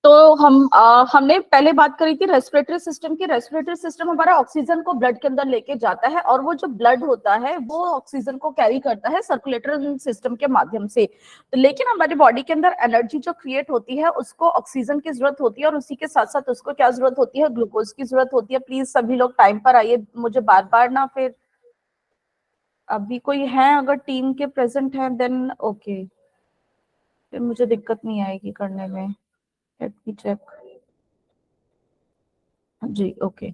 तो हमने पहले बात करी थी रेस्पिरेटरी सिस्टम की। रेस्पिरेटरी सिस्टम हमारा ऑक्सीजन को ब्लड के अंदर लेके जाता है, और वो जो ब्लड होता है वो ऑक्सीजन को कैरी करता है सर्कुलेटरी सिस्टम के माध्यम से। तो लेकिन हमारी बॉडी के अंदर एनर्जी जो क्रिएट होती है उसको ऑक्सीजन की जरूरत होती है, और उसी के साथ साथ उसको क्या जरूरत होती है, ग्लूकोज की जरूरत होती है। प्लीज सभी लोग टाइम पर आइए, मुझे बार बार ना फिर अभी कोई है अगर टीम के प्रेजेंट है देन ओके, फिर मुझे दिक्कत नहीं आएगी करने में। Let me check. जी ओके,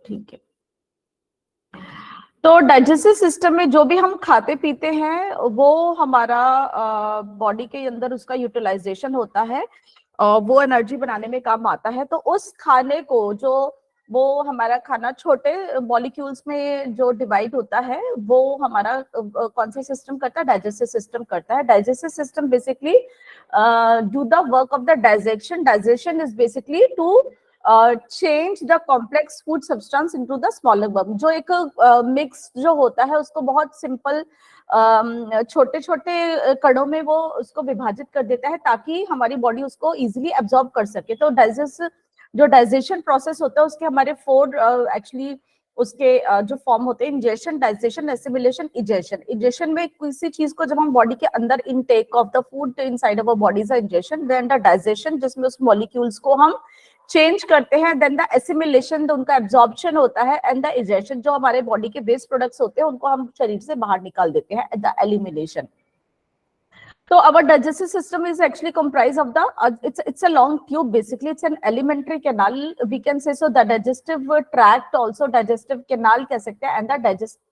ठीक है। तो डाइजेस्टिव सिस्टम में जो भी हम खाते पीते हैं वो हमारा बॉडी के अंदर उसका यूटिलाइजेशन होता है, वो एनर्जी बनाने में काम आता है। तो उस खाने को जो वो हमारा खाना छोटे मॉलिक्यूल्स में जो डिवाइड होता है वो हमारा कौन सा सिस्टम करता है, डाइजेस्टिव सिस्टम करता है। Digestive system basically do the work of the digestion. Digestion is basically to change the complex food substance into the smaller work. जो एक मिक्स जो होता है उसको बहुत सिंपल छोटे छोटे कणों में वो उसको विभाजित कर देता है ताकि हमारी बॉडी उसको इजीली एब्जॉर्ब कर सके। तो जो डाइजेशन प्रोसेस होता है उसके हमारे फोर एक्चुअली उसके जो फॉर्म होते हैं, ingestion, digestion, assimilation, egestion. Egestion में किसी चीज को जब हम बॉडी के अंदर intake of the food inside our body is ingestion. Then the digestion जिसमें उस मॉलिक्यूल्स को हम चेंज करते हैं। देन द एसिमिलेशन उनका एब्जॉर्प्शन होता है, एंड द इजेशन जो हमारे बॉडी के वेस्ट प्रोडक्ट्स होते हैं उनको हम शरीर से बाहर निकाल देते हैं, the elimination. So our digestive system is actually comprised of the it's a long tube. Basically it's an alimentary canal, we can say. So the digestive tract also, digestive canal कह सकते हैं, and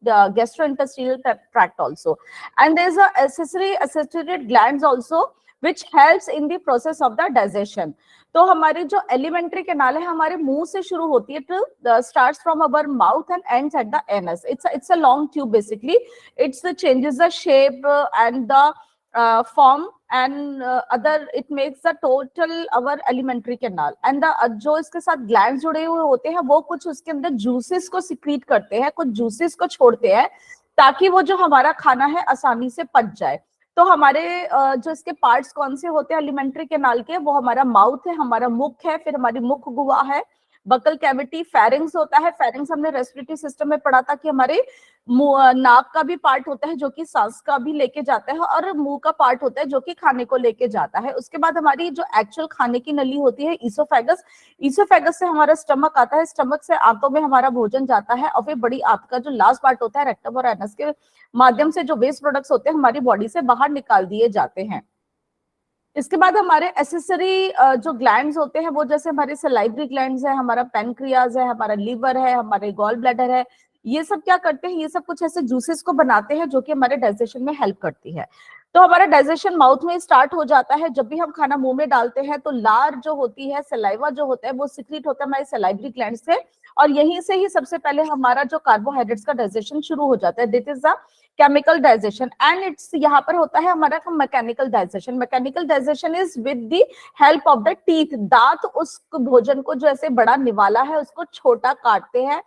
the gastrointestinal tract also, and there's a accessory associated glands also which helps in the process of the digestion. तो हमारी जो alimentary canal है हमारे मुंह से शुरू होती है, to starts from our mouth and ends at the anus. It's a long tube basically. It's changes the shape and the form and other it makes the total our alimentary canal. And the जो इसके साथ glands जुड़े हुए होते हैं वो कुछ उसके अंदर जूसेस को सिक्रीट करते हैं, कुछ जूसेस को छोड़ते हैं ताकि वो जो हमारा खाना है आसानी से पच जाए। तो हमारे जो इसके पार्ट्स कौन से होते हैं एलिमेंट्री कैनाल के, वो हमारा माउथ है, हमारा मुख है, फिर हमारी मुख गुहा है, बकल कैविटी, फेरिंग्स होता है। फेरिंग्स हमने रेस्पिरेटरी सिस्टम में पढ़ा था कि हमारे नाक का भी पार्ट होता है जो कि सांस का भी लेके जाता है, और मुंह का पार्ट होता है जो कि खाने को लेके जाता है। उसके बाद हमारी जो एक्चुअल खाने की नली होती है ईसोफेगस। ईसोफेगस से हमारा स्टमक आता है, स्टमक से आंतों में हमारा भोजन जाता है, और फिर बड़ी आंत का जो लास्ट पार्ट होता है रेक्टम और एनस के माध्यम से जो वेस्ट प्रोडक्ट्स होते हैं हमारी बॉडी से बाहर निकाल दिए जाते हैं। इसके बाद हमारे एसेसरी जो ग्लैंड्स होते हैं वो जैसे हमारे सलाइवरी ग्लैंड्स है, हमारा पेनक्रियाज है, हमारा लीवर है, हमारे गॉल ब्लैडर है। ये सब क्या करते हैं, ये सब कुछ ऐसे जूसेस को बनाते हैं जो कि हमारे डाइजेशन में हेल्प करती है। तो हमारा डाइजेशन माउथ में स्टार्ट हो जाता है। जब भी हम खाना मुंह में डालते हैं तो लार जो होती है, सलाइवा जो होता है वो सिक्रीट होता है हमारे सलाइवरी ग्लैंड से, और यहीं से ही सबसे पहले हमारा जो कार्बोहाइड्रेट्स का डाइजेशन शुरू हो जाता है। This is the chemical digestion, and it's यहाँ पर होता है हमारा mechanical digestion. Mechanical digestion is with the help of the teeth. दांत उस भोजन को जो ऐसे बड़ा निवाला है उसको छोटा काटते हैं।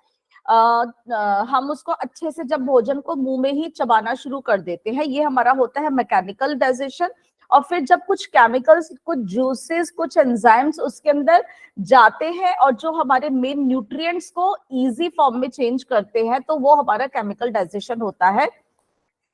हम उसको अच्छे से जब भोजन को मुंह में ही चबाना शुरू कर देते हैं, ये हमारा होता है मैकेनिकल डाइजेशन। और फिर जब कुछ केमिकल्स, कुछ जूसेस, कुछ एंजाइम्स उसके अंदर जाते हैं और जो हमारे मेन न्यूट्रिएंट्स को इजी फॉर्म में चेंज करते हैं, तो वो हमारा केमिकल डाइजेशन होता है।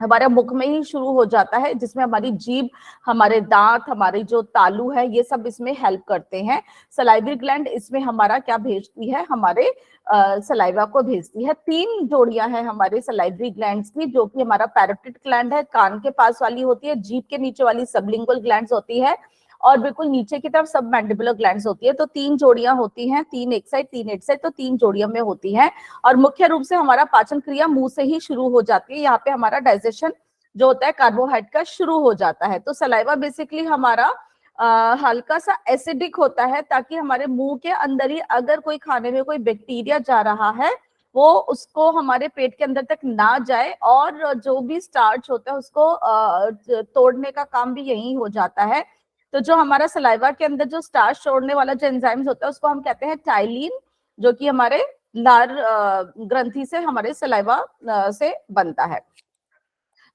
हमारे मुख में ही शुरू हो जाता है, जिसमें हमारी जीभ, हमारे दांत, हमारी जो तालू है, ये सब इसमें हेल्प करते हैं। सलाइवरी ग्लैंड इसमें हमारा क्या भेजती है, हमारे सलाइवा को भेजती है। 3 जोड़ियां हैं हमारे सलाइवरी ग्लैंड्स की, जो कि हमारा पैरोटिड ग्लैंड है, कान के पास वाली होती है, जीभ के नीचे वाली सबलिंगुअल ग्लैंड्स होती है, और बिल्कुल नीचे की तरफ सब मैंडिबुलर ग्लैंड्स होती है। तो 3 जोड़ियां होती हैं, 3 एक साइड 3 एक साइड, तो 3 जोड़ियों में होती हैं। और मुख्य रूप से हमारा पाचन क्रिया मुंह से ही शुरू हो जाती है। यहाँ पे हमारा डाइजेशन जो होता है कार्बोहाइड्रेट का शुरू हो जाता है। तो सलाइवा बेसिकली हमारा हल्का सा एसिडिक होता है, ताकि हमारे मुंह के अंदर ही अगर कोई खाने में कोई बैक्टीरिया जा रहा है वो उसको हमारे पेट के अंदर तक ना जाए, और जो भी स्टार्च होता है उसको तोड़ने का काम भी यही हो जाता है। तो जो हमारा सलाइवा के अंदर जो स्टार्च छोड़ने वाला जो एंजाइम्स होता है उसको हम कहते हैं टाइलिन, जो कि हमारे लार ग्रंथि से हमारे सलाइवा से बनता है।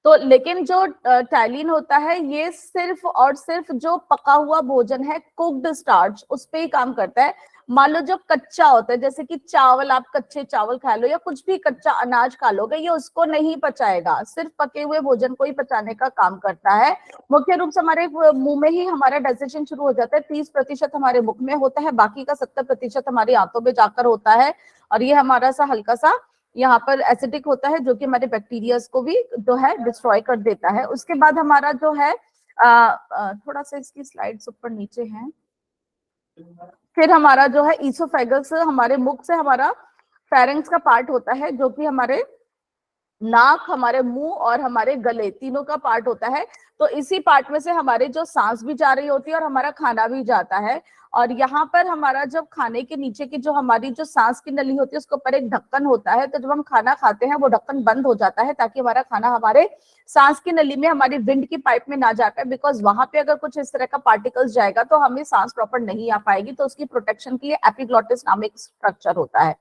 तो लेकिन जो टैलिन होता है ये सिर्फ और सिर्फ जो पका हुआ भोजन है, कुक्ड स्टार्च, उस पे ही काम करता है। मान लो जो कच्चा होता है, जैसे कि चावल, आप कच्चे चावल खा लो या कुछ भी कच्चा अनाज खा लोगे, ये उसको नहीं पचाएगा, सिर्फ पके हुए भोजन को ही पचाने का काम करता है। मुख्य रूप से हमारे मुंह में ही हमारा डाइजेशन शुरू हो जाता है, 30% हमारे मुख में होता है, बाकी का 70% हमारी आंतों में जाकर होता है, और ये हमारा सा हल्का सा यहाँ पर एसिडिक होता है, जो कि हमारे बैक्टीरियाज को भी जो है डिस्ट्रॉय कर देता है। उसके बाद हमारा जो है थोड़ा सा इसकी स्लाइड्स ऊपर नीचे हैं। फिर हमारा जो है ईसोफेगस, हमारे मुख से हमारा फेरेंक्स का पार्ट होता है, जो कि हमारे नाक, हमारे मुंह और हमारे गले तीनों का पार्ट होता है। तो इसी पार्ट में से हमारे जो सांस भी जा रही होती है और हमारा खाना भी जाता है। और यहाँ पर हमारा जब खाने के नीचे की जो हमारी जो सांस की नली होती है उसके ऊपर एक ढक्कन होता है, तो जब हम खाना खाते हैं वो ढक्कन बंद हो जाता है ताकि हमारा खाना हमारे सांस की नली में, हमारी विंड की पाइप में ना जा पाए, बिकॉज वहां पे अगर कुछ इस तरह का पार्टिकल्स जाएगा तो हमें सांस प्रॉपर नहीं आ पाएगी। तो उसकी प्रोटेक्शन के लिए एपिग्लॉटिस नामक स्ट्रक्चर होता है।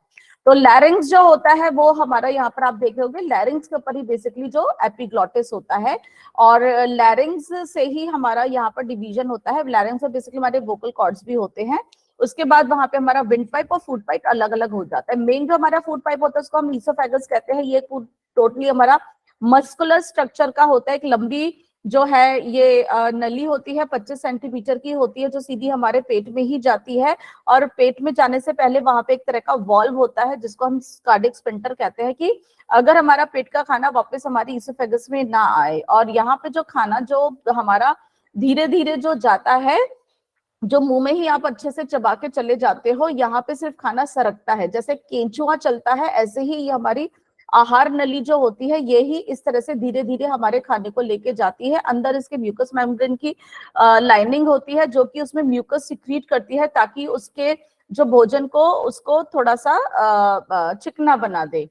तो लैरिंग्स जो होता है वो हमारा, यहाँ पर आप देख रहे होंगे, लैरिंग्स के ऊपर ही बेसिकली जो एपिग्लॉटिस होता है, और लैरिंग्स से ही हमारा यहाँ पर डिवीजन होता है। लैरिंग्स से बेसिकली हमारे वोकल कॉर्ड्स भी होते हैं। उसके बाद वहां पे हमारा विंड पाइप और फूड पाइप अलग अलग हो जाता है। मेन जो हमारा फूड पाइप होता है उसको हम ईसोफेगस कहते हैं। ये टोटली हमारा मस्कुलर स्ट्रक्चर का होता है, एक लंबी जो है ये नली होती है, 25 सेंटीमीटर की होती है, जो सीधी हमारे पेट में ही जाती है। और पेट में जाने से पहले वहां पे एक तरह का वॉल्व होता है जिसको हम कार्डिक स्फिंक्टर कहते हैं, कि अगर हमारा पेट का खाना वापस हमारी ईसोफेगस में ना आए, और यहाँ पे जो खाना जो हमारा धीरे धीरे जो जाता है, जो मुंह में ही आप अच्छे से चबा के चले जाते हो, यहाँ पे सिर्फ खाना सरकता है, जैसे केंचुआ चलता है ऐसे ही ये हमारी आहार नली जो होती है ये ही इस तरह से धीरे धीरे हमारे खाने को लेके जाती है। अंदर इसके म्यूकस मेम्ब्रेन की लाइनिंग होती है, जो कि उसमें म्यूकस सिक्रीट करती है ताकि उसके जो भोजन को उसको थोड़ा सा चिकना बना दे,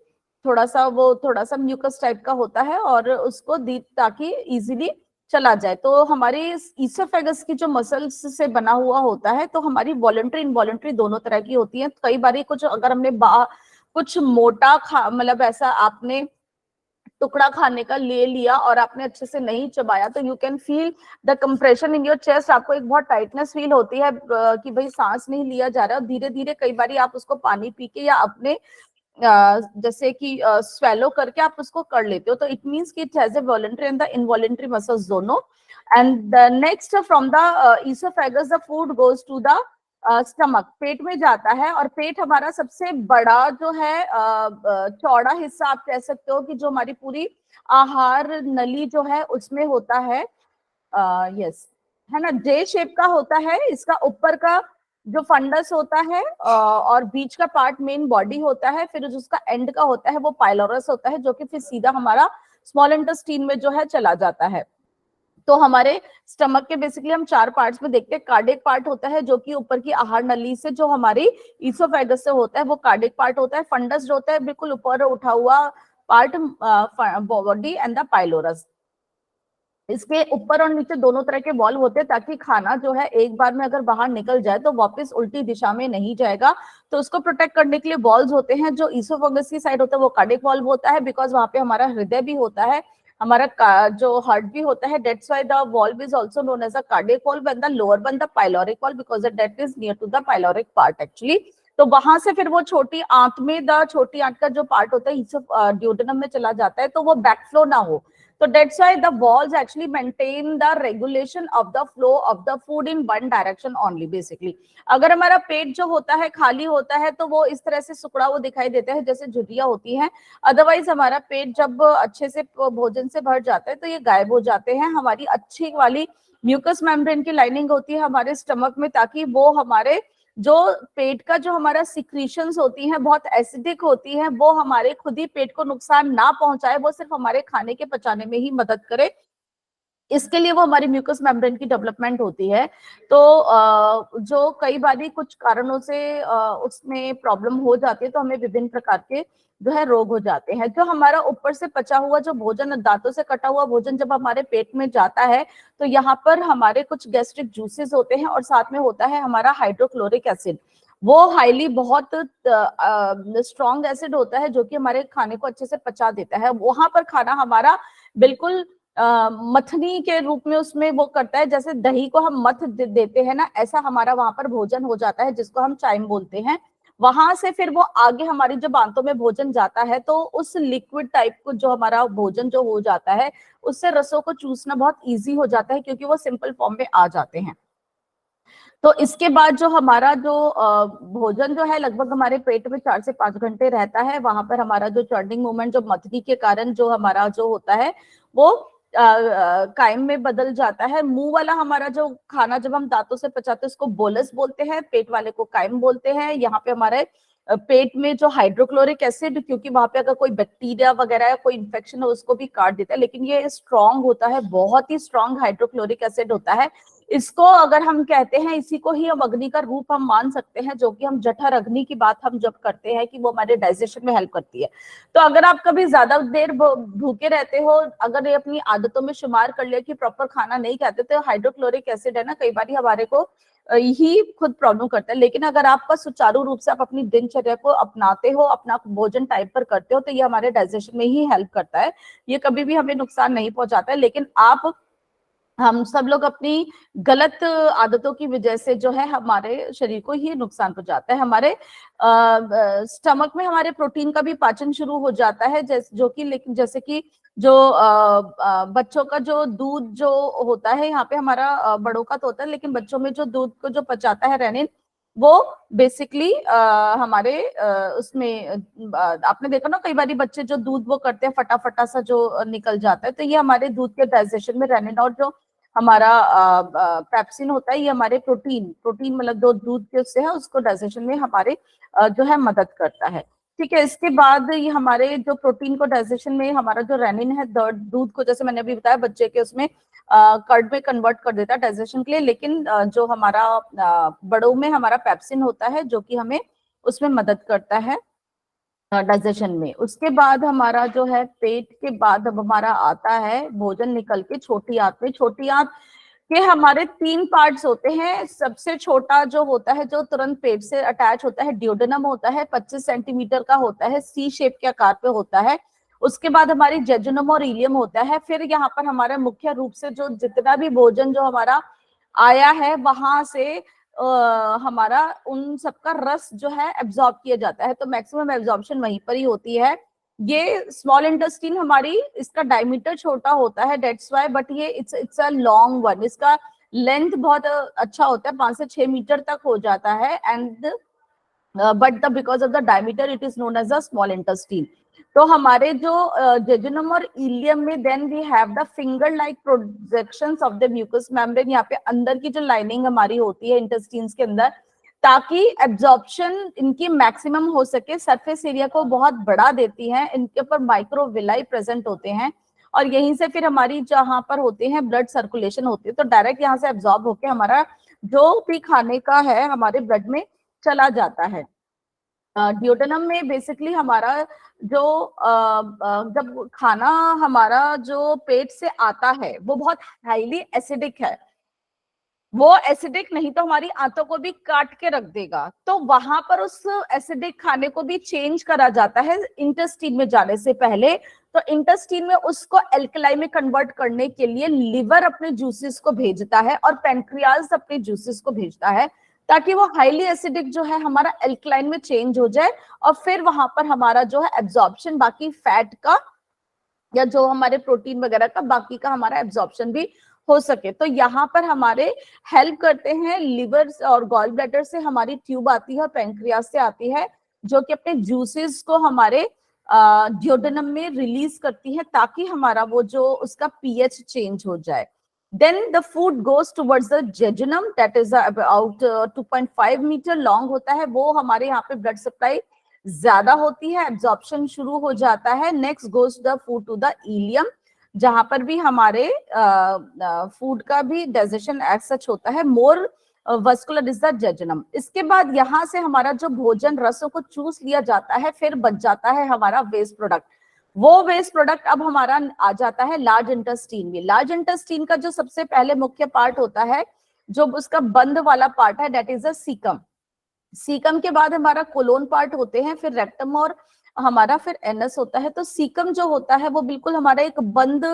थोड़ा सा म्यूकस टाइप का होता है, और उसको ताकि इजीली चला जाए। तो हमारी ईसोफेगस की जो मसल्स से बना हुआ होता है, तो हमारी वॉलंटरी इनवॉलंटरी दोनों तरह की होती है। कई बार कुछ अगर हमने कुछ मोटा मतलब ऐसा आपने टुकड़ा खाने का ले लिया और आपने अच्छे से नहीं चबाया, तो you can feel the compression in your chest. आपको एक बहुत टाइटनेस फील होती है कि भाई सांस नहीं लिया जा रहा। धीरे धीरे कई बार आप उसको पानी पी के या अपने जैसे कि स्वेलो करके आप उसको कर लेते हो। तो इट मींस कि it has a voluntary and the involuntary muscles दोनों। And next from the oesophagus the food goes to the stomach, पेट में जाता है। और पेट हमारा सबसे बड़ा जो है चौड़ा हिस्सा आप कह सकते हो, कि जो हमारी पूरी आहार नली जो है उसमें होता है, यस, है ना, जे शेप का होता है। इसका ऊपर का जो फंडस होता है और बीच का पार्ट मेन बॉडी होता है, फिर उसका एंड का होता है वो पाइलोरस होता है, जो कि फिर सीधा हमारा स्मॉल इंटेस्टाइन में जो है चला जाता है। तो हमारे स्टमक के बेसिकली हम 4 पार्ट्स में देखते हैं। कार्डिक पार्ट होता है जो कि ऊपर की आहार नली से जो हमारी ईसोफेगस से होता है, वो कार्डिक पार्ट होता है। फंडस जो होता है बिल्कुल ऊपर उठा हुआ part, body and the pylorus. इसके ऊपर और नीचे दोनों तरह के वॉल्व होते हैं, ताकि खाना जो है एक बार में अगर बाहर निकल जाए तो वापस उल्टी दिशा में नहीं जाएगा। तो उसको प्रोटेक्ट करने के लिए वॉल्व होते हैं। जो ईसोफेगस की साइड होता है वो कार्डिक वॉल्व होता है, बिकॉज वहां पे हमारा हृदय भी होता है, हमारा जो हार्ट भी होता है। That's why the valve is also known as a cardiac valve and the lower one the pyloric valve, because that is near to the pyloric part actually. तो वहां से फिर वो छोटी आंत में, द छोटी आंत का जो पार्ट होता है ड्यूडेनम में चला जाता है, तो वो बैकफ्लो ना हो। So that's why the walls actually maintain the regulation of the flow of the food in one direction only basically। अगर हमारा पेट जो होता है खाली होता है तो वो इस तरह से सिकुड़ा हुआ दिखाई देता है जैसे झुर्रियां होती हैं। अदरवाइज हमारा पेट जब अच्छे से भोजन से भर जाता है तो ये गायब हो जाते हैं। हमारी अच्छी वाली म्यूकस मेम्ब्रेन की लाइनिंग होती है हमारे स्टमक में, ताकि वो हमारे जो पेट का जो हमारा सिक्रीशंस होती हैं बहुत एसिडिक होती हैं, वो हमारे खुद ही पेट को नुकसान ना पहुंचाए, वो सिर्फ हमारे खाने के पचाने में ही मदद करे। इसके लिए वो हमारी म्यूकस मेम्ब्रेन की डेवलपमेंट होती है। तो जो कई बार कुछ कारणों से उसमें प्रॉब्लम हो जाती है, तो हमें विभिन्न प्रकार के जो है रोग हो जाते हैं। जो हमारा ऊपर से पचा हुआ जो भोजन, दांतों से कटा हुआ भोजन जब हमारे पेट में जाता है, तो यहाँ पर हमारे कुछ गैस्ट्रिक जूसेस होते हैं और साथ में होता है हमारा हाइड्रोक्लोरिक एसिड। वो हाईली बहुत स्ट्रॉन्ग एसिड होता है जो कि हमारे खाने को अच्छे से पचा देता है। वहां पर खाना हमारा बिल्कुल मथनी के रूप में उसमें वो करता है, जैसे दही को हम मथ देते हैं ना, ऐसा हमारा वहां पर भोजन हो जाता है, जिसको हम चाइम बोलते हैं। वहां से फिर वो आगे हमारी जब आंतों में भोजन जाता है, तो उस लिक्विड टाइप को जो हमारा भोजन जो हो जाता है, उससे रसों को चूसना बहुत इजी हो जाता है, क्योंकि वो सिंपल फॉर्म में आ जाते हैं। तो इसके बाद जो हमारा जो भोजन जो है लगभग हमारे पेट में 4 से 5 घंटे रहता है। वहां पर हमारा जो चर्निंग मूवमेंट जो मथनी के कारण जो हमारा जो होता है, वो कायम में बदल जाता है। मुंह वाला हमारा जो खाना जब हम दांतों से पचाते हैं उसको बोलस बोलते हैं, पेट वाले को कायम बोलते हैं। यहाँ पे हमारे पेट में जो हाइड्रोक्लोरिक एसिड, क्योंकि वहां पे अगर कोई बैक्टीरिया वगैरह या कोई इन्फेक्शन हो उसको भी काट देता है, लेकिन ये स्ट्रॉन्ग होता है, बहुत ही स्ट्रॉन्ग हाइड्रोक्लोरिक एसिड होता है। इसको अगर हम कहते हैं, इसी को ही हम अग्नि का रूप हम मान सकते हैं, जो कि हम जठर अग्नि की बात हम जब करते हैं कि वो हमारे डाइजेशन में हेल्प करती है। तो अगर आप कभी ज्यादा देर भूखे रहते हो, अगर ये अपनी आदतों में शुमार कर लिया कि प्रॉपर खाना नहीं खाते, तो हाइड्रोक्लोरिक एसिड है ना, कई बार हमारे को ही खुद प्रॉब्लम करता है। लेकिन अगर आपका सुचारू रूप से आप अपनी दिनचर्या को अपनाते हो, अपना भोजन टाइम पर करते हो, तो ये हमारे डाइजेशन में ही हेल्प करता है, ये कभी भी हमें नुकसान नहीं पहुंचाता है। लेकिन हम सब लोग अपनी गलत आदतों की वजह से जो है हमारे शरीर को ही नुकसान पहुंचाता है। हमारे स्टमक में हमारे प्रोटीन का भी पाचन शुरू हो जाता है, जो कि लेकिन जैसे कि जो बच्चों का जो दूध जो होता है, यहाँ पे हमारा बड़ों का तो होता है, लेकिन बच्चों में जो दूध को जो पचाता है रेनिन, वो बेसिकली हमारे उसमें आपने देखा ना, कई बार बच्चे जो दूध वो करते हैं फटाफटा सा जो निकल जाता है, तो ये हमारे दूध के डाइजेशन में रेनिन और जो हमारा पेप्सिन होता है, ये हमारे प्रोटीन प्रोटीन मतलब जो दूध के उससे है उसको डाइजेशन में हमारे जो है मदद करता है। ठीक है, इसके बाद ये हमारे जो प्रोटीन को डाइजेशन में हमारा जो रेनिन है दूध को, जैसे मैंने अभी बताया, बच्चे के उसमें कर्ड में कन्वर्ट कर देता है डाइजेशन के लिए। लेकिन जो हमारा बड़ों में हमारा पेप्सिन होता है, जो कि हमें उसमें मदद करता है डाइजेशन में। उसके बाद हमारा जो है पेट के बाद अब हमारा आता है भोजन निकल के छोटी आंत में। छोटी आंत के हमारे 3 पार्ट्स होते हैं। सबसे छोटा जो होता है, जो तुरंत पेट से अटैच होता है, ड्यूडेनम होता है, 25 सेंटीमीटर का होता है, सी शेप के आकार पे होता है। उसके बाद हमारी जेजुनम और इलियम होता है। फिर यहाँ पर हमारा मुख्य रूप से जो जितना भी भोजन जो हमारा आया है, वहां से हमारा उन सबका रस जो है एब्जॉर्ब किया जाता है, तो मैक्सिमम एब्जॉर्प्शन वहीं पर ही होती है। ये स्मॉल इंटेस्टाइन हमारी, इसका डायमीटर छोटा होता है, दैट्स व्हाई, बट ये इट्स अ लॉन्ग वन। इसका लेंथ बहुत अच्छा होता है, 5 से 6 मीटर तक हो जाता है, and but the because of the diameter it is known as a small intestine. तो हमारे जो जेजुनम और इलियम में then we have the finger like projections of the mucous membrane. यहाँ पे अंदर की जो लाइनिंग हमारी होती है इंटेस्टाइन्स के अंदर, ताकि एब्जॉर्प्शन इनकी मैक्सिमम हो सके, सरफेस एरिया को बहुत बढ़ा देती है। इनके ऊपर माइक्रोविलाई प्रेजेंट होते हैं, और यहीं से फिर हमारी जहां पर होते हैं ब्लड सर्कुलेशन होती है, तो डायरेक्ट यहाँ से एब्जॉर्ब होके हमारा जो भी खाने का है हमारे ब्लड में चला जाता है। ड्यूडेनम में बेसिकली हमारा जो जब खाना हमारा जो पेट से आता है वो बहुत हाईली एसिडिक है, वो एसिडिक नहीं तो हमारी आंतों को भी काट के रख देगा। तो वहां पर उस एसिडिक खाने को भी चेंज करा जाता है इंटेस्टीन में जाने से पहले। तो इंटेस्टीन में उसको एल्कलाई में कन्वर्ट करने के लिए लिवर अपने जूसेस को भेजता है और पेनक्रियाज अपने जूसेस को भेजता है, ताकि वो हाईली एसिडिक जो है हमारा एल्कलाइन में चेंज हो जाए, और फिर वहां पर हमारा जो है एब्जॉर्प्शन बाकी फैट का या जो हमारे प्रोटीन वगैरह का बाकी का हमारा एब्जॉर्प्शन भी हो सके। तो यहाँ पर हमारे हेल्प करते हैं लिवर और गॉल ब्लैडर से हमारी ट्यूब आती है और पेनक्रियास से आती है, जो कि अपने जूसेस को हमारे ड्यूडेनम में रिलीज करती है, ताकि हमारा वो जो उसका पीएच चेंज हो जाए। Then the food goes towards the jejunum, that is about 2.5 metre long होता है। वो हमारे यहाँ पे ब्लड सप्लाई ज्यादा होती है, एब्जॉर्प्शन शुरू हो जाता है। Next goes the food to the ileum, जहां पर भी हमारे फूड का भी डाइजेशन एज सच होता है। मोर वस्कुलर इज द जेजुनम। इसके बाद यहाँ से हमारा जो भोजन रसों को चूस लिया जाता है, फिर बच जाता है हमारा वेस्ट प्रोडक्ट। वो वेस्ट प्रोडक्ट अब हमारा आ जाता है लार्ज इंटेस्टीन में। लार्ज इंटेस्टीन का जो सबसे पहले मुख्य पार्ट होता है, जो उसका बंद वाला पार्ट है, that is a caecum. Caecum के बाद हमारा कोलोन पार्ट होते हैं, फिर रेक्टम और हमारा फिर एनस होता है। तो सीकम जो होता है वो बिल्कुल हमारा एक बंद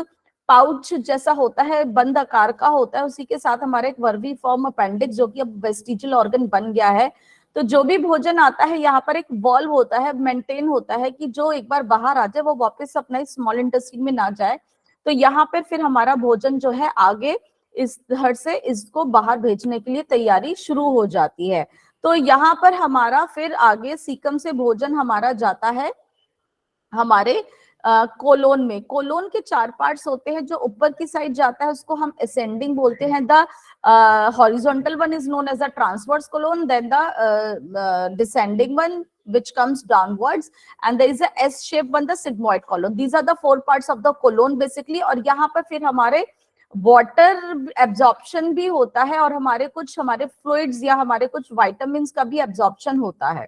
पाउच जैसा होता है, बंद आकार का होता है। उसी के साथ हमारा एक वर्वी फॉर्म अपेंडिक्स, जो कि अब वेस्टिजियल ऑर्गन बन गया है। तो जो भी भोजन आता है, यहाँ पर एक वॉल्व होता है, मेंटेन होता है कि जो एक बार बाहर आ जाए वो वापस अपना स्मॉल इंटेस्टाइन में ना जाए। तो यहाँ पर फिर हमारा भोजन जो है आगे इस धड़ से इसको बाहर भेजने के लिए तैयारी शुरू हो जाती है। तो यहाँ पर हमारा फिर आगे सीकम से भोजन हमारा जाता है हमारे कोलोन में। कोलोन के 4 पार्ट्स होते हैं। जो ऊपर की साइड जाता है उसको हम असेंडिंग बोलते हैं। The horizontal one is known as a transverse colon, then the descending one which comes downwards, and there is a S shape one, the sigmoid colon. These are the 4 parts of the colon basically। और यहाँ पर फिर हमारे water absorption भी होता है, और हमारे कुछ हमारे फ्लूइड्स या हमारे कुछ विटामिन्स का भी एब्जॉर्प्शन होता है।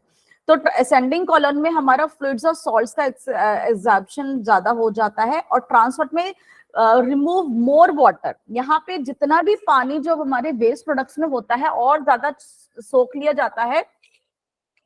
तो असेंडिंग कॉलम में हमारा फ्लूइड्स और सॉल्ट्स का एब्जॉर्प्शन ज्यादा हो जाता है, और ट्रांसफर में रिमूव मोर वाटर। यहाँ पे जितना भी पानी जो हमारे वेस्ट प्रोडक्ट्स में होता है और ज्यादा सोख लिया जाता है,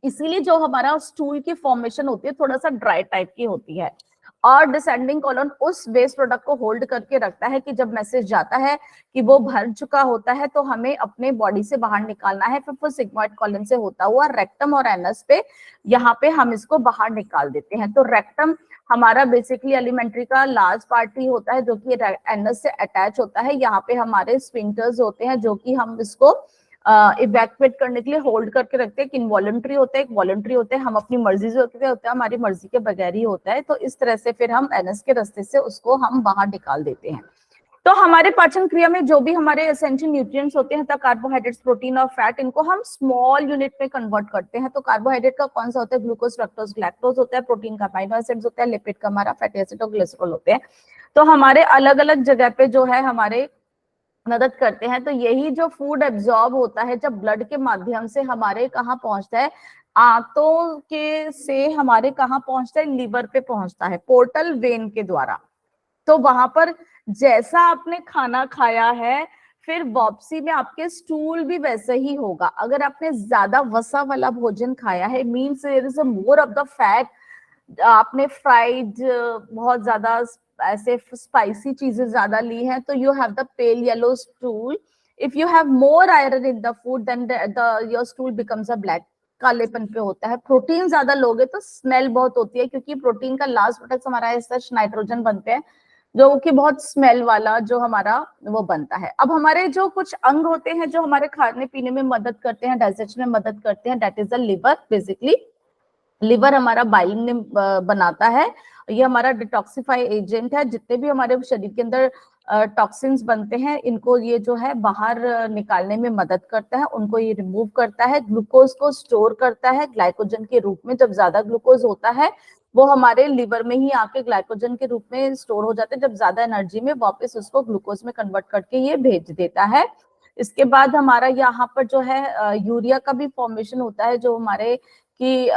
इसीलिए जो हमारा स्टूल की फॉर्मेशन होती है थोड़ा सा ड्राई टाइप की होती है। और डिसेंडिंग कॉलम उस वेस्ट प्रोडक्ट को होल्ड करके रखता है कि जब मैसेज जाता है कि वो भर चुका होता है तो हमें अपने बॉडी से बाहर निकालना है। फिर वो सिग्मॉइड कॉलम से होता हुआ रेक्टम और एनस पे, यहाँ पे हम इसको बाहर निकाल देते हैं। तो रेक्टम हमारा बेसिकली एलिमेंट्री का लार्ज पार्ट ही होता है, जो कि एनस से अटैच होता है। यहाँ पे हमारे स्फिंक्टर्स होते हैं, जो कि हम इसको इवैक्यूएट करने के लिए होल्ड करके रखते हैं। एक इनवॉलंटरी होता है, एक वॉलंटरी होते हैं। हम अपनी मर्जी से होते हैं, हमारी मर्जी के बगैर ही होता है। तो इस तरह से फिर हम एनस के रास्ते से उसको हम बाहर निकाल देते हैं। तो हमारे पाचन क्रिया में जो भी हमारे एसेंशियल न्यूट्रिएंट्स होते हैं, कार्बोहाइड्रेट्स, प्रोटीन और फैट, इनको हम स्मॉल यूनिट में कन्वर्ट करते हैं। तो कार्बोहाइड्रेट का कौन सा होता है? ग्लूकोज, फ्रक्टोज, ग्लैक्टोज होता है। प्रोटीन का अमीनो एसिड्स होता है। लिपिड का हमारा फैटी एसिड और ग्लिसरॉल होते हैं। तो हमारे अलग अलग जगह पे जो है हमारे मदद करते हैं। तो यही जो फूड एब्जॉर्ब होता है जब ब्लड के माध्यम से हमारे कहाँ पहुंचता है, आंतों के से हमारे कहाँ पहुंचता है, लीवर पे पहुंचता है पोर्टल वेन के द्वारा। तो वहां पर जैसा आपने खाना खाया है, फिर वापसी में आपके स्टूल भी वैसे ही होगा। अगर आपने ज्यादा वसा वाला भोजन खाया है, means there is a more of the fat, आपने फ्राइड बहुत ज्यादा ऐसे स्पाइसी चीजें ज्यादा ली हैं, तो you have the pale yellow stool. If you have more iron in the food, then your stool becomes a black, कालेपन पे होता है। प्रोटीन ज्यादा लोगे तो स्मेल बहुत होती है, क्योंकि प्रोटीन का लास्ट प्रोडक्ट हमारा सच नाइट्रोजन बनते हैं, जो कि बहुत स्मेल वाला जो हमारा वो बनता है। अब हमारे जो कुछ अंग होते हैं जो हमारे खाने पीने में मदद करते हैं, डाइजेशन में मदद करते हैं, that is the liver basically. Liver हमारा बाइलिन बनाता है। ये हमारा डिटॉक्सिफाई एजेंट है। जितने भी हमारे शरीर के अंदर टॉक्सिन्स बनते हैं, इनको ये जो है बाहर निकालने में मदद करता है, उनको ये रिमूव करता है। ग्लूकोज को स्टोर करता है ग्लाइकोजन के रूप में। जब ज्यादा ग्लूकोज होता है वो हमारे लिवर में ही आके ग्लाइकोजन के रूप में स्टोर हो जाते हैं। जब ज्यादा एनर्जी में वापस उसको ग्लूकोज में कन्वर्ट करके ये भेज देता है। इसके बाद हमारा यहाँ पर जो है यूरिया का भी फॉर्मेशन होता है, जो हमारे कि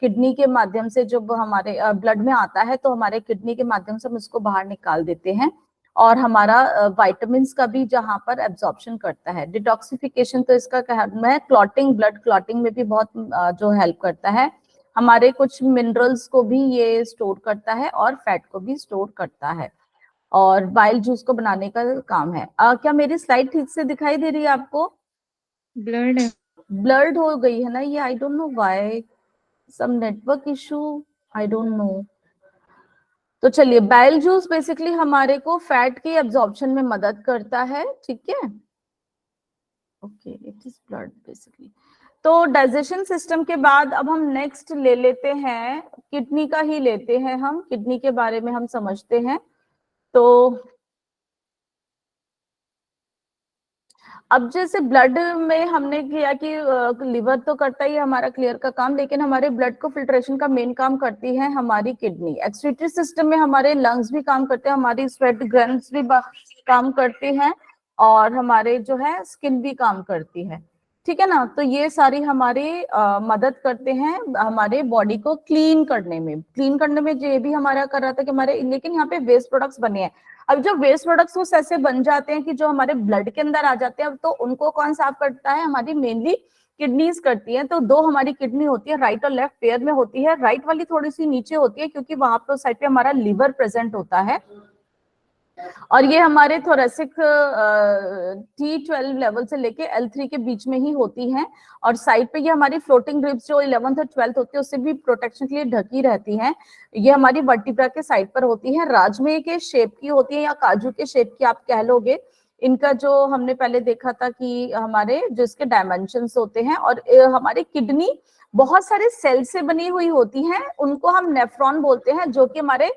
किडनी के माध्यम से जब हमारे ब्लड में आता है, तो हमारे किडनी के माध्यम से हम उसको बाहर निकाल देते हैं। और हमारा विटामिन्स का भी जहां पर एब्जॉर्प्शन करता है। डिटॉक्सिफिकेशन तो इसका कहना है क्लॉटिंग, ब्लड क्लॉटिंग में भी बहुत जो हेल्प करता है। हमारे कुछ मिनरल्स को भी ये स्टोर करता है और फैट को भी स्टोर करता है, और बाइल जूस को बनाने का काम है। क्या मेरी स्लाइड ठीक से दिखाई दे रही है आपको? ब्लड है, ब्लर्ड हो गई है ना ये, I don't know why, some network issue, I don't know. तो चलिए, बाइल जूस बेसिकली हमारे को फैट के एब्जॉर्प्शन में मदद करता है, ठीक है। Okay, it is blood basically. तो डाइजेशन सिस्टम के बाद अब हम नेक्स्ट ले लेते हैं, किडनी का ही लेते हैं हम, किडनी के बारे में हम समझते हैं। तो अब जैसे ब्लड में हमने किया कि लिवर तो करता ही है हमारा क्लियर का काम, लेकिन हमारे ब्लड को फिल्ट्रेशन का मेन काम करती है हमारी किडनी। एक्सक्रीटरी सिस्टम में हमारे लंग्स भी काम करते हैं, हमारी स्वेट ग्लैंड्स भी काम करती हैं, और हमारे जो है स्किन भी काम करती है, ठीक है ना। तो ये सारी हमारी मदद करते हैं हमारे बॉडी को क्लीन करने में। क्लीन करने में ये भी हमारा कर रहा था कि हमारे, लेकिन यहाँ पे वेस्ट प्रोडक्ट्स बने हैं। अब जो वेस्ट प्रोडक्ट्स कुछ ऐसे बन जाते हैं कि जो हमारे ब्लड के अंदर आ जाते हैं, तो उनको कौन साफ करता है? हमारी मेनली किडनीज करती है। तो दो हमारी किडनी होती है, राइट और लेफ्ट पेयर में होती है। राइट वाली थोड़ी सी नीचे होती है क्योंकि वहां पर साइड पे हमारा लिवर प्रेजेंट होता है, और ये हमारे थोरेसिक T12 लेवल से लेके L3 के बीच में ही होती हैं। और साइड पे ये हमारी फ्लोटिंग रिब्स जो 11th और 12th होती है उससे भी प्रोटेक्शन के लिए ढकी रहती हैं। ये हमारी वर्टिब्रा के साइड पर होती है, राजमे के शेप की होती है या काजू के शेप की आप कह लोगे। इनका जो हमने पहले देखा था कि हमारे जो इसके डायमेंशंस होते हैं, और हमारी किडनी बहुत सारे सेल से बनी हुई होती हैं, उनको हम नेफ्रॉन बोलते हैं, जो कि हमारे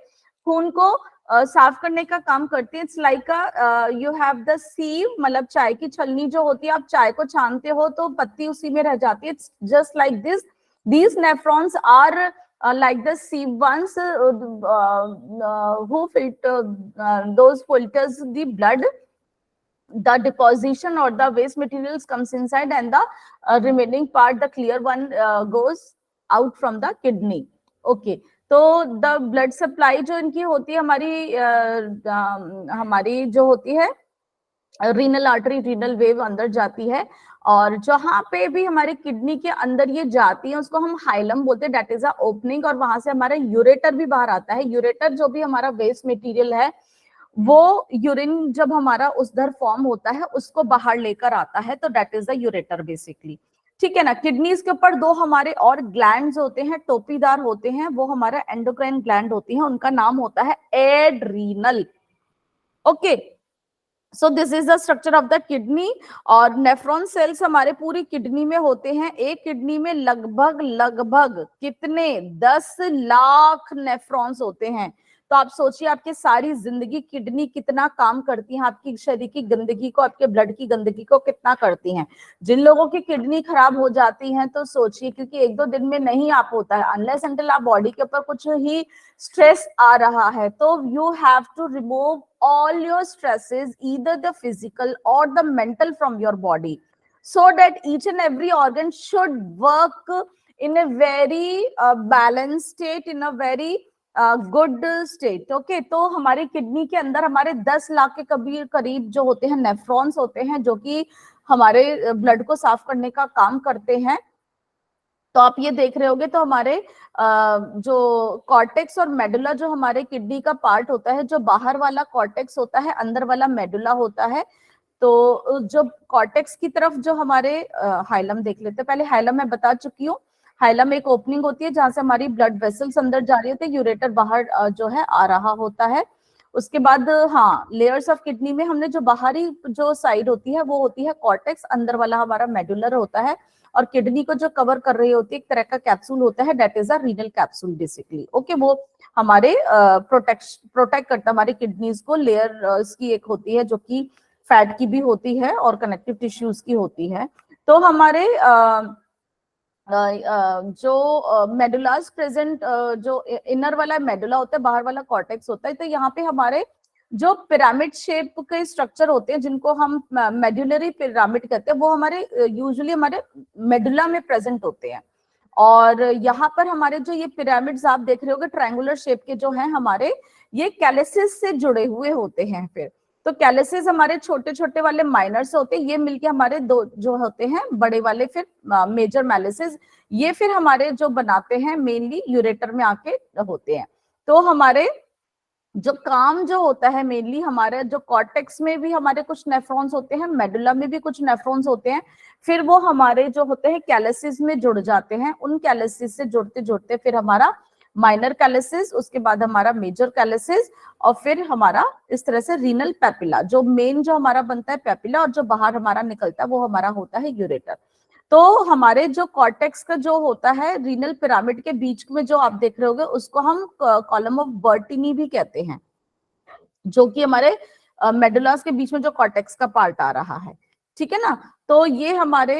खून को साफ करने का काम करती है। It's like you have the सीव, मतलब चाय की छलनी जो होती है, आप चाय को छानते हो तो पत्ती उसी में रह जाती है। It's just like this, these nephrons are like the sieve ones who filter those filters the blood, the deposition or the waste materials comes inside, and the remaining part, the clear one, goes out from the kidney. Okay, तो the blood supply जो इनकी होती है हमारी जो होती है renal artery, renal wave अंदर जाती है, और जहां पे भी हमारे किडनी के अंदर ये जाती है उसको हम हाइलम बोलते हैं, दैट इज अ ओपनिंग। और वहां से हमारा यूरेटर भी बाहर आता है। यूरेटर जो भी हमारा वेस्ट मटेरियल है, वो यूरिन जब हमारा उधर फॉर्म होता है उसको बाहर लेकर आता है, तो that is the ureter basically, ठीक है ना। किडनीज के ऊपर दो हमारे और ग्लैंड्स होते हैं, टोपीदार होते हैं, वो हमारा एंडोक्राइन ग्लैंड होती है, उनका नाम होता है adrenal. Okay, so this is the structure of the kidney. और नेफ्रॉन सेल्स हमारे पूरी किडनी में होते हैं। एक किडनी में लगभग लगभग कितने 10 लाख नेफ्रॉन्स होते हैं। तो आप सोचिए आपकी सारी जिंदगी किडनी कितना काम करती है, आपकी शरीर की गंदगी को, आपके ब्लड की गंदगी को कितना करती हैं। जिन लोगों की किडनी खराब हो जाती है तो सोचिए, क्योंकि एक दो दिन में नहीं आप होता है, अनलेस अनटिल आप बॉडी के ऊपर कुछ ही स्ट्रेस आ रहा है, तो you have to remove all your stresses, either the physical or the mental, from your body, so that each and every organ should work in a very balanced state, in a very good state. Okay, तो हमारी kidney के अंदर हमारे 10 लाख के करीब जो होते हैं नेफ्रॉन्स होते हैं, जो कि हमारे ब्लड को साफ करने का काम करते हैं। तो आप ये देख रहे होगे, तो हमारे जो कॉर्टेक्स और मेडुला, जो हमारे किडनी का पार्ट होता है, जो बाहर वाला कॉर्टेक्स होता है, अंदर वाला मेडुला होता है। तो जो कॉर्टेक्स की तरफ जो हमारे हाइलम देख लेते हैं। पहले हाइलम मैं बता चुकी हूँ। हाइलम एक ओपनिंग होती है जहां से हमारी ब्लड वेसल्स अंदर जा रही होती है, यूरेटर बाहर जो है आ रहा होता है। उसके बाद हाँ, लेयर्स ऑफ किडनी में हमने जो बाहरी जो साइड होती है वो होती है कॉर्टेक्स, अंदर वाला हमारा मेडुलर होता है, और किडनी को जो कवर कर रही होती है एक तरह का कैप्सूल होता है, that is a renal capsule basically. Okay, वो हमारे प्रोटेक्ट करता है हमारी किडनीज को। लेयर इसकी एक होती है जो कि फैट की भी होती है और कनेक्टिव टिश्यूज की होती है। तो हमारे जो मेडुलास प्रेजेंट, जो इनर वाला मेडुला होता है, बाहर वाला कॉर्टेक्स होता है, तो यहाँ पे हमारे जो पिरामिड शेप के स्ट्रक्चर होते हैं, जिनको हम मेडुलरी पिरामिड कहते हैं, वो हमारे यूजुअली हमारे मेडुला में प्रेजेंट होते हैं। और यहाँ पर हमारे जो ये पिरामिड्स आप देख रहे होगे ट्रायंगुलर शेप के जो हैं हमारे, ये कैलिसिस से जुड़े हुए होते हैं। फिर तो कैलिसिस हमारे छोटे छोटे वाले माइनर्स होते हैं, ये मिलके हमारे दो जो होते हैं बड़े वाले फिर मेजर मैलिसिस, ये फिर हमारे जो बनाते हैं मेनली यूरेटर में आके होते हैं। तो हमारे जो काम जो होता है मेनली, हमारे जो कॉर्टेक्स में भी हमारे कुछ नेफ्रॉन्स होते हैं, मेडुला में भी कुछ नेफ्रॉन्स होते हैं, फिर वो हमारे जो होते हैं कैलिसिस में जुड़ जाते हैं। उन कैलिसिस से जुड़ते जुड़ते फिर हमारा माइनर कैलिसिस, उसके बाद हमारा मेजर कैलिसिस, और फिर हमारा इस तरह से रीनल पेपिला, जो मेन जो हमारा बनता है पेपिला, और जो बाहर हमारा निकलता है वो हमारा होता है यूरेटर। तो हमारे जो कॉर्टेक्स का जो होता है रीनल पिरामिड के बीच में जो आप देख रहे होगे, उसको हम कॉलम ऑफ बर्टिनी भी कहते हैं, जो कि हमारे मेडुलास के बीच में जो कॉर्टेक्स का पार्ट आ रहा है, ठीक है ना। तो ये हमारे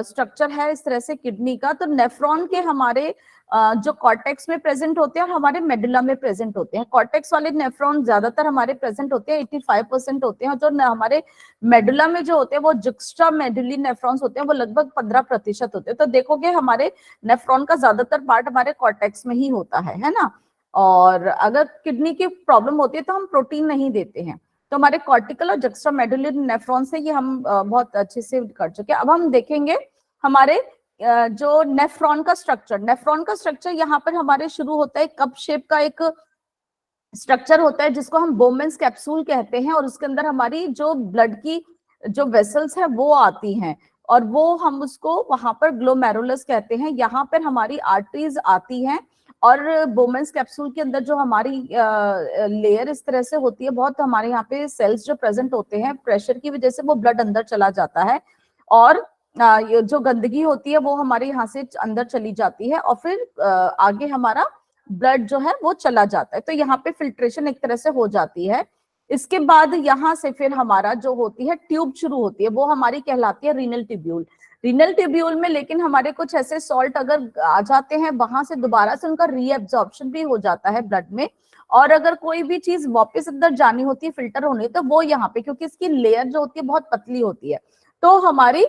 स्ट्रक्चर है इस तरह से किडनी का। तो नेफ्रॉन के हमारे जो कॉर्टेक्स में प्रेजेंट होते हैं और हमारे मेडुला में प्रेजेंट होते हैं। कॉर्टेक्स वाले नेफ्रॉन ज्यादातर हमारे प्रेजेंट होते हैं, 85% होते हैं, और जो हमारे मेडुला में जो होते हैं वो जुक्स्टा मेडुली नेफ्रॉन्स होते हैं, वो लगभग 15% होते हैं। तो देखोगे हमारे नेफ्रॉन का ज्यादातर पार्ट हमारे कॉर्टेक्स में ही होता है ना। और अगर किडनी की प्रॉब्लम होती है तो हम प्रोटीन नहीं देते हैं। तो हमारे कॉर्टिकल और जक्स्ट्रा मेडुलरी नेफ्रॉन से ये हम बहुत अच्छे से कर चुके हैं। अब हम देखेंगे हमारे जो नेफ्रॉन का स्ट्रक्चर यहाँ पर हमारे शुरू होता है कप शेप का एक स्ट्रक्चर होता है जिसको हम बोमेंस कैप्सूल कहते हैं, और उसके अंदर हमारी जो ब्लड की जो वेसल्स है वो आती हैं, और वो हम उसको वहां पर ग्लोमेरुलस कहते हैं। यहाँ पर हमारी आर्टरीज आती हैं, और बोमेंस कैप्सूल के अंदर जो हमारी लेयर इस तरह से होती है, बहुत हमारे यहाँ पे सेल्स जो प्रेजेंट होते हैं, प्रेशर की वजह से वो ब्लड अंदर चला जाता है, और ये जो गंदगी होती है वो हमारे यहाँ से अंदर चली जाती है, और फिर आगे हमारा ब्लड जो है वो चला जाता है। तो यहाँ पे फिल्ट्रेशन एक तरह से हो जाती है। इसके बाद यहाँ से फिर हमारा जो होती है ट्यूब शुरू होती है, वो हमारी कहलाती है रीनल ट्यूब्यूल। रीनल ट्यूब्यूल में लेकिन हमारे कुछ ऐसे सॉल्ट अगर आ जाते हैं, वहां से दोबारा से उनका रीएब्जॉर्प्शन भी हो जाता है ब्लड में, और अगर कोई भी चीज वापस अंदर जानी होती है फिल्टर होने, तो वो यहाँ पे, क्योंकि इसकी लेयर जो होती है बहुत पतली होती है, तो हमारी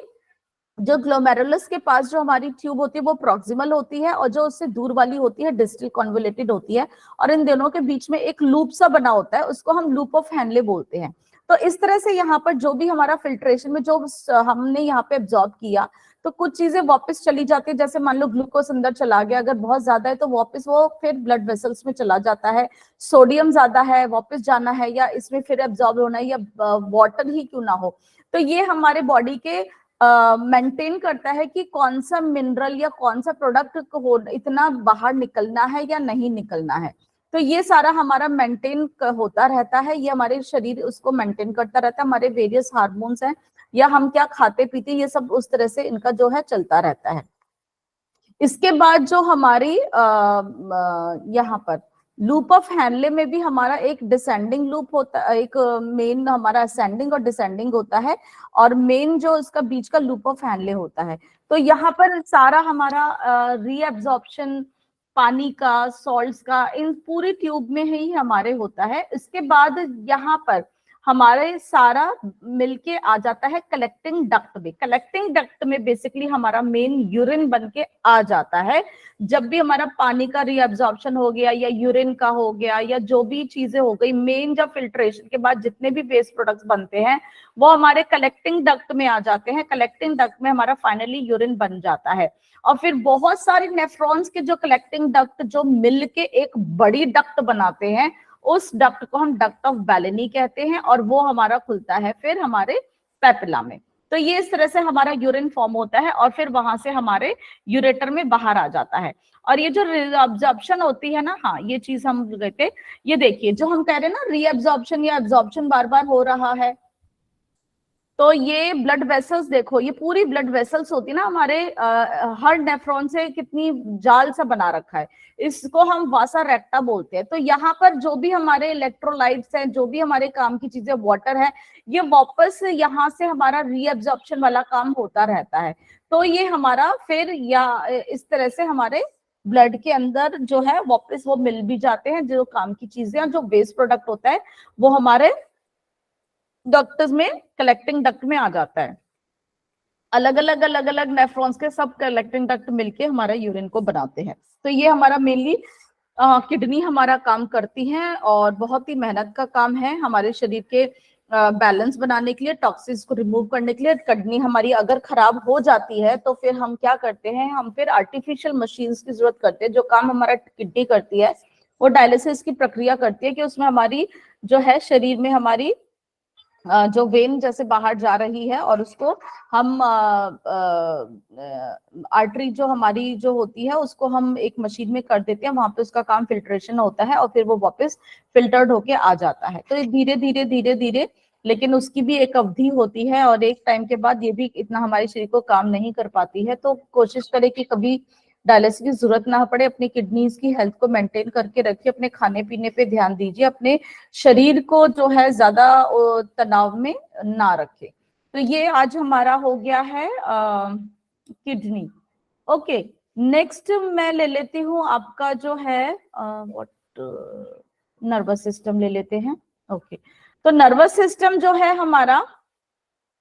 जो ग्लोमेरुलस के पास जो हमारी ट्यूब होती है वो प्रॉक्सिमल होती है, और जो उससे दूर वाली होती है डिस्टल कॉन्वोलेटेड होती है, और इन दोनों के बीच में एक लूप सा बना होता है, उसको हम लूप ऑफ हैनले बोलते हैं। तो इस तरह से यहाँ पर जो भी हमारा फिल्ट्रेशन में जो हमने यहाँ पे एब्जॉर्ब किया, तो कुछ चीजें वापस चली जाती है, जैसे मान लो ग्लूकोज अंदर चला गया, अगर बहुत ज्यादा है तो वापस वो फिर ब्लड वेसल्स में चला जाता है। सोडियम ज्यादा है, वापस जाना है, या इसमें फिर एब्जॉर्ब होना है, या वाटर ही क्यों ना हो, तो ये हमारे बॉडी के मेंटेन करता है कि कौन सा मिनरल या कौन सा प्रोडक्ट हो इतना बाहर निकलना है या नहीं निकलना है। तो ये सारा हमारा मेंटेन होता रहता है, ये हमारे शरीर उसको मेंटेन करता रहता है। हमारे वेरियस हार्मोन्स हैं, या हम क्या खाते पीते, ये सब उस तरह से इनका जो है चलता रहता है। इसके बाद जो हमारी यहाँ पर लूप ऑफ हैनले में भी हमारा एक डिसेंडिंग लूप होता है, एक मेन हमारा असेंडिंग और डिसेंडिंग होता है, और मेन जो इसका बीच का लूप ऑफ हैनले होता है। तो यहाँ पर सारा हमारा रीएब्जॉर्प्शन पानी का, सॉल्ट्स का, इन पूरी ट्यूब में ही हमारे होता है। इसके बाद यहाँ पर हमारे सारा मिलके आ जाता है कलेक्टिंग डक्ट में। कलेक्टिंग डक्ट में बेसिकली हमारा मेन यूरिन बन के आ जाता है। जब भी हमारा पानी का रीअब्जॉर्प्शन हो गया, या यूरिन का हो गया, या जो भी चीजें हो गई, मेन जब फिल्ट्रेशन के बाद जितने भी वेस्ट प्रोडक्ट्स बनते हैं वो हमारे कलेक्टिंग डक्ट में आ जाते हैं। कलेक्टिंग डक्ट में हमारा फाइनली यूरिन बन जाता है, और फिर बहुत सारे नेफ्रॉन्स के जो कलेक्टिंग डक्ट जो मिलके एक बड़ी डक्ट बनाते हैं, उस डक्ट को हम डक्ट ऑफ बैलेनी कहते हैं, और वो हमारा खुलता है फिर हमारे पेपिला में। तो ये इस तरह से हमारा यूरिन फॉर्म होता है, और फिर वहां से हमारे यूरेटर में बाहर आ जाता है। और ये जो रीअब्जॉर्प्शन होती है ना, हाँ ये चीज हम कहते, ये देखिए जो हम कह रहे हैं ना रीअब्जॉर्प्शन या एब्जॉर्प्शन बार बार हो रहा है, तो ये ब्लड वेसल्स देखो, ये पूरी ब्लड वेसल्स होती है ना हमारे हर नेफ्रॉन से कितनी जाल सा बना रखा है, इसको हम वासा रेक्टा बोलते हैं। तो यहाँ पर जो भी हमारे इलेक्ट्रोलाइट्स हैं, जो भी हमारे काम की चीजें, वाटर है, ये वापस यहाँ से हमारा रीअब्जॉर्प्शन वाला काम होता रहता है। तो ये हमारा फिर या इस तरह से हमारे ब्लड के अंदर जो है वापस वो मिल भी जाते हैं, जो काम की चीजें, जो वेस्ट प्रोडक्ट होता है वो हमारे डक्ट्स में, कलेक्टिंग डक्ट में आ जाता है। अलग अलग नेफ्रॉन्स के सब कलेक्टिंग डक्ट मिलके हमारा यूरिन को बनाते हैं। तो ये हमारा मेनली किडनी हमारा काम करती है, और बहुत ही मेहनत का काम है हमारे शरीर के बैलेंस बनाने के लिए, टॉक्सिन्स को रिमूव करने के लिए। किडनी हमारी अगर खराब हो जाती है तो फिर हम क्या करते हैं, हम फिर आर्टिफिशियल मशीन्स की जरूरत करते हैं। जो काम हमारा किडनी करती है वो डायलिसिस की प्रक्रिया करती है, कि उसमें हमारी जो है शरीर में हमारी जो वेन जैसे बाहर जा रही है, और उसको हम आर्टरी जो हमारी जो होती है उसको हम एक मशीन में कर देते हैं, वहां पे उसका काम फिल्ट्रेशन होता है, और फिर वो वापस फिल्टर्ड होके आ जाता है। तो धीरे धीरे धीरे, लेकिन उसकी भी एक अवधि होती है, और एक टाइम के बाद ये भी इतना हमारे शरीर को काम नहीं कर पाती है। तो कोशिश करें कि कभी डायलिसिस की जरूरत ना पड़े, अपनी किडनीज की हेल्थ को मेंटेन करके रखिए, अपने खाने पीने पे ध्यान दीजिए, अपने शरीर को जो है ज्यादा तनाव में ना रखे। तो ये आज हमारा हो गया है किडनी। ओके, नेक्स्ट मैं ले लेती हूँ आपका जो है व्हाट, नर्वस सिस्टम ले लेते हैं। ओके, तो नर्वस सिस्टम जो है हमारा,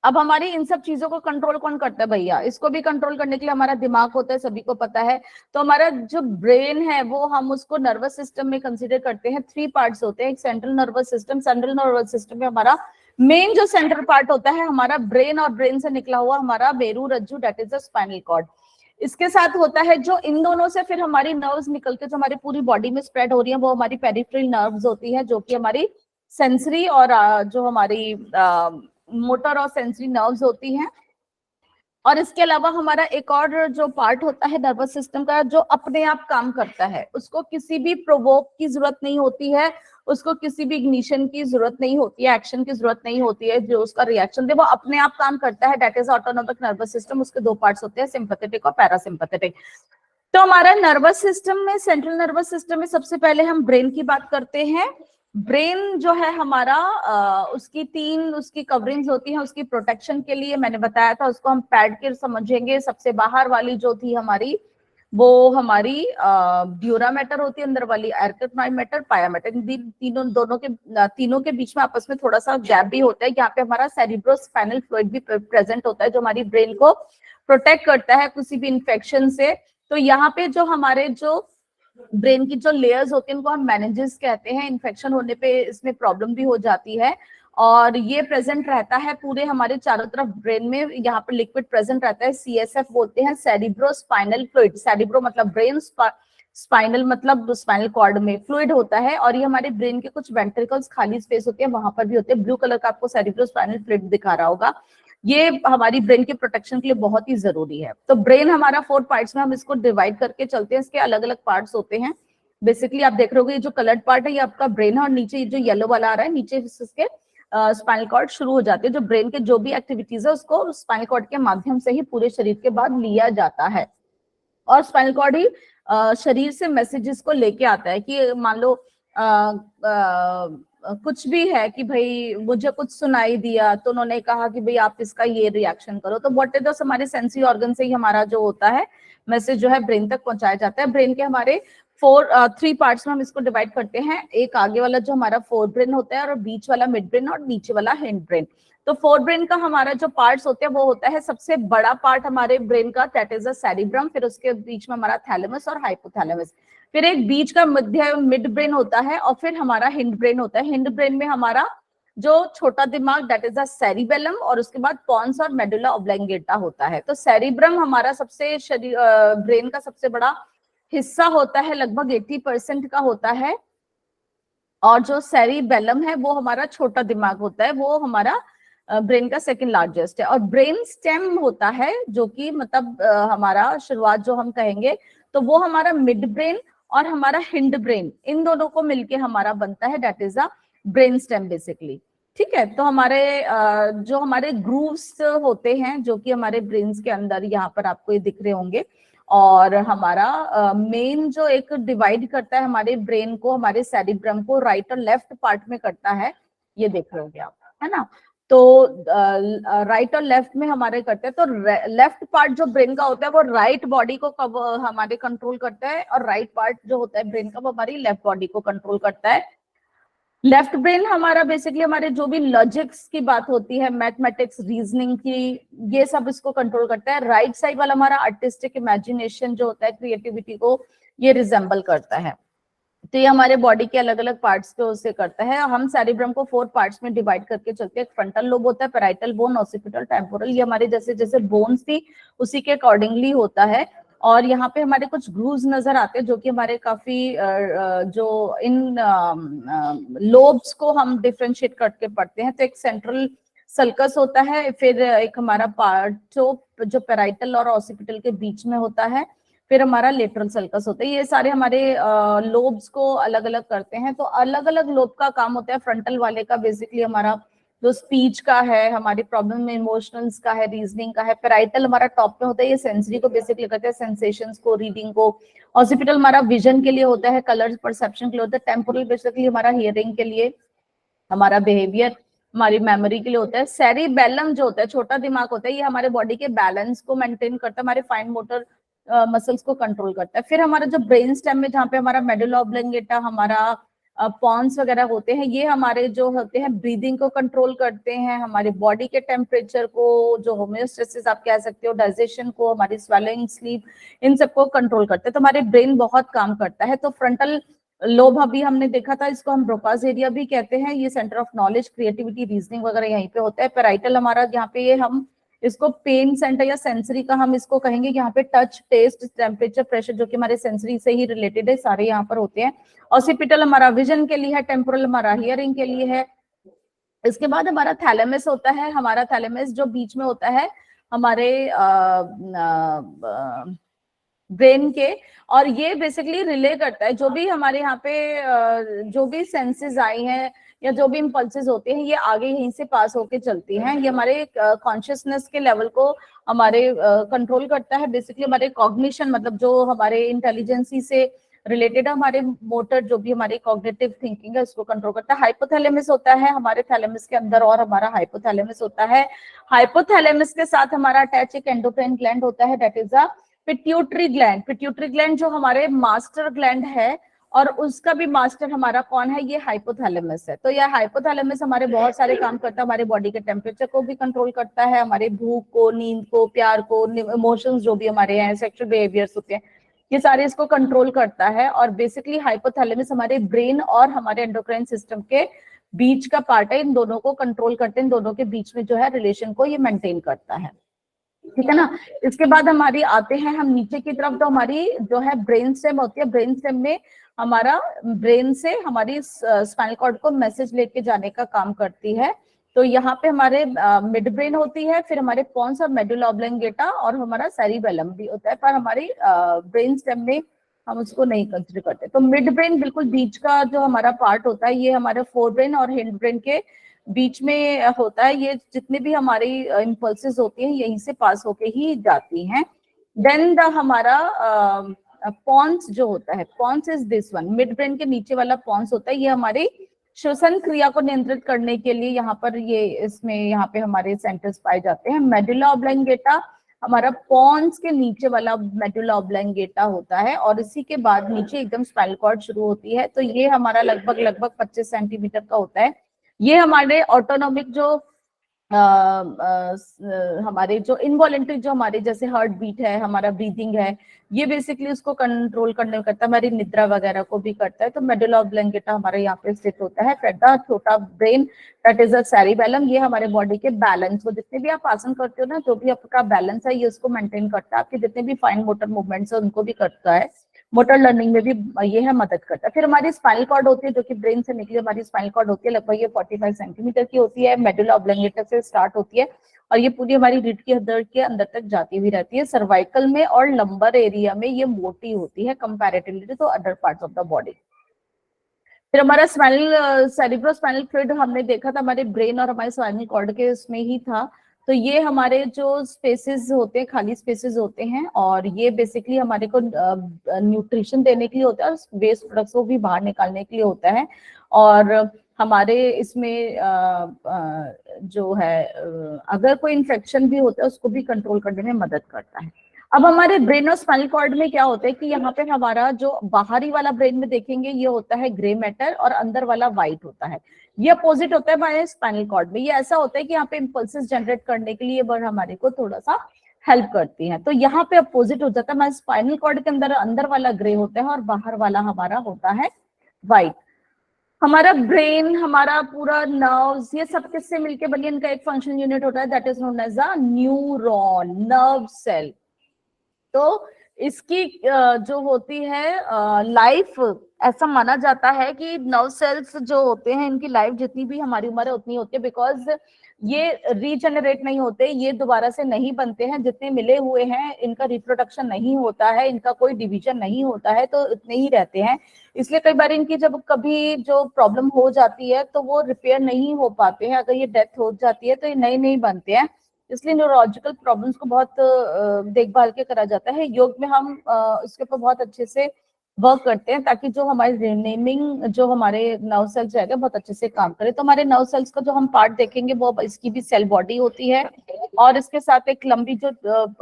अब हमारी इन सब चीजों को कंट्रोल कौन करता है भैया? इसको भी कंट्रोल करने के लिए हमारा दिमाग होता है, सभी को पता है। तो हमारा जो ब्रेन है वो हम उसको नर्वस सिस्टम में कंसीडर करते हैं। 3 पार्ट्स होते हैं, एक central nervous system. Central nervous system में हमारा मेन जो सेंट्रल पार्ट होता है हमारा ब्रेन, और ब्रेन से निकला हुआ हमारा मेरू रज्जु, that is the spinal cord. इसके साथ होता है जो इन दोनों से फिर हमारी नर्व्स निकल के जो हमारी पूरी बॉडी में स्प्रेड हो रही है, वो हमारी पेरिफेरल नर्व्स होती है, जो कि हमारी सेंसरी और जो हमारी मोटर और सेंसरी नर्व्स होती हैं। और इसके अलावा हमारा एक और जो पार्ट होता है नर्वस सिस्टम का, जो अपने आप काम करता है, उसको किसी भी प्रोवोक की जरूरत नहीं होती है, उसको किसी भी इग्निशन की जरूरत नहीं होती है, एक्शन की जरूरत नहीं होती है, जो उसका रिएक्शन दे वो अपने आप काम करता है, that is autonomic nervous system. उसके 2 पार्ट्स होते हैं, सिंपैथेटिक और पैरासिम्पैथेटिक। तो हमारा नर्वस सिस्टम में, सेंट्रल नर्वस सिस्टम में सबसे पहले हम ब्रेन की बात करते हैं। ब्रेन जो है हमारा उसकी 3 उसकी कवरिंग्स होती हैं उसकी प्रोटेक्शन के लिए। मैंने बताया था उसको हम पैड के समझेंगे। सबसे बाहर वाली जो थी हमारी, वो हमारी ड्यूरा मैटर होती है, अंदर वाली एर्केटनॉइड मैटर, पाया मैटर। तीनों के बीच में आपस में थोड़ा सा गैप भी होता है। यहाँ पे हमारा सेरिब्रोस्पाइनल फ्लूइड भी प्रेजेंट होता है, जो हमारी ब्रेन को प्रोटेक्ट करता है किसी भी इंफेक्शन से। तो यहाँ पे जो हमारे जो ब्रेन की जो लेयर्स होती हैं उनको हम मेनिंजेस कहते हैं। इन्फेक्शन होने पे इसमें प्रॉब्लम भी हो जाती है, और ये प्रेजेंट रहता है पूरे हमारे चारों तरफ ब्रेन में। यहाँ पर लिक्विड प्रेजेंट रहता है, सीएसएफ बोलते हैं, सेरिब्रोस्पाइनल फ्लूइड। सेरिब्रो मतलब ब्रेन, स्पाइनल मतलब स्पाइनल कॉर्ड में फ्लूइड होता है। और ये हमारे ब्रेन के कुछ वेंट्रिकल्स खाली स्पेस होती है, वहां पर भी होते हैं। ब्लू कलर का आपको सेरिब्रोस्पाइनल फ्लूइड दिखा रहा होगा। ये हमारी ब्रेन के प्रोटेक्शन के लिए बहुत ही जरूरी है। तो ब्रेन हमारा 4 पार्ट्स में हम इसको डिवाइड करके चलते हैं। इसके अलग अलग पार्ट्स होते हैं। बेसिकली आप देख रहे हो ये जो कलर्ड पार्ट है ये आपका ब्रेन है, और नीचे ये जो येलो वाला आ रहा है, नीचे इसके स्पाइनल कॉर्ड शुरू हो जाते हैं। जो ब्रेन के जो भी एक्टिविटीज है उसको स्पाइनल कॉर्ड के माध्यम से ही पूरे शरीर के बाद लिया जाता है। और स्पाइनल कॉर्ड ही शरीर से मैसेजेस को लेके आता है कि मान लो कुछ भी है कि भाई मुझे कुछ सुनाई दिया, तो उन्होंने कहा कि भाई आप इसका ये रिएक्शन करो। तो व्हाट इज हमारे सेंसरी ऑर्गन से ही हमारा जो होता है मैसेज जो है ब्रेन तक पहुंचाया जाता है। ब्रेन के हमारे 3 पार्ट्स में हम इसको डिवाइड करते हैं। एक आगे वाला जो हमारा फोर ब्रेन होता है, और बीच वाला मिड ब्रेन, और नीचे वाला हिंड ब्रेन। तो फोर ब्रेन का हमारा जो पार्ट्स होते हैं वो होता है सबसे बड़ा पार्ट हमारे ब्रेन का, दैट इज द सेरिब्रम। फिर उसके बीच में हमारा थैलेमस और हाइपोथैलेमस। फिर एक बीच का मध्य मिड ब्रेन होता है, और फिर हमारा हिंड ब्रेन होता है। हिंड ब्रेन में हमारा जो छोटा दिमाग, दैट इज द सेरिबेलम, और उसके बाद पॉन्स और मेडुला ऑब्लंगेटा होता है। तो सेरिब्रम हमारा सबसे ब्रेन का सबसे बड़ा हिस्सा होता है, लगभग 80% का होता है। और जो सेरिबेलम है वो हमारा छोटा दिमाग होता है, वो हमारा ब्रेन का सेकंड लार्जेस्ट है। और ब्रेन स्टेम होता है जो कि मतलब हमारा शुरुआत जो हम कहेंगे, तो वो हमारा मिड ब्रेन और हमारा हिंड ब्रेन, इन दोनों को मिलके हमारा बनता है, that is a brain stem basically. ठीक है, तो हमारे जो हमारे ग्रूव्स होते हैं जो कि हमारे ब्रेन्स के अंदर यहाँ पर आपको ये दिख रहे होंगे। और हमारा मेन जो एक डिवाइड करता है हमारे ब्रेन को, हमारे सेरिब्रम को राइट और लेफ्ट पार्ट में करता है, ये देख रहे होंगे आप, है ना। तो राइट और लेफ्ट में हमारे करते हैं। तो लेफ्ट पार्ट जो ब्रेन का होता है वो राइट बॉडी को हमारे कंट्रोल करता है, और राइट पार्ट जो होता है ब्रेन का वो हमारी लेफ्ट बॉडी को कंट्रोल करता है। लेफ्ट ब्रेन हमारा बेसिकली हमारे जो भी लॉजिक्स की बात होती है, मैथमेटिक्स, रीजनिंग की, ये सब इसको कंट्रोल करता है। राइट साइड वाला हमारा आर्टिस्टिक इमेजिनेशन जो होता है, क्रिएटिविटी को ये रिजेंबल करता है। तो ये हमारे बॉडी के अलग अलग पार्ट्स को उससे करता है। हम सेरिब्रम को 4 पार्ट्स में डिवाइड करके चलते हैं। फ्रंटल लोब होता है, पैराइटल बोन, ऑसिपिटल, टेम्पोरल। ये हमारे जैसे जैसे बोन्स थी उसी के अकॉर्डिंगली होता है। और यहाँ पे हमारे कुछ ग्रूव्स नजर आते हैं जो कि हमारे काफी जो इन लोब्स को हम डिफरेंशिएट करके पढ़ते हैं। तो एक सेंट्रल सल्कस होता है, फिर एक हमारा पार्ट जो पैराइटल और ऑसिपिटल के बीच में होता है, फिर हमारा लेटरल सल्कस होता है। ये सारे हमारे लोब्स को अलग अलग करते हैं। तो अलग अलग लोब का काम होता है। फ्रंटल वाले का बेसिकली हमारा जो स्पीच का है, हमारी प्रॉब्लम में इमोशनल्स का है, रीजनिंग का है। पैराइटल हमारा टॉप में होता है, ये सेंसरी को बेसिकली करते हैं, सेंसेशंस को, रीडिंग को। ऑसिपिटल हमारा विजन के लिए होता है, कलर परसेप्शन के लिए होता है। टेम्पोरल बेसिकली हमारा हियरिंग के लिए, हमारा बिहेवियर, हमारी मेमोरी के लिए होता है। सेरिबेलम जो होता है, छोटा दिमाग होता है, ये हमारे बॉडी के बैलेंस को मेंटेन करता है, हमारे फाइन मोटर मसल्स को कंट्रोल करता है। फिर हमारा जो ब्रेन स्टेम में जहाँ पे हमारा मेडुला ऑब्लोंगेटा, हमारा पॉन्स वगैरह होते हैं, ये हमारे जो होते हैं ब्रीदिंग को कंट्रोल करते हैं, हमारे बॉडी के टेम्परेचर को, जो होम्योस्टेसिस आप कह सकते हो, डाइजेशन को, हमारी स्वेलिंग, स्लीप, इन सबको कंट्रोल करते हैं। तो हमारे ब्रेन बहुत काम करता है। तो फ्रंटल लोब अभी हमने देखा था, इसको हम ब्रोकास एरिया भी कहते हैं। ये centre of knowledge, creativity, reasoning वगैरह यहीं पे होता है। पैराइटल हमारा यहाँ पे, ये हम इसको पेन सेंटर या सेंसरी का हम इसको कहेंगे। यहाँ पे टच, टेस्ट, टेम्परेचर, प्रेशर जो कि हमारे सेंसरी से ही रिलेटेड है, सारे यहाँ पर होते हैं। ऑसिपिटल हमारा विजन के लिए है, टेम्पोरल हमारा हियरिंग के लिए है। इसके बाद हमारा थैलेमस होता है। हमारा थैलेमस जो बीच में होता है हमारे ब्रेन के, और ये बेसिकली रिले करता है जो भी हमारे यहाँ पे जो भी सेंसेस आई हैं या जो भी इम्पल्सेस होते हैं, ये आगे यहीं से पास होके चलती हैं। ये हमारे कॉन्शियसनेस के लेवल को हमारे कंट्रोल करता है। बेसिकली हमारे कॉग्निशन, मतलब जो हमारे इंटेलिजेंसी से रिलेटेड हमारे मोटर, जो भी हमारी कॉग्निटिव थिंकिंग है, उसको कंट्रोल करता है। हाइपोथैलेमस होता है हमारे थैलेमस के अंदर, और हमारा हाइपोथैलेमस होता है। हाइपोथैलेमस के साथ हमारा अटैच एक एंडोक्राइन ग्लैंड होता है, that is a pituitary gland. Pituitary gland जो हमारे मास्टर ग्लैंड है, और उसका भी मास्टर हमारा कौन है, ये हाइपोथैलेमस है। तो यह हाइपोथैलेमस हमारे बहुत सारे काम करता है। हमारे बॉडी के टेम्परेचर को भी कंट्रोल करता है, हमारे भूख को, नींद को, प्यार को, इमोशंस जो भी हमारे हैं, सेक्सुअल बिहेवियर्स होते हैं, ये सारे इसको कंट्रोल करता है। और बेसिकली हाइपोथैलेमस हमारे ब्रेन और हमारे एंडोक्राइन सिस्टम के बीच का पार्ट है। इन दोनों को कंट्रोल करते हैं, इन दोनों के बीच में जो है रिलेशन को ये मेंटेन करता है, ठीक है ना। इसके बाद हमारी आते हैं हम नीचे की तरफ, तो हमारी जो है ब्रेन स्टेम होती है। ब्रेन स्टेम में हमारा ब्रेन से हमारी स्पाइनल कॉर्ड को मैसेज लेके जाने का काम करती है। तो यहाँ पे हमारे मिड ब्रेन होती है, फिर हमारे पॉन्स और मेडुला ऑब्लोंगेटा, और हमारा सेरिबेलम भी होता है, पर हमारी ब्रेन स्टेम में हम उसको नहीं कंसिडर करते। तो मिड ब्रेन बिल्कुल बीच का जो हमारा पार्ट होता है, ये हमारे फोर ब्रेन और हिंड ब्रेन के बीच में होता है। ये जितने भी हमारी इम्पल्सेस होती हैं यहीं से पास होके ही जाती हैं। देन द हमारा पॉन्स जो होता है, pons is this one, mid brain के नीचे वाला पॉन्स होता है। ये हमारी श्वसन क्रिया को नियंत्रित करने के लिए यहाँ पर ये इसमें यहाँ पे हमारे सेंटर्स पाए जाते हैं। मेडुला ऑब्लोंगेटा हमारा पॉन्स के नीचे वाला मेडुला ऑब्लोंगेटा होता है, और इसी के बाद नीचे एकदम स्पाइनल कॉर्ड शुरू होती है। तो ये हमारा लगभग 25 सेंटीमीटर का होता है। ये हमारे ऑटोनॉमिक जो हमारे जो इनवॉलेंट्री, जो हमारे जैसे हार्ट बीट है, हमारा ब्रीदिंग है, ये बेसिकली उसको कंट्रोल करने में करता है, हमारी निद्रा वगैरह को भी करता है। तो मेडुला ऑब्लोंगेटा हमारे यहाँ पे स्थित होता है। फिर द छोटा brain, that is a cerebellum, ये हमारे बॉडी के बैलेंस को, जितने भी आप आसन करते हो ना, जो भी आपका बैलेंस है, ये उसको मेंटेन करता है। आपके जितने भी फाइन मोटर मूवमेंट्स है उनको भी करता है, मोटर लर्निंग में भी ये है मदद करता है। फिर हमारी स्पाइनल कॉर्ड होती है, जो कि ब्रेन से निकली हमारी स्पाइनल कॉर्ड होती है, लगभग ये 45 सेंटीमीटर की होती है। मेडुला ऑब्लोंगेटा से स्टार्ट होती है और ये पूरी हमारी रीढ़ की हड्डी के अंदर तक जाती हुई रहती है। सर्वाइकल में और लंबर एरिया में ये मोटी होती है comparatively to other parts of the body. फिर हमारा स्पाइनल सेरिब्रोस्पाइनल फ्लूइड हमने देखा था हमारे ब्रेन और हमारे स्पाइनल कॉर्ड के उसमें ही था। तो ये हमारे जो स्पेसेस होते हैं, खाली स्पेसेस होते हैं, और ये बेसिकली हमारे को न्यूट्रिशन देने के लिए होता है और वेस्ट प्रोडक्ट्स को भी बाहर निकालने के लिए होता है। और हमारे इसमें जो है अगर कोई इन्फेक्शन भी होता है उसको भी कंट्रोल करने में मदद करता है। अब हमारे ब्रेन और स्पाइनल कॉर्ड में क्या होता है कि यहाँ पे हमारा जो बाहरी वाला ब्रेन में देखेंगे ये होता है ग्रे मैटर, और अंदर वाला व्हाइट होता है। ये अपोजिट होता है हमारे स्पाइनल कॉर्ड में। ये ऐसा होता है कि यहाँ पे इम्पल्सेस जनरेट करने के लिए वो हमारे को थोड़ा सा हेल्प करती है। तो यहाँ पे अपोजिट हो जाता है, हमारे स्पाइनल कॉर्ड के अंदर वाला ग्रे होता है और बाहर वाला हमारा होता है व्हाइट। हमारा ब्रेन, हमारा पूरा नर्व्स, ये सब किससे मिलके बनी, इनका एक फंक्शन यूनिट होता है, that is known as a neuron, nerve cell. तो इसकी जो होती है लाइफ, ऐसा माना जाता है कि नर्व सेल्स जो होते हैं इनकी लाइफ जितनी भी हमारी उम्र है उतनी होती है, बिकॉज ये रीजनरेट नहीं होते, ये दोबारा से नहीं बनते हैं। जितने मिले हुए हैं इनका रिप्रोडक्शन नहीं होता है, इनका कोई डिवीजन नहीं होता है, तो इतने ही रहते हैं। इसलिए कई बार इनकी जब कभी जो प्रॉब्लम हो जाती है तो वो रिपेयर नहीं हो पाते हैं। अगर ये डेथ हो जाती है तो ये नए नहीं बनते हैं। इसलिए न्यूरोलॉजिकल प्रॉब्लम्स को बहुत देखभाल के करा जाता है। योग में हम उसके ऊपर बहुत अच्छे से वर्क करते हैं, ताकि जो हमारे रिमेनिंग जो हमारे नर्व सेल्स रहेगा बहुत अच्छे से काम करे। तो हमारे नर्व सेल्स का जो हम पार्ट देखेंगे वो इसकी भी सेल बॉडी होती है, और इसके साथ एक लंबी जो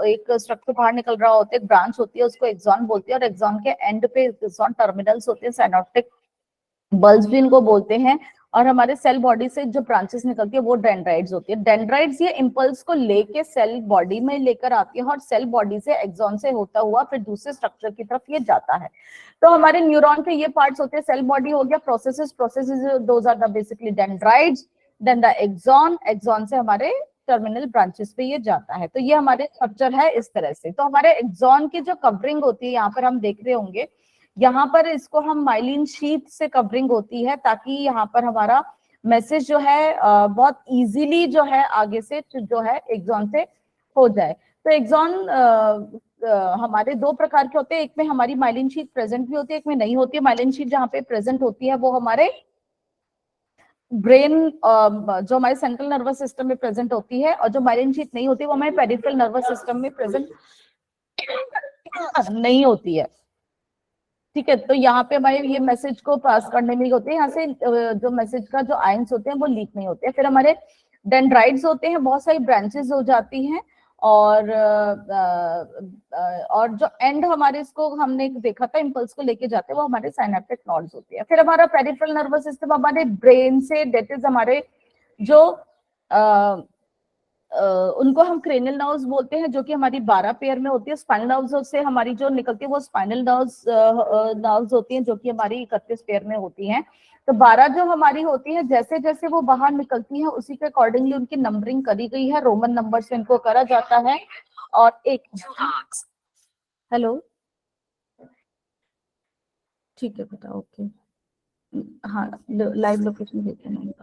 एक स्ट्रक्चर बाहर निकल रहा होता है, ब्रांच होती है, उसको एक्सॉन बोलते हैं, और एक्सॉन के एंड पे एक्सॉन टर्मिनल्स होते हैं, साइनोप्टिक बल्ब्स भी इनको बोलते हैं। और हमारे सेल बॉडी से जो ब्रांचेस निकलती है वो डेंड्राइट्स होती है। डेंड्राइट्स ये इंपल्स को लेके सेल बॉडी में लेकर आती है, और सेल बॉडी से एक्सॉन से होता हुआ फिर दूसरे स्ट्रक्चर की तरफ ये जाता है। तो हमारे न्यूरॉन के ये पार्ट्स होते हैं, सेल बॉडी हो गया, processes those are the basically dendrites, then the axon, axon से हमारे टर्मिनल ब्रांचेस पे ये जाता है। तो ये हमारे स्ट्रक्चर है इस तरह से। तो हमारे एक्सॉन की जो कवरिंग होती है, यहाँ पर हम देख रहे होंगे, यहाँ पर इसको हम माइलिन शीट से कवरिंग होती है, ताकि यहाँ पर हमारा मैसेज जो है बहुत इजीली जो है आगे से जो है एक्सॉन से हो जाए। तो एक्सॉन हमारे दो प्रकार के होते हैं, एक में हमारी माइलिन शीट प्रेजेंट भी होती है, एक में नहीं होती है। माइलिन शीट जहाँ पे प्रेजेंट होती है वो हमारे ब्रेन जो हमारे सेंट्रल नर्वस सिस्टम में प्रेजेंट होती है, और जो माइलिन शीट नहीं होती वो हमारे पेरिफेरल नर्वस सिस्टम में प्रेजेंट नहीं होती है। ठीक है, तो यहाँ पे हमारे ये मैसेज को पास करने में होते हैं, यहाँ से जो मैसेज का जो आयंस होते हैं वो लीक नहीं होते हैं। फिर हमारे डेंड्राइट्स होते हैं, बहुत सारी ब्रांचेस हो जाती हैं, और जो एंड हमारे इसको हमने देखा था इम्पल्स को लेके जाते हैं वो हमारे साइनेप्टिक नॉड्स होते हैं। फिर हमारा पेरिफेरल नर्वस सिस्टम हमारे ब्रेन से, डेट इज हमारे जो उनको हम क्रेनियल नर्व्स बोलते हैं, जो कि हमारी 12 पेयर में होती है। स्पाइनल नर्व्स से हमारी जो निकलती है वो स्पाइनल नर्व्स होती हैं, जो कि हमारी 31 पेयर में होती हैं। तो 12 जो हमारी होती है, जैसे जैसे वो बाहर निकलती है उसी के अकॉर्डिंगली उनकी नंबरिंग करी गई है, रोमन नंबर से इनको करा जाता है। और एक हेलो, ठीक है बेटा, ओके, हाँ लाइव लोकेशन देते हैं।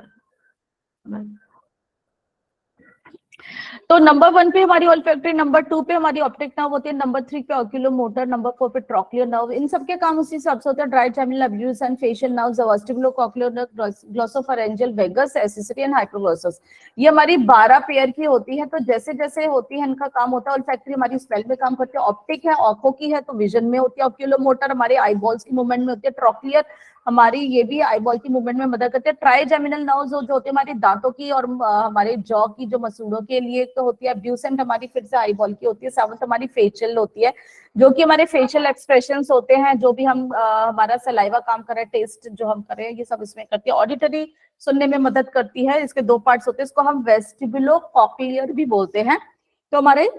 तो नंबर 1 पे हमारी ऑल्फैक्टरी, नंबर 2 पे हमारी ऑप्टिक नर्व होती है, नंबर 3 पे ऑक्यूलोमोटर, नंबर 4 पे ट्रॉक्लियर नर्व। इन सबके काम उसी हिसाब से होता है। Trigeminal, abducens and facial nerves, vestibulocochlear nerve, glossopharyngeal, vagus, accessory and hypoglossal. ये हमारी 12 पेयर की होती है। तो जैसे जैसे होती है इनका काम होता है। ऑल्फैक्टरी हमारी स्मेल में काम करती है, ऑप्टिक है आंखों की है तो विजन में होती है, ऑक्यूलोमोटर हमारे आईबॉल्स की मूवमेंट में होती है, ट्रॉक्लियर हमारी ये भी आईबॉल की मूवमेंट में मदद करते हैं। ट्राइजेमिनल नर्व्स जो होती है हमारी दांतों की और हमारे जॉ की जो मसूड़ों के लिए तो होती है। ब्यूसेंट हमारी फिर से आईबॉल की होती है। सेवंथ हमारी फेशियल होती है, जो कि हमारे फेशियल एक्सप्रेशंस होते हैं, जो भी हम हमारा सलाइवा काम कर रहे हैं, टेस्ट जो हम कर रहे हैं, ये सब इसमें करती है। ऑडिटरी सुनने में मदद करती है, इसके दो पार्ट्स होते हैं, इसको हम वेस्टिबुलो कॉक्लियर भी बोलते हैं। तो हमारे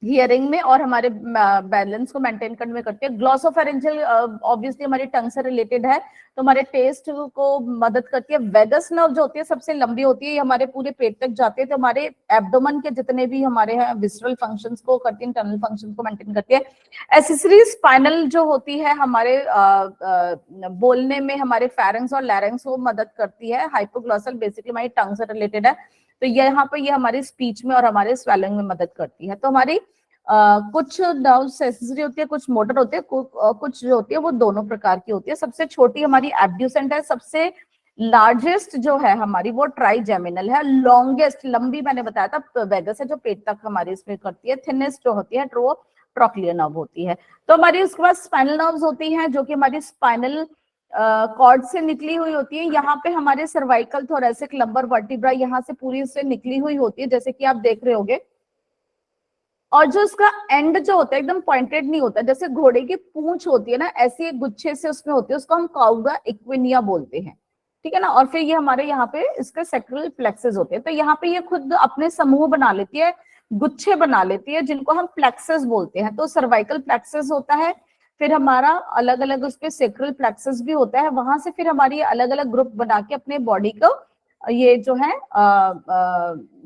हियरिंग में और हमारे बैलेंस को मेंटेन करने में करती है। ग्लॉसोफेरेंजियल ऑब्वियसली हमारी टंग से रिलेटेड है, तो हमारे टेस्ट को मदद करती है। वेगस नर्व जो होती है सबसे लंबी होती है, ये हमारे पूरे पेट तक जाती है, तो हमारे एब्डोमेन के जितने भी हमारे हैं विसरल फंक्शंस को करती है, इंटरनल फंक्शंस को मेंटेन करती है। एसेसरी स्पाइनल जो होती है हमारे बोलने में हमारे फेरेंक्स और लैरिंक्स को मदद करती है। हाइपोग्लॉसल बेसिकली हमारी टंग से रिलेटेड है, तो यहाँ पे ये हमारी स्पीच में और हमारे स्वेलिंग में मदद करती है। तो हमारी कुछ नर्व्स एसेसरी होती है, कुछ मोटर होती है, कुछ जो होती है वो दोनों प्रकार की होती है। सबसे छोटी हमारी एब्ड्यूसेंट है, सबसे लार्जेस्ट जो है हमारी वो ट्राइजेमिनल है, लॉन्गेस्ट लंबी मैंने बताया था वेगस है जो पेट तक हमारी इसमें करती है। थिनेस्ट जो होती है वो ट्रॉक्लियर नर्व होती है। तो हमारी उसके बाद स्पाइनल नर्व्स होती हैं, जो कि हमारी स्पाइनल कॉर्ड से निकली हुई होती है। यहाँ पे हमारे सर्वाइकल, थोरेसिक, लंबर वर्टिब्रा यहाँ से पूरी से निकली हुई होती है, जैसे कि आप देख रहे होगे। और जो उसका एंड जो होता है एकदम पॉइंटेड नहीं होता, जैसे घोड़े की पूंछ होती है ना, ऐसी एक गुच्छे से उसमें होती है, उसको हम काउगा इक्विनिया बोलते हैं, ठीक है ना। और फिर ये हमारे यहाँ पे इसके सेक्रल प्लेक्सेस होते हैं, तो यहाँ पे ये खुद अपने समूह बना लेती है, गुच्छे बना लेती है, जिनको हम प्लेक्सेस बोलते हैं। तो सर्वाइकल प्लेक्सेस होता है, फिर हमारा अलग अलग उस पे सेक्रल प्लेक्सेस भी होता है, वहां से फिर हमारी अलग अलग ग्रुप बना के अपने बॉडी को ये जो है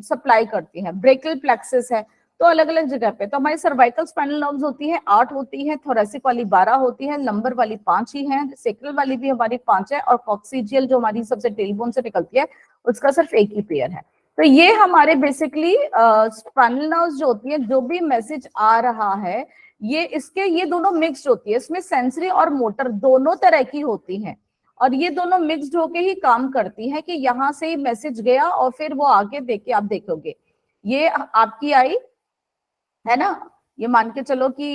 सप्लाई करती है। ब्रेकल प्लेक्सेस है, तो अलग अलग जगह पे। तो हमारी सर्वाइकल स्पाइनल नर्व्स होती है 8 होती है, थोरेसिक वाली 12 होती है, लंबर वाली 5 ही है, सेक्रल वाली भी हमारी 5 है, और कॉक्सिजियल जो हमारी सबसे टेलबोन से निकलती है उसका सिर्फ एक ही पेयर है। तो ये हमारे बेसिकली स्पाइनल नर्व्स जो होती है, जो भी मैसेज आ रहा है ये दोनों मिक्स्ड होती है, इसमें सेंसरी और मोटर दोनों तरह की होती है, और ये दोनों मिक्स्ड होके ही काम करती है कि यहाँ से ही मैसेज गया और फिर वो आगे देख के आप देखोगे ये आपकी आई है ना, ये मान के चलो कि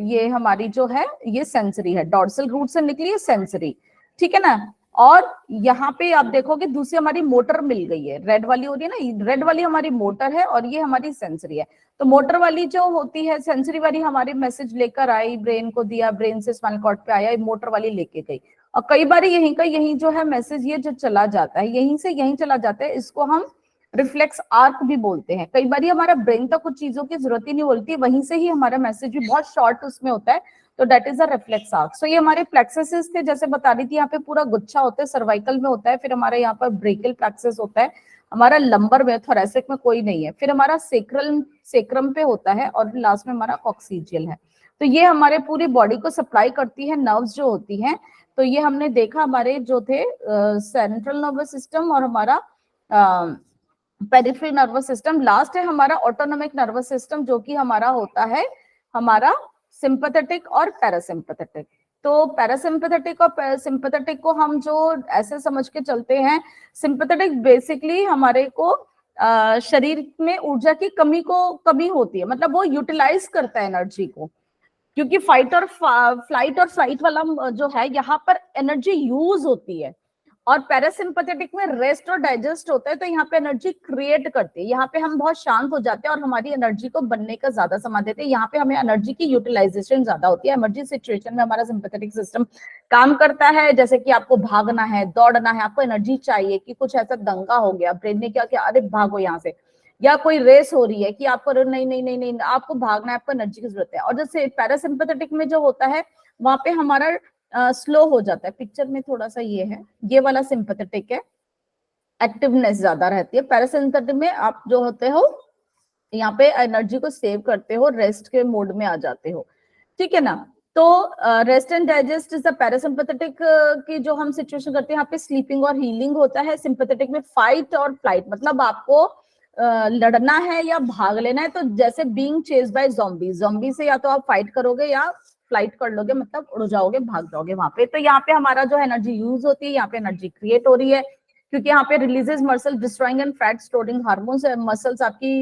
ये हमारी जो है ये सेंसरी है, डॉर्सल रूट से निकली है सेंसरी, ठीक है ना। और यहाँ पे आप देखोगे दूसरी हमारी मोटर मिल गई है, रेड वाली हो रही है ना, रेड वाली हमारी मोटर है और ये हमारी सेंसरी है। तो मोटर वाली जो होती है, सेंसरी वाली हमारी मैसेज लेकर आई, ब्रेन को दिया, ब्रेन से स्पाइनल कॉर्ड पे आया, मोटर वाली लेके गई। और कई बार यहीं का यहीं जो है मैसेज ये जो चला जाता है, यहीं से यहीं चला जाता है, इसको हम रिफ्लेक्स आर्क भी बोलते हैं। कई बार हमारा ब्रेन तक कुछ चीजों की जरूरत ही नहीं बोलती, वहीं से ही हमारा मैसेज भी बहुत शॉर्ट उसमें होता है, तो that is a reflex arc. So ये हमारे प्लेक्सेस थे, जैसे बता रही थी, यहाँ पे पूरा गुच्छा होता है, सर्वाइकल में होता है, फिर हमारे यहाँ पर ब्रेकियल प्लेक्सेस होता है, हमारा लंबर में, थोरेसिक में कोई नहीं है, फिर हमारा सेक्रम पे होता है, और लास्ट में हमारा कॉक्सीजियल है। तो ये हमारे पूरी बॉडी को सप्लाई करती है, नर्व्स जो होती हैं। तो ये हमने देखा हमारे जो थे सेंट्रल नर्वस सिस्टम और हमारा पेरिफेरल नर्वस सिस्टम। लास्ट है हमारा ऑटोनोमिक नर्वस सिस्टम, जो कि हमारा होता है हमारा सिंपैथेटिक और पैरासिम्पैथेटिक। तो पैरासिम्पैथेटिक और सिंपैथेटिक को हम जो ऐसे समझ के चलते हैं, सिंपैथेटिक बेसिकली हमारे को शरीर में ऊर्जा की कमी होती है, मतलब वो यूटिलाइज करता है एनर्जी को, क्योंकि फाइट और फ्लाइट वाला जो है यहाँ पर एनर्जी यूज होती है, और पैरासिम्पैथेटिक में रेस्ट और डाइजेस्ट होता है, तो यहाँ पे एनर्जी क्रिएट करती है। यहाँ पे हम बहुत शांत हो जाते हैं और हमारी एनर्जी को बनने का ज्यादा समय देते हैं, यहाँ पे हमें एनर्जी की यूटिलाइजेशन ज्यादा होती है। इमरजेंसी सिचुएशन में हमारा सिंपैथेटिक सिस्टम काम करता है, जैसे कि आपको भागना है, दौड़ना है, आपको एनर्जी चाहिए, कि कुछ ऐसा दंगा हो गया, ब्रेन ने क्या किया, अरे भागो यहाँ से, या कोई रेस हो रही है कि आपको नहीं नहीं नहीं नहीं आपको भागना है, आपको एनर्जी की जरूरत है। और जैसे पैरासिम्पैथेटिक में जो होता है, वहां पे हमारा स्लो हो जाता है। पिक्चर में थोड़ा सा ये वाला सिंपैथेटिक है, एक्टिवनेस ज्यादा रहती है। पैरासिम्पैथेटिक में आप जो होते हो यहाँ पे एनर्जी को सेव करते हो, रेस्ट के मोड में आ जाते हो, ठीक है ना। तो rest and digest is the parasympathetic की जो हम सिचुएशन करते हैं, यहाँ पे स्लीपिंग और हीलिंग होता है। सिंपैथेटिक में फाइट और फ्लाइट, मतलब आपको लड़ना है या भाग लेना है, तो जैसे बीइंग चेस्ड बाय ज़ॉम्बी से या तो आप फाइट करोगे या फ्लाइट कर लोगे, मतलब उड़ जाओगे, भाग जाओगे वहां पे। तो यहाँ पे हमारा जो एनर्जी यूज होती है, यहाँ पे एनर्जी क्रिएट हो रही है, क्योंकि यहाँ पे releases muscle destroying and fat storing hormones, muscles आपकी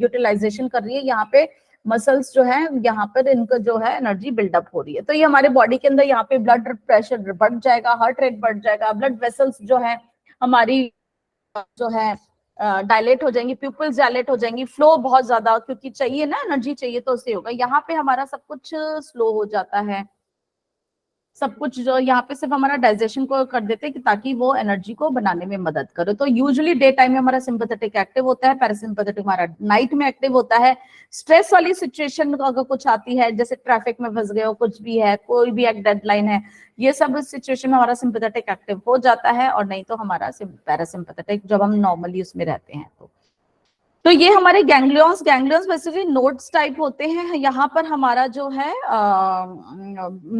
यूटिलाइजेशन कर रही है, यहाँ पे मसल्स जो है यहाँ पर इनको जो है एनर्जी बिल्डअप हो रही है। तो ये हमारे बॉडी के अंदर यहाँ पे ब्लड प्रेशर बढ़ जाएगा, हार्ट रेट बढ़ जाएगा, ब्लड वेसल्स जो है हमारी जो है डायलेट हो जाएंगी, प्यूपल्स डायलेट हो जाएंगी, फ्लो बहुत ज्यादा, क्योंकि चाहिए ना एनर्जी चाहिए, तो उससे होगा। यहाँ पे हमारा सब कुछ स्लो हो जाता है, सब कुछ जो यहाँ पे सिर्फ हमारा डाइजेशन को कर देते हैं कि ताकि वो एनर्जी को बनाने में मदद करे। तो यूजुअली डे टाइम में हमारा सिंपैथेटिक एक्टिव होता है, पैरासिम्पैथेटिक हमारा नाइट में एक्टिव होता है। स्ट्रेस वाली सिचुएशन अगर कुछ आती है, जैसे ट्रैफिक में फंस गए हो, कुछ भी है, कोई भी एक डेडलाइन है, ये सब सिचुएशन में हमारा सिंपैथेटिक एक्टिव हो जाता है, और नहीं तो हमारा पैरासिम्पैथेटिक जब हम नॉर्मली उसमें रहते हैं। तो ये हमारे गैंग्लियंस बेसिकली नोट्स टाइप होते हैं। यहाँ पर हमारा जो है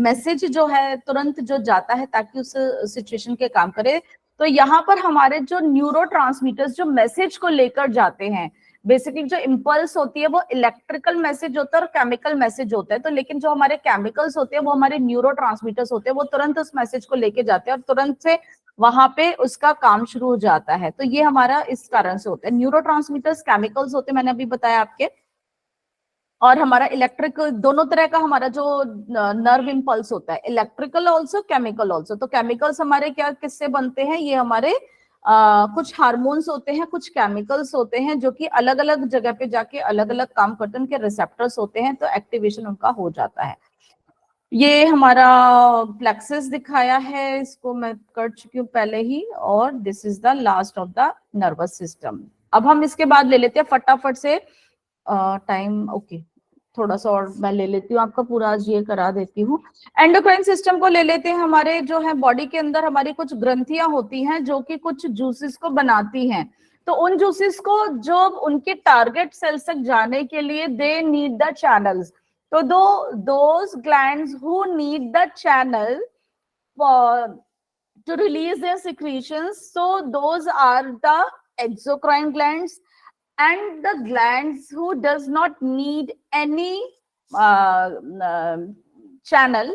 मैसेज जो है तुरंत जो जाता है ताकि उस सिचुएशन के काम करे। तो यहाँ पर हमारे जो न्यूरोट्रांसमीटर्स जो मैसेज को लेकर जाते हैं, बेसिकली जो इम्पल्स होती है वो इलेक्ट्रिकल मैसेज होता है और केमिकल मैसेज होता है। तो लेकिन जो हमारे केमिकल्स होते हैं वो हमारे न्यूरोट्रांसमीटर्स होते हैं, वो तुरंत उस मैसेज को लेके जाते हैं और तुरंत से वहां पे उसका काम शुरू हो जाता है। तो ये हमारा इस कारण से होता है। न्यूरोट्रांसमीटर्स केमिकल्स होते हैं, मैंने अभी बताया आपके, और हमारा इलेक्ट्रिक, दोनों तरह का हमारा जो नर्व इंपल्स होता है, इलेक्ट्रिकल ऑल्सो केमिकल ऑल्सो। तो केमिकल्स हमारे क्या किससे बनते हैं, ये हमारे कुछ हार्मोन्स होते हैं, कुछ केमिकल्स होते हैं जो कि अलग अलग जगह पे जाके अलग अलग काम करते हैं, उनके रिसेप्टर्स होते हैं, तो एक्टिवेशन उनका हो जाता है। ये हमारा प्लेक्सस दिखाया है, इसको मैं कर चुकी हूँ पहले ही, और this is the last of the nervous system. अब हम इसके बाद ले लेते हैं फटाफट से टाइम, ओके थोड़ा सा और मैं ले लेती हूँ, आपका पूरा आज ये करा देती हूँ। एंडोक्राइन सिस्टम को ले लेते हैं। हमारे जो है बॉडी के अंदर हमारी कुछ ग्रंथियां होती हैं जो कि कुछ जूसेस को बनाती हैं। तो उन जूसेस को जो उनके टारगेट सेल्स तक जाने के लिए दे नीड द चैनल्स। तो those glands who need the channel to release their secretions, so those are the exocrine glands, and the glands who does not need any channel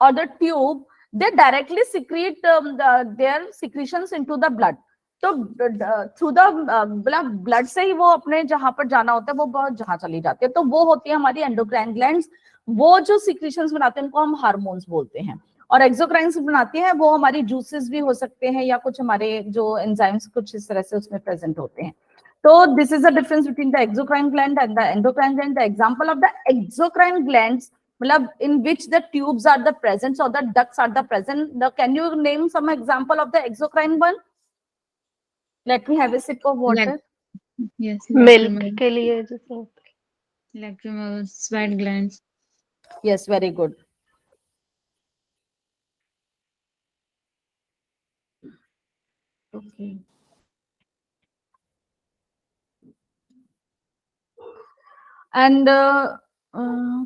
or the tube, they directly secrete their secretions into the blood. तो through the blood से ही वो अपने जहां पर जाना होता है वो बहुत जहां चली जाती है, तो वो होती है हमारी एंडोक्राइन ग्लैंड्स। वो जो सिक्रीशंस बनाते हैं उनको हम हार्मोन्स बोलते हैं, और एक्सोक्राइन्स बनाती हैं वो हमारी जूसेस भी हो सकते हैं या कुछ हमारे जो एंजाइम्स कुछ इस तरह से उसमें प्रेजेंट होते हैं। तो this is the difference between the exocrine gland and the endocrine gland. The example of the exocrine glands, मतलब in which the tubes are the present or the ducts are the present. Can you name some example of the exocrine one? Let me have a sip of water. Yes, milk के लिए जैसे होता lacrimal, sweat glands. Yes, very good. Okay. And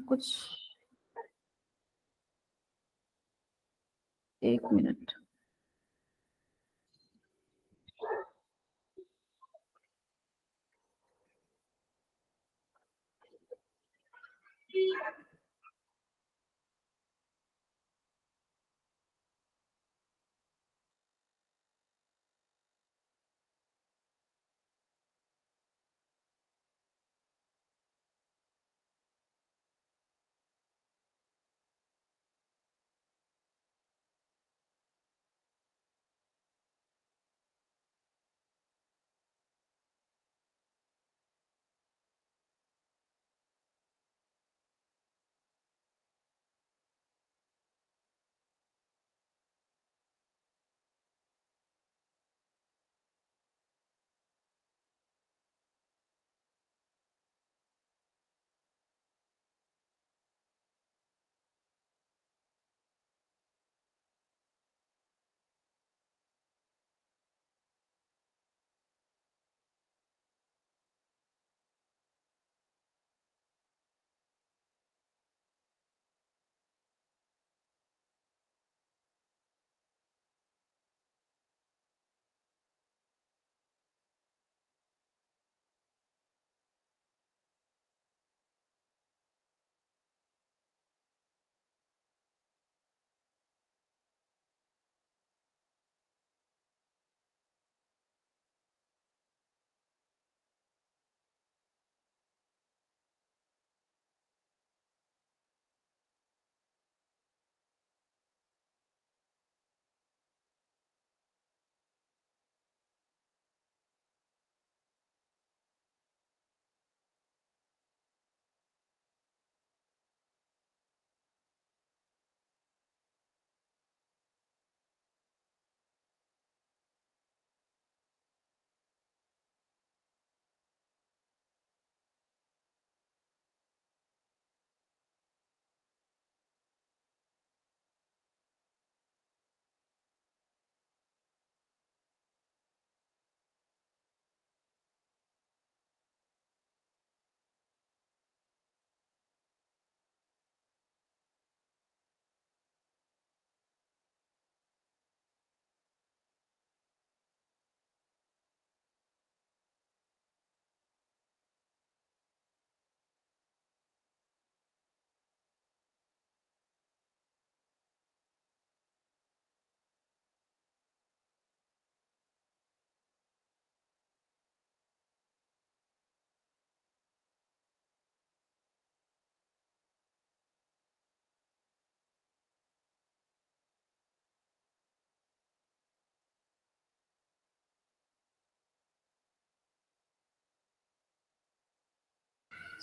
कुछ एक minute.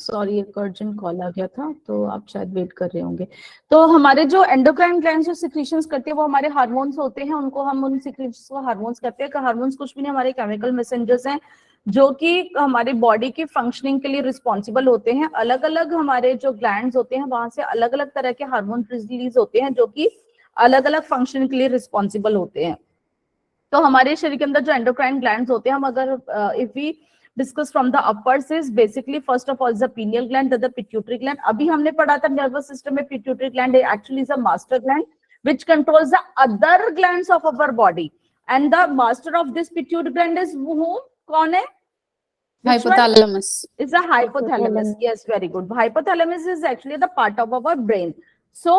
Sorry, एक urgent call आ गया था तो आप शायद वेट कर रहे होंगे। तो हमारे जो एंडोक्राइन ग्लैंड्स जो सिक्रीशंस करती है वो हमारे हार्मोन्स होते हैं, उनको हम उन सिक्रीशंस को हार्मोन्स कहते हैं। हार्मोन्स कुछ भी नहीं, हमारे केमिकल मैसेंजर्स हैं जो कि हमारी बॉडी की फंक्शनिंग के लिए रिस्पॉन्सिबल होते हैं। अलग अलग हमारे जो ग्लैंड्स होते हैं वहां से अलग अलग तरह के हार्मोन रिलीज होते हैं जो कि अलग अलग फंक्शन के लिए रिस्पॉन्सिबल होते हैं। तो हमारे शरीर के अंदर जो एंडोक्राइन ग्लैंड्स होते हैं, हम अगर if we discuss from the uppers is basically first of all the pineal gland, the pituitary gland. अभी हमने पढ़ा था नर्वस सिस्टम में pituitary gland actually is a master gland which controls the other glands of our body, and the master of this pituitary gland is whom? कौन है? Hypothalamus. Is a hypothalamus. Yes, very good. Hypothalamus is actually the part of our brain. So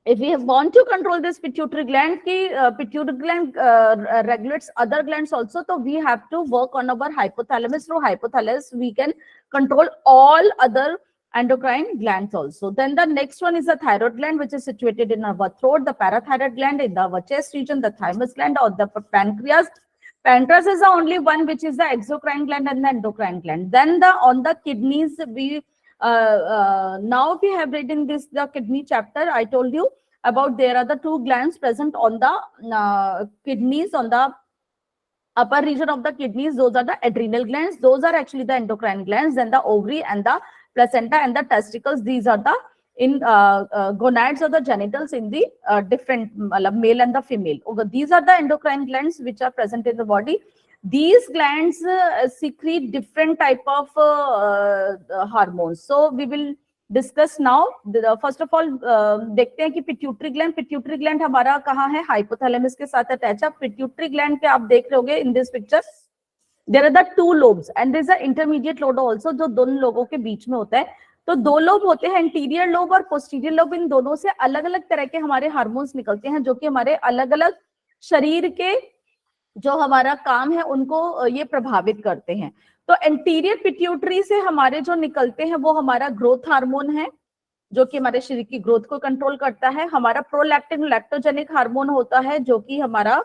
if we want to control this pituitary gland, ki pituitary gland regulates other glands also, so we have to work on our hypothalamus. Through hypothalamus we can control all other endocrine glands also. Then the next one is the thyroid gland, which is situated in our throat, the parathyroid gland in our chest region, the thymus gland, or the pancreas. Pancreas is the only one which is the exocrine gland and the endocrine gland. Then on the kidneys, we now we have read in this the kidney chapter. I told you about there are the two glands present on the kidneys, on the upper region of the kidneys. Those are the adrenal glands. Those are actually the endocrine glands. Then the ovary and the placenta and the testicles. These are the gonads or the genitals in the different male and the female. Okay, these are the endocrine glands which are present in the body. These glands secrete different type of hormones. So we will discuss now. First of all, देखते हैं कि pituitary gland हमारा कहाँ है, hypothalamus के साथ attach है. Pituitary gland पे आप देख रहे होगे in this picture, there are the two lobes and there is a intermediate lobe also, जो दोनों लोगों के बीच में होता है. तो दो लोब होते हैं, इंटीरियर लोब और पोस्टीरियर लोब. इन दोनों से अलग अलग तरह के हमारे हार्मोन्स निकलते हैं, जो कि हमारे अलग अलग शरीर के जो हमारा काम है उनको ये प्रभावित करते हैं. तो एंटीरियर पिट्यूटरी से हमारे जो निकलते हैं वो हमारा ग्रोथ हार्मोन है, जो कि हमारे शरीर की ग्रोथ को कंट्रोल करता है. हमारा प्रोलैक्टिन लैक्टोजेनिक हार्मोन होता है, जो कि हमारा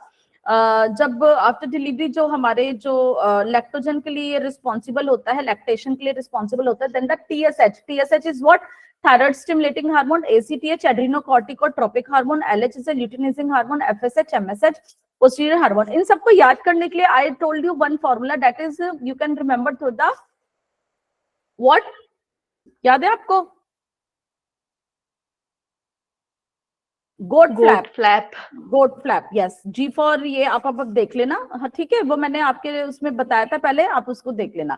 जब आफ्टर डिलीवरी जो हमारे जो लैक्टोजन के लिए रिस्पॉन्सिबल होता है, लैक्टेशन के लिए रिस्पॉन्सिबल होता है. Then the TSH is what, thyroid stimulating hormone. ACTH adrenocorticotropic hormone. LH is a luteinising hormone. FSH MSH posterior hormone. इन सबको याद करने के लिए I told you one formula, that is you can remember through the what, याद है आपको? Goat flap. Yes, G for ये आप अब देख लेना. हाँ ठीक है, वो मैंने आपके उसमें बताया था पहले, आप उसको देख लेना.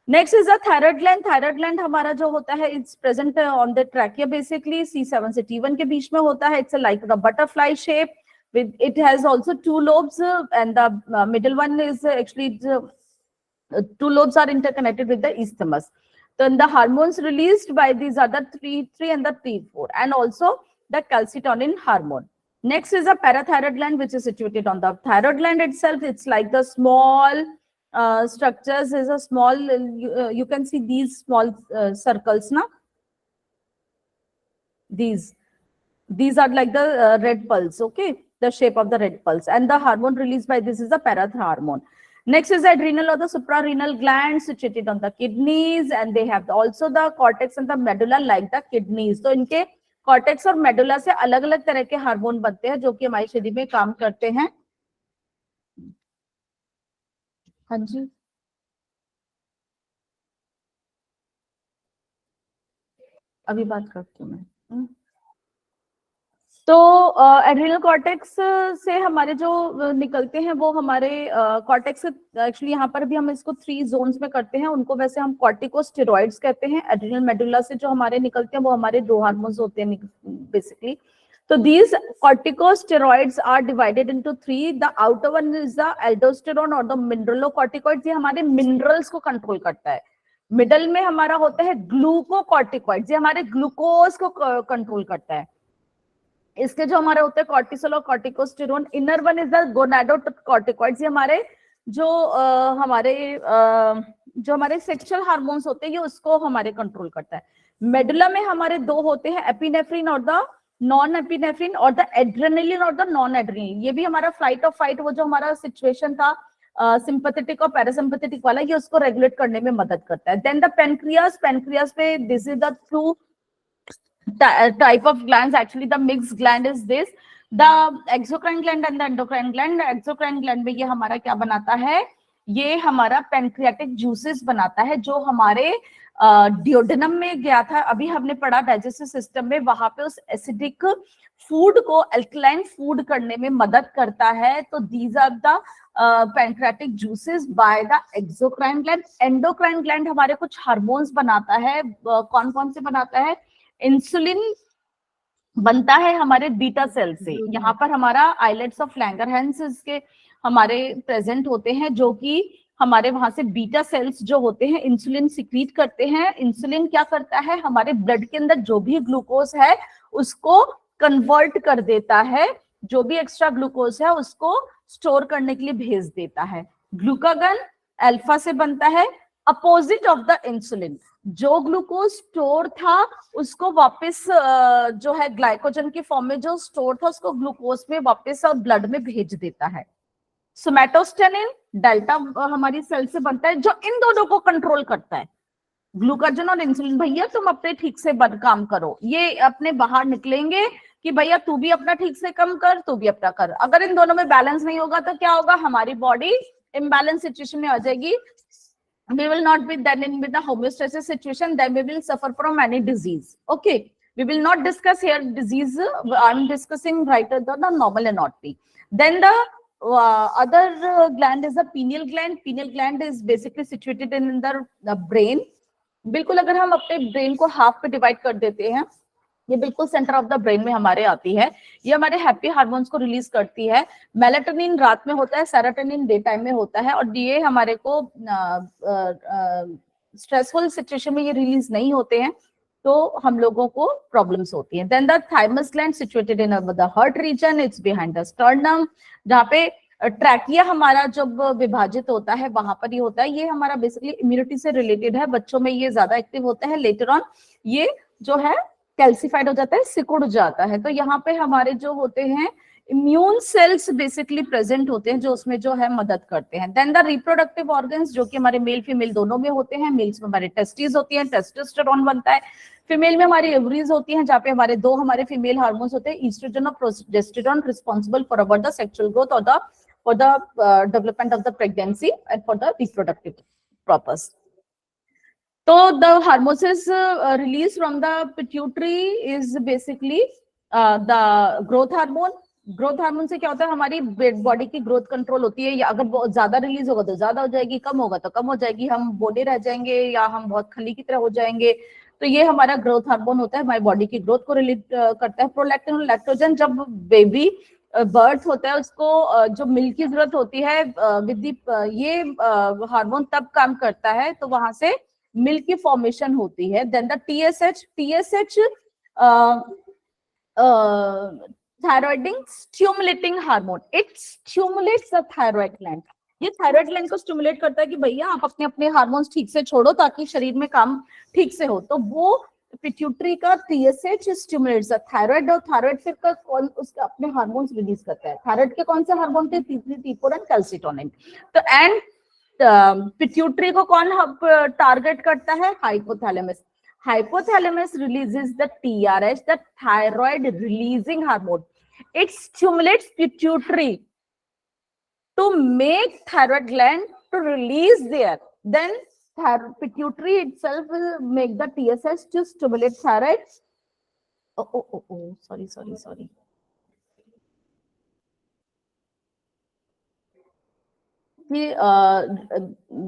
Next is the thyroid gland. Thyroid gland हमारा जो होता है, it's present on the trachea basically. C7 से T1 के बीच में होता है. It's like the butterfly shape. It has also two lobes, and the middle one is actually two lobes are interconnected with the isthmus. Then the hormones released by these are the T3 and the T4, and also the calcitonin hormone. Next is the parathyroid gland, which is situated on the thyroid gland itself. It's like the small structures, is a small, you can see these small circles now. These are like the red pulse, okay, the shape of the red pulse, and the hormone released by this is the parathyroid hormone. Next is the adrenal or the suprarenal gland situated on the kidneys, and they have also the cortex and the medulla like the kidneys. तो इनके cortex और medulla से अलग अलग तरह के hormone बनते हैं, जो कि हमारे शरीर में काम करते हैं. हाँ जी, अभी बात करती हूँ मैं. तो एड्रिनल कॉर्टेक्स से हमारे जो निकलते हैं वो हमारे कॉर्टेक्स, एक्चुअली यहाँ पर भी हम इसको 3 जोन्स में करते हैं. उनको वैसे हम कॉर्टिकोस्टेरॉइड्स कहते हैं. एड्रिनल मेडुला से जो हमारे निकलते हैं वो हमारे 2 हार्मोन्स होते हैं बेसिकली. तो these corticosteroids are divided into 3. The outer one is the aldosterone और द मिनरलोकॉर्टिकॉइड्स. ये हमारे मिनरल्स को कंट्रोल करता है. मिडल में हमारा होता है ग्लूकोकॉर्टिकॉइड्स, ये हमारे ग्लूकोज को कंट्रोल करता है. इसके जो हमारे होते हैं कॉर्टिसोल और corticosterone. Inner one is the gonadocorticoids. ये हमारे जो हमारे सेक्सुअल हार्मोन्स होते हैं, ये उसको हमारे कंट्रोल करता है. मेडुला में हमारे 2 होते हैं, एपिनेफ्रिन और द नॉन एपिनेफ्रिन, और द एड्रेनलिन और द नॉन एड्रेनलिन. ये भी हमारा फ्लाइट और फाइट, वो जो हमारा सिचुएशन था सिंपैथेटिक और पैरासिम्पैथेटिक वाला, ये उसको रेगुलेट करने में मदद करता है. देन द पेनक्रियास पे this is the two type of glands. Actually the mixed gland is this, the exocrine gland and the endocrine gland. Exocrine gland में ये हमारा क्या बनाता है, ये हमारा पेनक्रियाटिक जूसेस बनाता है, जो हमारे डियोडेनम में गया था. अभी हमने पढ़ा डाइजेस्टिव सिस्टम में, वहां पे उस एसिडिक फूड को अल्कलाइन फूड करने में मदद करता है. तो these are the pancreatic juices by the exocrine gland. Endocrine gland हमारे कुछ हार्मोन्स बनाता है. कौन कौन से बनाता है? इंसुलिन बनता है हमारे बीटा सेल से. यहाँ पर हमारा आइलेट्स ऑफ लैंगरहैंस के हमारे प्रेजेंट होते हैं, जो कि हमारे वहां से बीटा सेल्स जो होते हैं इंसुलिन सिक्रीट करते हैं. इंसुलिन क्या करता है, हमारे ब्लड के अंदर जो भी ग्लूकोज है उसको कन्वर्ट कर देता है, जो भी एक्स्ट्रा ग्लूकोज है उसको स्टोर करने के लिए भेज देता है। ग्लूकागन अल्फा से बनता है, अपोजिट ऑफ द इंसुलिन। जो ग्लूकोज स्टोर था उसको वापस जो है ग्लाइकोजन के फॉर्म में जो स्टोर था उसको ग्लूकोज में वापस ब्लड में भेज देता है। सोमैटोस्टेनिन डेल्टा हमारी सेल से बनता है, जो इन दोनों को कंट्रोल करता है, ग्लूकागन और इंसुलिन। भैया तुम अपने ठीक से काम करो, ये अपने बाहर निकलेंगे कि भैया तू भी अपना ठीक से कम कर, तू भी अपना कर। अगर इन दोनों में बैलेंस नहीं होगा तो क्या होगा, हमारी बॉडी इम्बैलेंस सिचुएशन में आ जाएगी। We will not be then in with the homeostasis situation, then we will suffer from any disease. Okay, we will not discuss here disease. I'm discussing right the normal anatomy. Then the other gland is the pineal gland. Pineal gland is basically situated in the brain. बिल्कुल अगर हम अपने brain को half पे divide कर देते हैं, ये बिल्कुल सेंटर ऑफ द ब्रेन में हमारे आती है। ये हमारे हैप्पी हार्मोन्स को रिलीज करती है। मेलाटोनिन रात में होता है, सेरोटोनिन डे टाइम में होता है, और ये हमारे को स्ट्रेसफुल सिचुएशन में ये रिलीज नहीं होते हैं तो हम लोगों को प्रॉब्लम्स होती हैं। Then the thymus gland situated in the heart region, it's behind the sternum, जहाँ पे ट्रैकिया हमारा जब विभाजित होता है वहां पर ही होता है। ये हमारा बेसिकली इम्यूनिटी से रिलेटेड है, बच्चों में ये ज्यादा एक्टिव होता है, लेटर ऑन ये जो है कैल्सिफाइड हो जाता है, सिकुड़ जाता है। तो यहाँ पे हमारे जो होते हैं इम्यून सेल्स बेसिकली प्रेजेंट होते हैं, जो उसमें जो है मदद करते हैं। देन द रिप्रोडक्टिव ऑर्गन्स, जो कि हमारे मेल फीमेल दोनों में होते हैं। मेल्स में हमारे टेस्टिस होती है, टेस्टोस्टेरोन बनता है। फीमेल में हमारी ओवरीज होती हैं, जहाँ पे हमारे दो हमारे फीमेल हार्मोन्स होते हैं, ईस्ट्रोजन और progesterone, responsible for about the sexual growth और the for the development of the pregnancy and for the reproductive purpose. So the hormones is released from the pituitary is basically the growth hormone. Growth hormone से क्या होता है, हमारी body की growth control होती है। या अगर बहुत ज्यादा रिलीज होगा तो ज्यादा हो जाएगी, कम होगा तो कम हो जाएगी, हम बोले रह जाएंगे या हम बहुत खली की तरह हो जाएंगे। तो ये हमारा ग्रोथ हार्मोन होता है, हमारी बॉडी की ग्रोथ को रिलीज करता है। प्रोलैक्टिन और लैक्टोजन, जब बेबी बर्थ होता है उसको जो मिल्क की जरूरत होती है ये हार्मोन तब काम करता है, तो वहां से मिल्क की फॉर्मेशन होती है। Then the TSH thyroiding stimulating hormone, it stimulates the thyroid gland. ये थायराइड ग्लैंड को स्टिमुलेट करता है कि भैया आप अपने अपने हार्मोन्स ठीक से छोड़ो ताकि शरीर में काम ठीक से हो। तो वो पिट्यूटरी का टीएसएच स्टिमुलेट्स द थायराइड, और थायराइड फिर का कौन उसके अपने हार्मोन्स रिलीज करता है। थायराइड के कौन से हार्मोन थे, T3, T4 एंड कैल्सिटोनिन। तो एंड पिट्यूटरी को कौन टारगेट करता है, hypothalamus. Hypothalamus releases the TRH, the thyroid releasing hormone. It stimulates pituitary to make thyroid gland to release there. Then pituitary itself will make the TSH to stimulate thyroid. Sorry.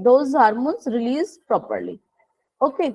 Those hormones release properly. Okay.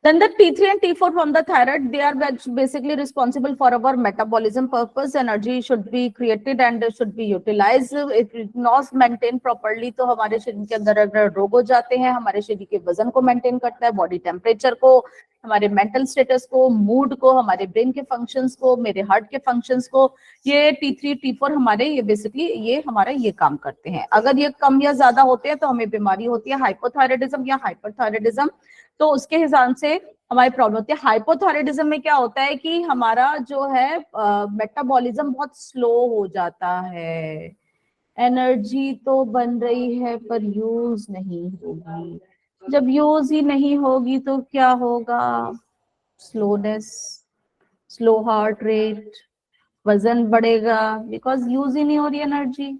Then the T3 and T4 from the thyroid, they are basically responsible for our metabolism purpose. Energy should be created and should be utilized. If it not maintained properly, तो हमारे शरीर के अंदर अगर रोग हो जाते हैं, हमारे शरीर के वजन को मेंटेन करता है, बॉडी टेम्परेचर को, हमारे मेंटल स्टेटस को, मूड को, हमारे ब्रेन के फंक्शंस को, मेरे हार्ट के फंक्शंस को, ये T3 T4 हमारे ये बेसिकली ये हमारा ये काम करते हैं। अगर ये कम या ज्यादा होते हैं तो हमें बीमारी होती है हाइपोथायराइडिज्म या हाइपरथायराइडिज्म, तो उसके हिसाब से हमारी प्रॉब्लम होती है। हाइपोथायराइडिज्म में क्या होता है कि हमारा जो है मेटाबॉलिज्म बहुत स्लो हो जाता है, एनर्जी तो बन रही है पर यूज नहीं होगी। जब यूज ही नहीं होगी तो क्या होगा, स्लोनेस, स्लो हार्ट रेट, वजन बढ़ेगा, बिकॉज यूज ही नहीं हो रही एनर्जी।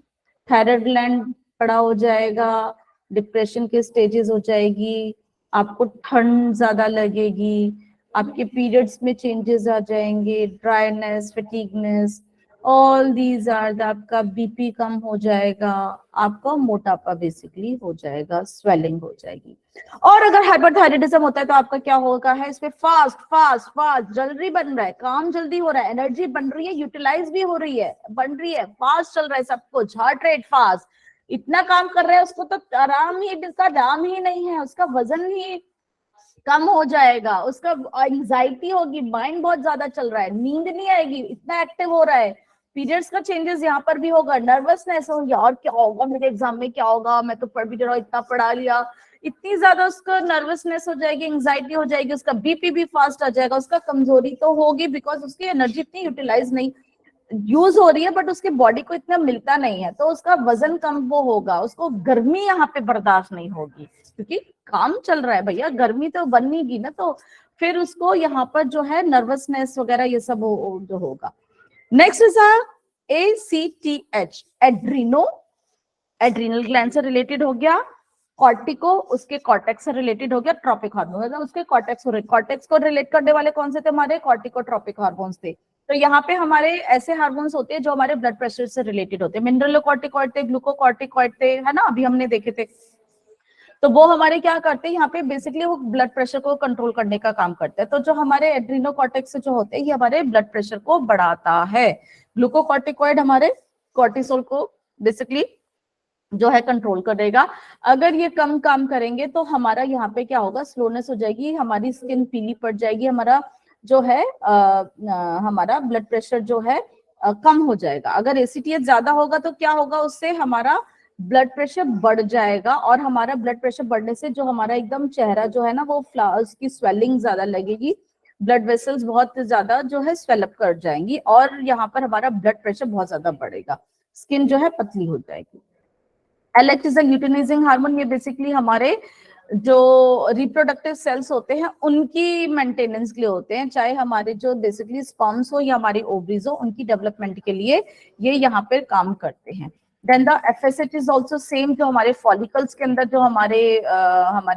थायराइड ग्लैंड बड़ा हो जाएगा, डिप्रेशन के स्टेजेस हो जाएगी, आपको ठंड ज्यादा लगेगी, आपके पीरियड्स में चेंजेस आ जाएंगे, dryness, fatigueness, all these are, आपका बीपी कम हो जाएगा, आपका मोटापा बेसिकली हो जाएगा, स्वेलिंग हो जाएगी। और अगर हाइपरथायराइडिज्म होता है तो आपका क्या होगा है, इसमें फास्ट फास्ट फास्ट जल्दी बन रहा है, काम जल्दी हो रहा है, एनर्जी बन रही है, यूटिलाइज भी हो रही है, बन रही है, फास्ट चल रहा है सब कुछ, हार्ट रेट फास्ट, इतना काम कर रहा है, उसको तो आराम ही, इसका नाम ही नहीं है, उसका वजन ही कम हो जाएगा, उसका एंजाइटी होगी, माइंड बहुत ज्यादा चल रहा है, नींद नहीं आएगी, इतना एक्टिव हो रहा है, पीरियड्स का चेंजेस यहाँ पर भी होगा, नर्वसनेस हो, यार क्या होगा मेरे एग्जाम में, क्या होगा, मैं तो पढ़ भी रहा हूँ, इतना पढ़ा लिया, इतनी ज्यादा उसका नर्वसनेस हो जाएगी, एंजाइटी हो जाएगी, उसका बीपी भी फास्ट आ जाएगा, उसका कमजोरी तो होगी बिकॉज उसकी एनर्जी इतनी यूटिलाइज नहीं यूज हो रही है, बट उसकी बॉडी को इतना मिलता नहीं है, तो उसका वजन कम वो होगा, उसको गर्मी यहाँ पे बर्दाश्त नहीं होगी, क्योंकि काम चल रहा है भैया, गर्मी तो बनेगी ना, तो फिर उसको यहाँ पर जो है नर्वसनेस वगैरह ये सब जो होगा। Next is ACTH, Adreno, adrenal gland से रिलेटेड हो गया, कॉर्टिको उसके कॉर्टेक्स से रिलेटेड हो गया, ट्रॉपिक हार्मोन मतलब उसके कॉर्टेक्स को रिलेट करने वाले कौन से थे, हमारे कॉर्टिकोट्रॉपिक हार्मोन्स थे। तो यहाँ पे हमारे ऐसे हार्मोन्स होते हैं जो हमारे ब्लड प्रेशर से रिलेटेड होते हैं, मिनरलोकॉर्टिकॉइड थे, ग्लूकोकॉर्टिकॉइड थे, है ना, अभी हमने देखे थे। तो वो हमारे क्या करते हैं, यहाँ पे बेसिकली वो ब्लड प्रेशर को कंट्रोल करने का काम करते हैं। तो जो हमारे एड्रीनोकॉर्टेक्स जो होते हैं ये हमारे ब्लड प्रेशर को बढ़ाता है, ग्लूकोकॉर्टिकॉइड हमारे कॉर्टिसोल को बेसिकली जो है कंट्रोल करेगा। अगर ये कम काम करेंगे तो हमारा यहाँ पे क्या होगा, स्लोनेस हो जाएगी, हमारी स्किन पीली पड़ जाएगी, हमारा जो है हमारा ब्लड प्रेशर जो है कम हो जाएगा। अगर ACTH ज्यादा होगा तो क्या होगा, उससे हमारा ब्लड प्रेशर बढ़ जाएगा, और हमारा ब्लड प्रेशर बढ़ने से जो हमारा एकदम चेहरा जो है ना वो फ्लावर्स की स्वेलिंग ज्यादा लगेगी, ब्लड वेसल्स बहुत ज्यादा जो है स्वेलअप कर जाएंगी, और यहाँ पर हमारा ब्लड प्रेशर बहुत ज्यादा बढ़ेगा, स्किन जो है पतली हो जाएगी। LH is a luteinising hormone, ये बेसिकली हमारे जो रिप्रोडक्टिव सेल्स होते हैं उनकी मेंटेनेंस के लिए होते हैं, चाहे हमारे जो बेसिकली स्पर्म्स हो या हमारी ओवरीज हो, उनकी डेवलपमेंट के लिए ये यहाँ पे काम करते हैं। Then the FSH is also same, जो हमारे फॉलिकल्स के अंदर जो हमारे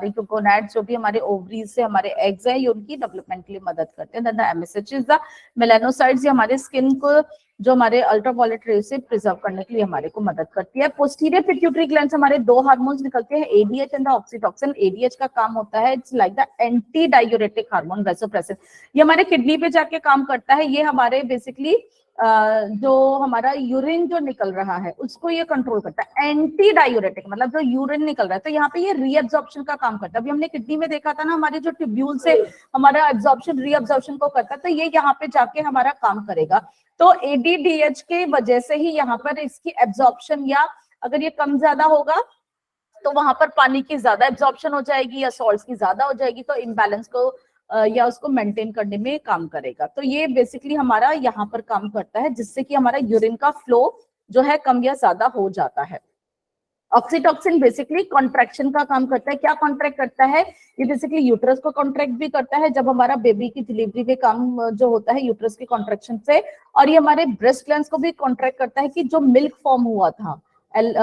जो गोनैड्स जो भी हमारे ओवरीज से हमारे एग्स हैं, ये उनकी डेवलपमेंट के लिए मदद करते हैं। Then the MSH is the melanocytes, ये हमारे स्किन को जो हमारे अल्ट्रावायलेट रे से प्रिजर्व करने के लिए हमारे को मदद करती है। पोस्टीरियर पिट्यूटरी ग्लैंड से हमारे दो हार्मोन्स निकलते हैं, ADH एंड ऑक्सीटॉक्सिन। ADH का काम होता है, it's like the anti diuretic hormone, vasopressin. ये हमारे किडनी पे जाके काम करता है, ये हमारे बेसिकली जो हमारा यूरिन जो निकल रहा है उसको ये कंट्रोल करता है। एंटी डायूरेटिक मतलब जो यूरिन निकल रहा है, तो यहाँ पे ये रीअब्जॉर्प्शन का काम करता है। अभी हमने किडनी में देखा था ना, हमारे जो ट्यूब्यूल से हमारा एब्जॉर्प्शन रीअब्जॉर्प्शन को करता है, तो ये यहाँ पे जाके हमारा काम करेगा। तो ADDH के वजह से ही यहाँ पर इसकी एब्जॉर्प्शन, या अगर ये कम ज्यादा होगा तो वहां पर पानी की ज्यादा एब्जॉर्प्शन हो जाएगी या सॉल्ट्स की ज्यादा हो जाएगी, तो इम्बैलेंस को या उसको मेंटेन करने में काम करेगा। तो ये बेसिकली हमारा यहाँ पर काम करता है, जिससे कि हमारा यूरिन का फ्लो जो है कम या ज्यादा हो जाता है। ऑक्सीटॉक्सिन बेसिकली कॉन्ट्रैक्शन का काम करता है। क्या कॉन्ट्रैक्ट करता है, ये बेसिकली यूट्रस को कॉन्ट्रैक्ट भी करता है जब हमारा बेबी की डिलीवरी में काम जो होता है यूट्रस की कॉन्ट्रैक्शन से, और ये हमारे ब्रेस्ट ग्लैंड्स को भी कॉन्ट्रैक्ट करता है कि जो मिल्क फॉर्म हुआ था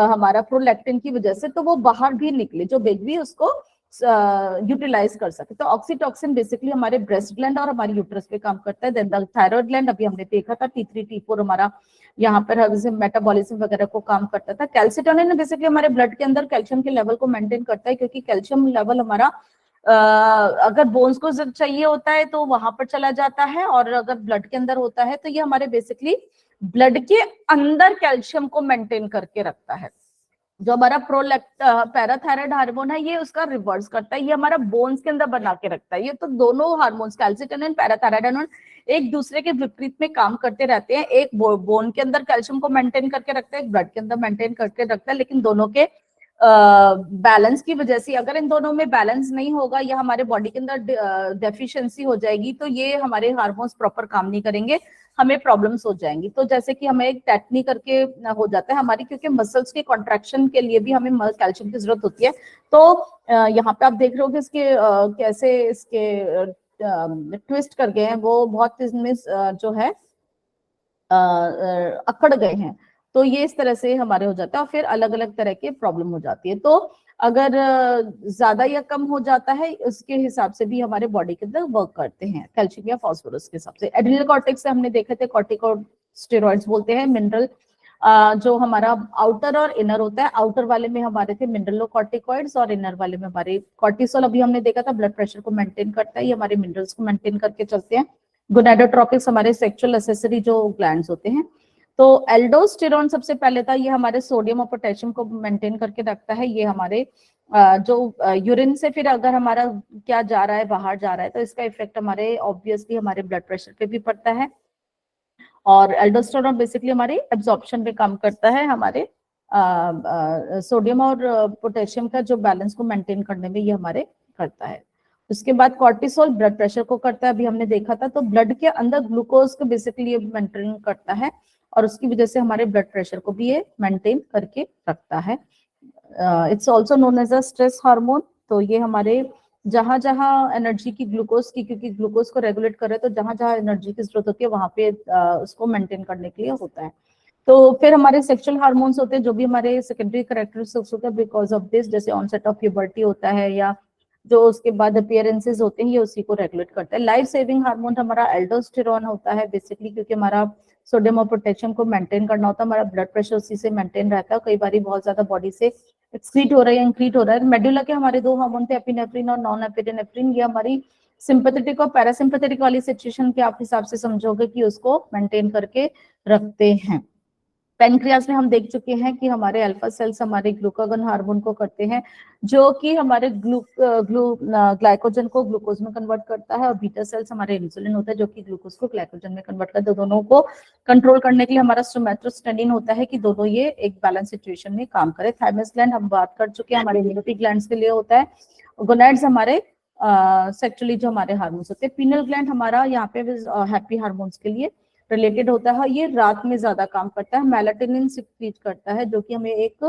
हमारा प्रोलैक्टिन की वजह से, तो वो बाहर भी निकले, जो बेबी उसको यूटिलाइज कर सके। तो ऑक्सीटॉक्सिन बेसिकली हमारे ब्रेस्ट ग्लैंड और हमारे यूट्रस पे काम करता है। देन थायराइड ग्लैंड, अभी हमने देखा था T3 T4 हमारा यहाँ पर मेटाबॉलिज्म वगैरह को काम करता था। कैल्सिटोनिन बेसिकली हमारे ब्लड के अंदर कैल्शियम के लेवल को मेंटेन करता है, क्योंकि कैल्शियम लेवल हमारा अगर बोन्स को चाहिए होता है तो वहां पर चला जाता है, और अगर ब्लड के अंदर होता है तो ये हमारे बेसिकली ब्लड के अंदर कैल्शियम को मेंटेन करके रखता है। जो हमारा पैराथायराइड हार्मोन है ये उसका रिवर्स करता है, ये हमारा बोन्स के अंदर बना के रखता है। ये तो दोनों हार्मोन्स कैल्सिटोनिन पैराथायराइड हार्मोन एक दूसरे के विपरीत में काम करते रहते हैं। एक बोन के अंदर कैल्शियम को मेंटेन करके रखता है, एक ब्लड के अंदर मेंटेन करके रखता है, लेकिन दोनों के बैलेंस की वजह से, अगर इन दोनों में बैलेंस नहीं होगा या हमारे बॉडी के अंदर डेफिशिएंसी हो जाएगी, तो ये हमारे हार्मोन्स प्रॉपर काम नहीं करेंगे, हमें प्रॉब्लम्स हो जाएंगी। तो जैसे कि हमें एक टेटनी करके हो जाता है हमारी, क्योंकि मसल्स की कॉन्ट्रैक्शन के लिए भी हमें कैल्शियम की जरूरत होती है। तो यहाँ पे आप देख रहे हो कि इसके कैसे इसके ट्विस्ट कर गए हैं, वो बहुत इसमें जो है अकड़ गए हैं। तो ये इस तरह से हमारे हो जाता है, और फिर अलग अलग तरह के प्रॉब्लम हो जाती है। तो अगर ज्यादा या कम हो जाता है उसके हिसाब से भी हमारे बॉडी के अंदर वर्क करते हैं कैल्शियम या फास्फोरस के हिसाब से। एड्रिनल कॉर्टेक्स से हमने देखे थे स्टेरॉइड्स बोलते हैं। मिनरल जो हमारा आउटर और इनर होता है, आउटर वाले में हमारे थे मिनरलोकॉर्टिकॉइड्स और इनर वाले में हमारे कॉर्टिसोल। अभी हमने देखा था ब्लड प्रेशर को मेंटेन करता है, ये हमारे मिनरल्स को मेंटेन करके चलते हैं। गोनाडोट्रोपिक्स हमारे सेक्सुअल एक्सेसरी जो ग्लैंड्स होते हैं। तो एल्डोस्टेरोन सबसे पहले था, ये हमारे सोडियम और पोटेशियम को मेंटेन करके रखता है। ये हमारे जो यूरिन से फिर अगर हमारा क्या जा रहा है, बाहर जा रहा है, तो इसका इफेक्ट हमारे ऑब्वियसली हमारे ब्लड प्रेशर पे भी पड़ता है। और एल्डोस्टेरोन बेसिकली हमारे एब्जॉर्प्शन पे काम करता है, हमारे सोडियम और पोटेशियम का जो बैलेंस को मेंटेन करने में ये हमारे करता है। उसके बाद कॉर्टिसोल ब्लड प्रेशर को करता है, अभी हमने देखा था। तो ब्लड के अंदर ग्लूकोज को बेसिकली मेंटेन करता है और उसकी वजह से हमारे ब्लड प्रेशर को भी ये मेंटेन करके रखता है। It's also known as a stress hormone. तो ये हमारे जहां जहां एनर्जी की ग्लूकोज की, क्योंकि ग्लूकोज को रेगुलेट करे तो जहां जहां एनर्जी की जरूरत होती है वहां पे उसको मेंटेन करने के लिए होता है। तो फिर हमारे सेक्सुअल हार्मोन्स होते हैं जो भी हमारे सेकेंडरी कैरेक्टरिस्टिक्स होते हैं बिकॉज ऑफ दिस, जैसे ऑनसेट ऑफ प्यूबर्टी होता है या जो उसके बाद अपीयरेंसेस होते हैं, ये उसी को रेगुलेट करता है। लाइफ सेविंग हार्मोन हमारा एल्डोस्टेरोन होता है बेसिकली, क्योंकि हमारा सोडियम और पोटेशियम को मेंटेन करना होता है, हमारा ब्लड प्रेशर उसी से मेंटेन रहता है। कई बार बहुत ज्यादा बॉडी से एक्सक्रीट हो रहा है, इंक्रीट हो रहा है। मेडुला के हमारे दो हार्मोन थे, एपिनेफ्रिन और नॉन एपिनेफ्रिन। ये हमारी सिंपैथेटिक और पैरासिम्पैथेटिक वाली सिचुएशन के आप हिसाब से समझोगे कि उसको मेंटेन करके रखते हैं। पेनक्रियास में हम देख चुके हैं कि हमारे अल्फा सेल्स हमारे ग्लूकागन हार्मोन को करते हैं, जो कि हमारे ग्लाइकोजन को ग्लूकोज में कन्वर्ट करता है, और बीटा सेल्स हमारे इंसुलिन होता है जो कि ग्लूकोज को ग्लाइकोजन में कन्वर्ट करता है। दोनों को कंट्रोल करने के लिए हमारा सोमैटोस्टेनिन होता है कि दोनों ये एक बैलेंस सिचुएशन में काम करे। थाइमस ग्लैंड हम बात कर चुके हैं, हमारे इम्यूनिटी ग्लैंड्स के लिए होता है। गोनैड्स हमारे सेक्सुअली जो हमारे हार्मोन्स होते हैं। पीनल ग्लैंड हमारा यहाँ पे हैप्पी हार्मोन्स के लिए रिलेटेड होता है, ये रात में ज्यादा काम करता है। मेलाटोनिन सिक्रीट करता है जो कि हमें एक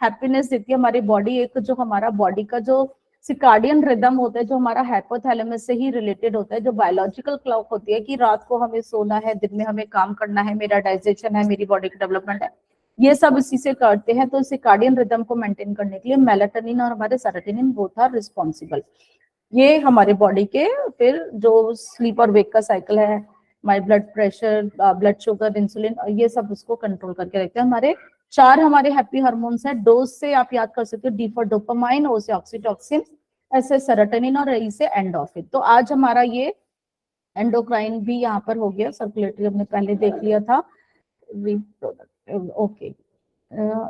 हैप्पीनेस देती है। हमारी बॉडी एक जो हमारा बॉडी का जो सिकार्डियन रिदम होता है, जो हमारा हाइपोथैलेमस से ही रिलेटेड होता है, जो बायोलॉजिकल क्लॉक होती है कि रात को हमें सोना है, दिन में हमें काम करना है, मेरा डाइजेशन है, मेरी बॉडी का डेवलपमेंट है, ये सब इसी से करते हैं। तो सिकार्डियन रिदम को मेंटेन करने के लिए मेलाटोनिन और हमारे सेरोटोनिन बोथ आर रिस्पॉन्सिबल। ये हमारे बॉडी के फिर जो स्लीप और वेक का साइकिल है, हमारे blood pressure, blood sugar, insulin, ये सब उसको कंट्रोल करके रखते हैं। हमारे चार हमारे हैप्पी हार्मोन्स हैं। डोज से आप याद कर सकते हो, डी फॉर डोपामाइन, ओ से ऑक्सीटॉक्सिन, एस से सेरोटोनिन और ई से एंडोर्फिन। तो आज हमारा ये एंडोक्राइन भी यहाँ पर हो गया, सर्कुलेटरी हमने पहले देख लिया था, ओके।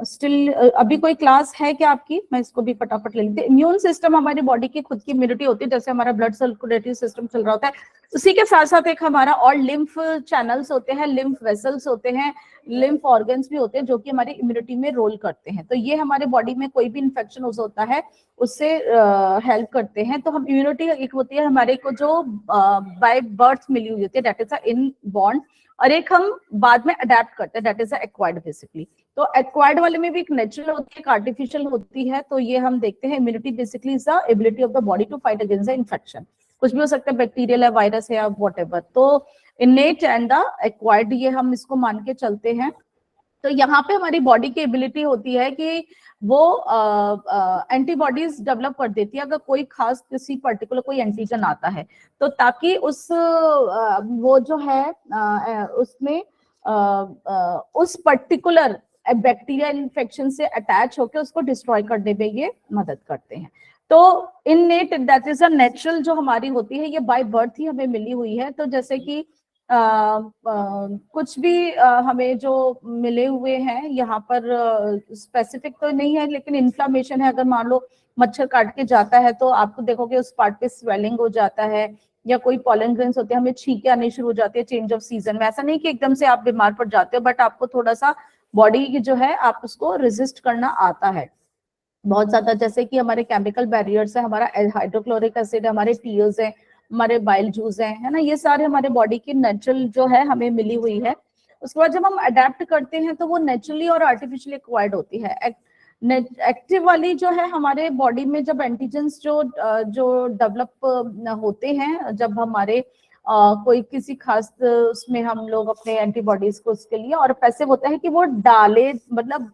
स्टिल अभी कोई क्लास है क्या आपकी? मैं इसको भी फटाफट ले लेती हूँ। इम्यून सिस्टम हमारी बॉडी की खुद की इम्यूनिटी होती है, जैसे हमारा ब्लड सर्कुलेटरी सिस्टम चल रहा होता है, उसी के साथ साथ एक हमारा और लिम्फ चैनल्स होते हैं, लिम्फ वेसल्स होते हैं, लिम्फ ऑर्गन्स भी होते हैं जो कि हमारी इम्यूनिटी में रोल करते हैं। तो ये हमारे बॉडी में कोई भी इन्फेक्शन होता है उससे हेल्प करते हैं। तो हम इम्यूनिटी एक होती है हमारे को जो बाय बर्थ मिली हुई होती है, दैट इज अ इनबॉर्न, और एक हम बाद में अडेप्ट करते हैं, दैट इज एक्वायर्ड बेसिकली। तो एक्वायर्ड वाले में भी एक नेचुरल होती है, एक आर्टिफिशियल होती है। तो ये हम देखते हैं immunity basically is the ability of the body to fight against the infection. कुछ भी हो सकता है, बैक्टीरियल है, वायरस है या व्हाटएवर। तो इनेट एंड द एक्वायर्ड, ये हम इसको मान के चलते हैं। तो यहाँ पे हमारी बॉडी की एबिलिटी होती है कि वो एंटीबॉडीज डेवलप कर देती है अगर कोई खास किसी पर्टिकुलर कोई एंटीजन आता है, तो ताकि उस वो जो है उसमें उस पर्टिकुलर बैक्टीरिया इन्फेक्शन से अटैच होकर उसको डिस्ट्रॉय करने में ये मदद करते हैं। तो innate, that is a natural जो हमारी होती है, ये बाय बर्थ ही हमें मिली हुई है। तो जैसे कि कुछ भी हमें जो मिले हुए हैं यहाँ पर स्पेसिफिक तो नहीं है, लेकिन इन्फ्लामेशन है, अगर मान लो मच्छर काट के जाता है तो आपको देखोगे उस पार्ट पे स्वेलिंग हो जाता है, या कोई पॉलन ग्रेन्स होते हैं, हमें छींके आने शुरू हो जाती है चेंज ऑफ सीजन में। ऐसा नहीं कि एकदम से आप बीमार पड़ जाते हो, बट आपको थोड़ा सा बॉडी की जो है आप उसको रेजिस्ट करना आता है बहुत ज्यादा। जैसे कि हमारे केमिकल बैरियर्स है, हमारा हाइड्रोक्लोरिक एसिड, हमारे टीयर्स है, हमारे बाइल जूस है ना, ये सारे हमारे बॉडी की नेचुरल जो है हमें मिली हुई है। उसके बाद जब हम अडेप्ट करते हैं तो वो नेचुरली और आर्टिफिशियली एक्वायर्ड होती है। एक्टिव वाली जो है हमारे बॉडी में जब एंटीजेंस जो डेवलप होते हैं, जब हमारे कोई किसी खास उसमें हम लोग अपने एंटीबॉडीज को उसके लिए, और पैसिव होता है कि वो डाले, मतलब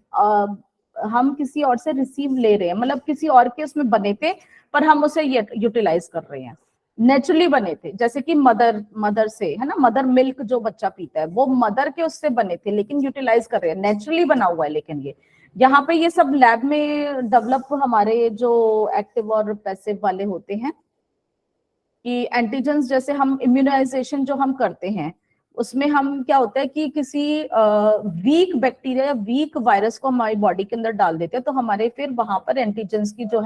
हम किसी और से रिसीव ले रहे हैं, मतलब किसी और के उसमें बने पे पर हम उसे यूटिलाइज कर रहे हैं। नेचुरली बने थे, जैसे कि मदर से, है ना, मदर मिल्क जो बच्चा पीता है वो मदर के उससे बने थे, लेकिन यूटिलाइज कर रहे हैं, नेचुरली बना हुआ है। लेकिन ये यहाँ पे ये सब लैब में डेवलप हमारे जो एक्टिव और पैसिव वाले होते हैं कि एंटीजेंस, जैसे हम इम्यूनाइजेशन जो हम करते हैं उसमें हम क्या होता है कि किसी वीक बैक्टीरिया या वीक वायरस को हमारी बॉडी के अंदर डाल देते हैं, तो हमारे फिर वहां पर एंटीजेंस की जो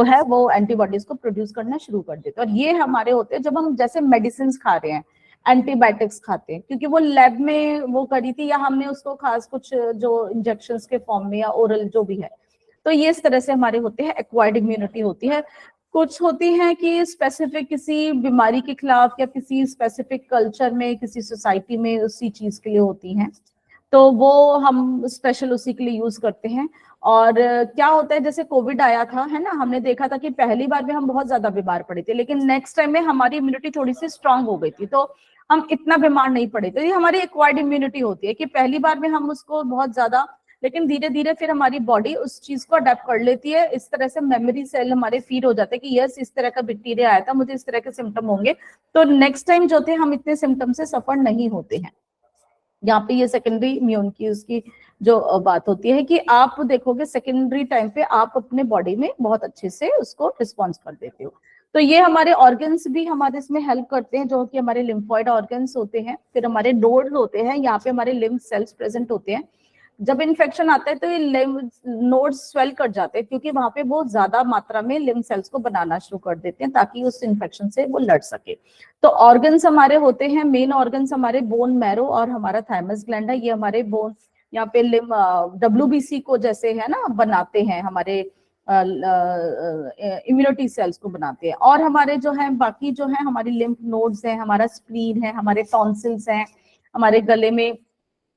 है वो एंटीबॉडीज को प्रोड्यूस करना शुरू कर देते हैं। और ये हमारे होते हैं जब हम जैसे मेडिसिन खा रहे हैं, एंटीबायोटिक्स खाते हैं, क्योंकि वो लैब में वो करी थी या हमने उसको खास कुछ जो इंजेक्शन के फॉर्म में या ओरल जो भी है, तो ये इस तरह से हमारे होते हैं, एक्वायर्ड इम्यूनिटी होती है। कुछ होती है कि स्पेसिफिक किसी बीमारी के खिलाफ या किसी स्पेसिफिक कल्चर में, किसी सोसाइटी में उसी चीज के लिए होती हैं, तो वो हम स्पेशल उसी के लिए यूज करते हैं। और क्या होता है, जैसे कोविड आया था, है ना, हमने देखा था कि पहली बार में हम बहुत ज्यादा बीमार पड़े थे, लेकिन नेक्स्ट टाइम में हमारी इम्यूनिटी थोड़ी सी स्ट्रांग हो गई थी, तो हम इतना बीमार नहीं पड़े थे। ये हमारी एक्वायर्ड इम्यूनिटी होती है कि पहली बार में हम उसको बहुत ज्यादा, लेकिन धीरे धीरे फिर हमारी बॉडी उस चीज को अडेप्ट कर लेती है। इस तरह से मेमोरी सेल हमारे फीड हो जाते हैं कि यस, इस तरह का बैक्टीरिया आया था, मुझे इस तरह के सिम्टम होंगे, तो नेक्स्ट टाइम जो थे हम इतने सिम्टम से सफर नहीं होते हैं। यहाँ पे ये सेकेंडरी इम्यून की उसकी जो बात होती है कि आप देखोगे सेकेंडरी टाइम पे आप अपने बॉडी में बहुत अच्छे से उसको रिस्पॉन्स कर देते हो। तो ये हमारे ऑर्गन्स भी हमारे इसमें हेल्प करते हैं, जो कि हमारे लिम्फॉइड ऑर्गन्स होते हैं, फिर हमारे नोड्स होते हैं, यहाँ पे हमारे लिम्फ सेल्स प्रेजेंट होते हैं। जब इन्फेक्शन आता है तो ये नोड्स स्वेल कर जाते हैं, क्योंकि वहां पे बहुत ज्यादा मात्रा में लिम्फ सेल्स को बनाना शुरू कर देते हैं ताकि उस इन्फेक्शन से वो लड़ सके। तो ऑर्गन्स हमारे होते हैं, मेन ऑर्गन्स हमारे बोन मैरो और हमारा थाइमस ग्लैंड है। ये हमारे बोन यहाँ पे WBC को जैसे है ना बनाते हैं, हमारे इम्यूनिटी सेल्स को बनाते हैं। और हमारे जो है बाकी जो है हमारी लिम्फ नोड्स है, हमारा स्प्लीन है, हमारे टॉन्सिल्स हैं, हमारे गले में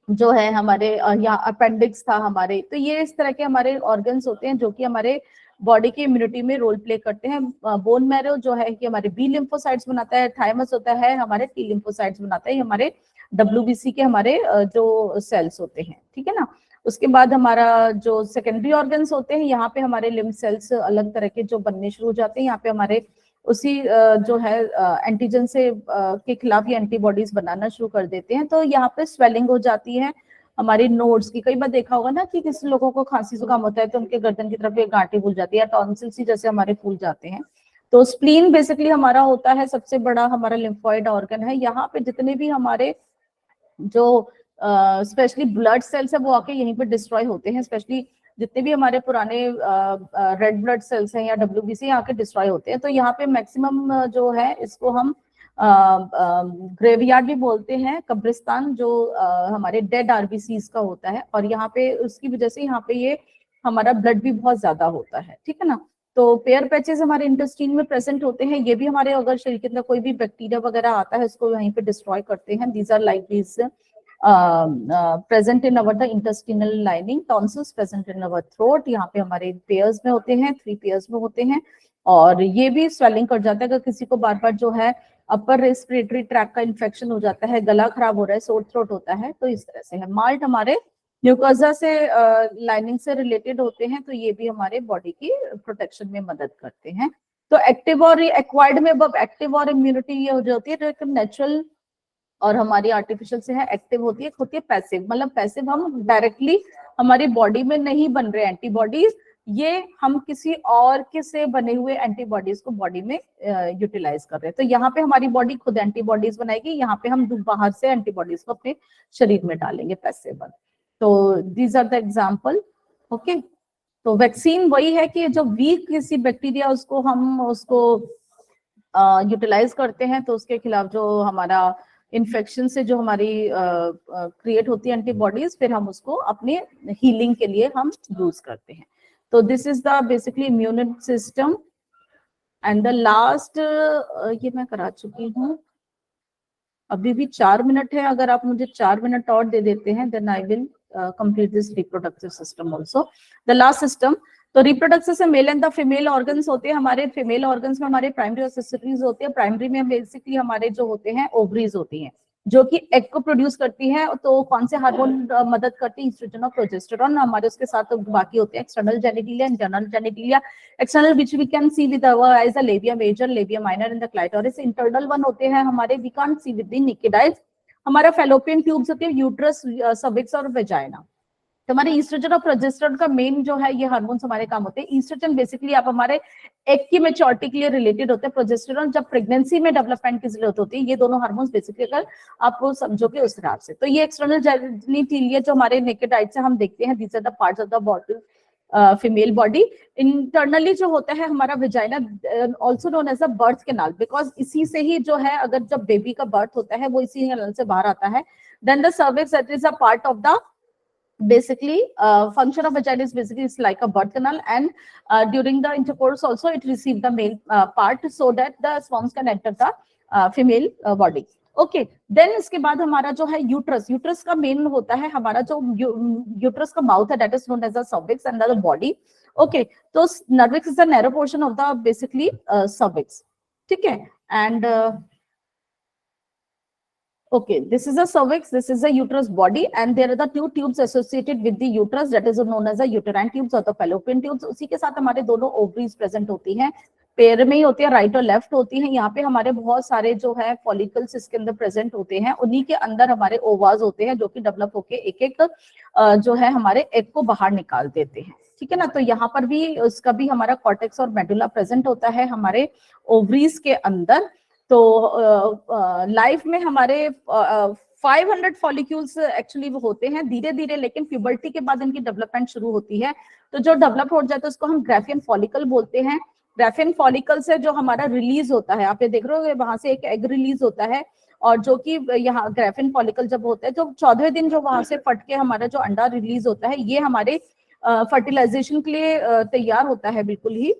जो है हमारे यहाँ अपेंडिक्स था हमारे। तो ये इस तरह के हमारे ऑर्गन्स होते हैं जो कि हमारे बॉडी की इम्यूनिटी में रोल प्ले करते हैं। बोन मैरो जो है कि हमारे बी लिम्फोसाइट्स बनाता है, थाइमस होता है हमारे टी लिम्फोसाइट्स बनाता है, ये हमारे WBC के हमारे जो सेल्स होते हैं, ठीक है ना। उसके बाद हमारा जो सेकेंडरी ऑर्गन्स होते हैं, यहाँ पे हमारे लिम्फ सेल्स अलग तरह के जो बनने शुरू हो जाते हैं, यहाँ पे हमारे उसी जो है एंटीजन से के खिलाफ ये एंटीबॉडीज बनाना शुरू कर देते हैं। तो यहाँ पे स्वेलिंग हो जाती है हमारी नोड्स की। कई बार देखा होगा ना कि किसी लोगों को खांसी जुकाम होता है तो उनके गर्दन की तरफ एक गांठी फूल जाती है, या टॉन्सिल्स जैसे हमारे फूल जाते हैं। तो स्प्लीन बेसिकली हमारा होता है सबसे बड़ा हमारा लिम्फॉइड ऑर्गन है। यहाँ पे जितने भी हमारे जो स्पेशली ब्लड सेल्स है वो आके यहीं पे डिस्ट्रॉय होते हैं, स्पेशली जितने भी हमारे पुराने रेड ब्लड सेल्स हैं या WBC यहाँ के डिस्ट्रॉय होते हैं। तो यहाँ पे मैक्सिमम जो है इसको हम ग्रेवयार्ड भी बोलते हैं, कब्रिस्तान जो हमारे डेड RBCs का होता है, और यहाँ पे उसकी वजह से यहाँ पे ये हमारा ब्लड भी बहुत ज्यादा होता है, ठीक है ना। तो पेयर पैचेस हमारे इंटेस्टाइन में प्रेजेंट होते हैं, ये भी हमारे अगर शरीर के अंदर कोई भी बैक्टीरिया वगैरह आता है इसको वहीं पे डिस्ट्रॉय करते हैं। These are like these present in our the intestinal lining, tonsils present in our throat, यहाँ पे हमारे पेयर्स में होते हैं, 3 पेयर्स में होते हैं। और ये भी स्वेलिंग कर जाता है अगर किसी को बार बार जो है अपर रेस्पिरेटरी ट्रैक का इन्फेक्शन हो जाता है, गला खराब हो रहा है, सोर थ्रोट होता है, तो इस तरह से है। माल्ट हमारे म्यूकोजा से लाइनिंग से रिलेटेड होते हैं, तो ये भी हमारे बॉडी की प्रोटेक्शन में मदद करते हैं। तो एक्टिव और एक्वायर्ड में अब एक्टिव और इम्यूनिटी ये हो जाती है जो नेचुरल और हमारी आर्टिफिशियल से है। एक्टिव होती है पैसिव, मतलब पैसिव हम डायरेक्टली हमारी बॉडी में नहीं बन रहे एंटीबॉडीज, ये हम किसी और के से बने हुए एंटीबॉडीज को बॉडी में यूटिलाइज कर रहे हैं। तो यहाँ पे हमारी बॉडी खुद एंटीबॉडीज बनाएगी, यहाँ पे हम बाहर से एंटीबॉडीज को अपने शरीर में डालेंगे पैसिव। तो these are the example, okay. तो वैक्सीन वही है कि जो वीक किसी बैक्टीरिया उसको हम उसको यूटिलाइज करते हैं, तो उसके खिलाफ जो हमारा इन्फेक्शन से जो हमारी क्रिएट होती है एंटीबॉडीज, फिर हम उसको अपने हीलिंग के लिए हम यूज करते हैं। तो this is the basically immune system. And the last ये मैं करा चुकी हूँ, अभी भी 4 मिनट है, अगर आप मुझे 4 मिनट और दे देते हैं then I will complete this reproductive system also. The last system, तो रिप्रोडक्टिव से male and the female organs होते हैं। हमारे फीमेल ऑर्गन्स में हमारे प्राइमरी एक्सेसरीज होते हैं। प्राइमरी में बेसिकली हमारे जो होते हैं ओवरीज होती हैं, जो कि एग को प्रोड्यूस करती है। तो कौन से हार्मोन मदद करती है? ईस्ट्रोजन और प्रोजेस्टेरॉन। हमारे उसके साथ तो बाकी होते हैं external genitalia, internal genitalia. External which we can see with our eyes, the labia major, labia minor in the clitoris. Internal one होते हैं हमारे, we can't see with the naked eyes. हमारा फैलोपियन ट्यूब्स होते हैं uterus, cervix और vagina. तो हमारे oestrogen और प्रोजेस्टेरॉन का मेन जो है ये हार्मोन्स हमारे काम होते हैं। ईस्ट्रोजन बेसिकली आप हमारे एग की मैच्योरिटी के लिए रिलेटेड होते हैं, प्रोजेस्टेरॉन जब प्रेगनेंसी में डेवलपमेंट की जरूरत होती है। ये दोनों हार्मोन्स बेसिकली अगर आप समझोगे उस हिसाब से। तो ये एक्सटर्नल जेनिटलिया जो हमारे नेकेड आइज से हम देखते हैं, these are the parts of the body, female body. Internally जो होता है हमारा vagina, also known as a birth canal, because इसी से ही जो है अगर जब बेबी का बर्थ होता है वो इसी कैनाल से बाहर आता है। Then the cervix, that is a part of the basically function of vagina is basically it's like a birth canal, and during the intercourse also it receives the male part so that the sperms can enter the female body. Okay, then इसके बाद हमारा जो है uterus, uterus का main होता है हमारा जो यूट्रस का माउथ है, that is known as the cervix and the body. Okay, तो cervix is the narrow portion of the basically cervix. ठीक है, and okay, this is a cervix, this is a uterus body, and there are the two tubes associated with the uterus, that is known as the uterine tubes or the fallopian tubes. उसी के साथ हमारे दोनों ovaries present होती हैं, pair में ही होती है, राइट और लेफ्ट होती हैं। यहाँ पे हमारे बहुत सारे जो है फॉलिकल्स इसके अंदर प्रेजेंट होते हैं, उन्हीं के अंदर हमारे ओवाज होते हैं जो कि डेवलप होके एक एक जो है हमारे एग को बाहर निकाल देते हैं। ठीक है ना, तो यहाँ पर भी उसका भी हमारा कॉर्टेक्स और मेडुला प्रेजेंट होता है हमारे ओवरीज के अंदर। तो लाइफ में हमारे 500 फॉलिक्यूल्स एक्चुअली वो होते हैं धीरे धीरे, लेकिन प्यूबर्टी के बाद इनकी डेवलपमेंट शुरू होती है। तो जो डेवलप हो जाता है उसको हम ग्राफियन फॉलिकल बोलते हैं। ग्राफियन फॉलिकल से जो हमारा रिलीज होता है, आप ये देख रहे हो वहां से एक एग रिलीज होता है, और जो कि यहाँ ग्राफियन फॉलिकल जब होता है तो 14वें दिन जो वहां से फट के हमारा जो अंडा रिलीज होता है, ये हमारे फर्टिलाइजेशन के लिए तैयार होता है बिल्कुल ही।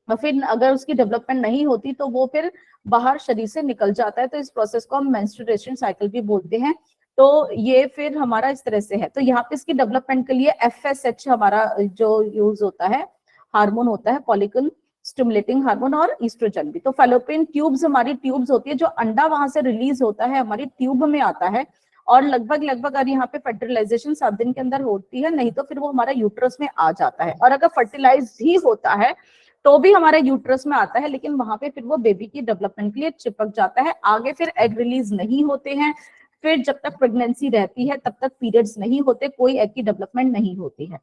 फिर अगर उसकी डेवलपमेंट नहीं होती तो वो फिर बाहर शरीर से निकल जाता है। तो इस प्रोसेस को हम मेंस्ट्रुएशन साइकिल भी बोलते हैं। तो ये फिर हमारा इस तरह से है। तो यहाँ पे इसकी डेवलपमेंट के लिए FSH हमारा जो यूज होता है हार्मोन होता है, फॉलिकल स्टिमुलेटिंग हार्मोन, और ईस्ट्रोजन भी। तो फैलोपियन ट्यूब्स हमारी ट्यूब्स होती है, जो अंडा वहां से रिलीज होता है हमारी ट्यूब में आता है, और लगभग अगर यहाँ पे फर्टिलाइजेशन 7 दिन के अंदर होती है, नहीं तो फिर वो हमारा यूट्रस में आ जाता है। और अगर फर्टिलाइज ही होता है तो भी हमारे यूट्रस में आता है, लेकिन वहां पे फिर वो बेबी की डेवलपमेंट के लिए चिपक जाता है। आगे फिर एग रिलीज नहीं होते हैं, फिर जब तक प्रेगनेंसी रहती है तब तक पीरियड्स नहीं होते, कोई एग की डेवलपमेंट नहीं होती है।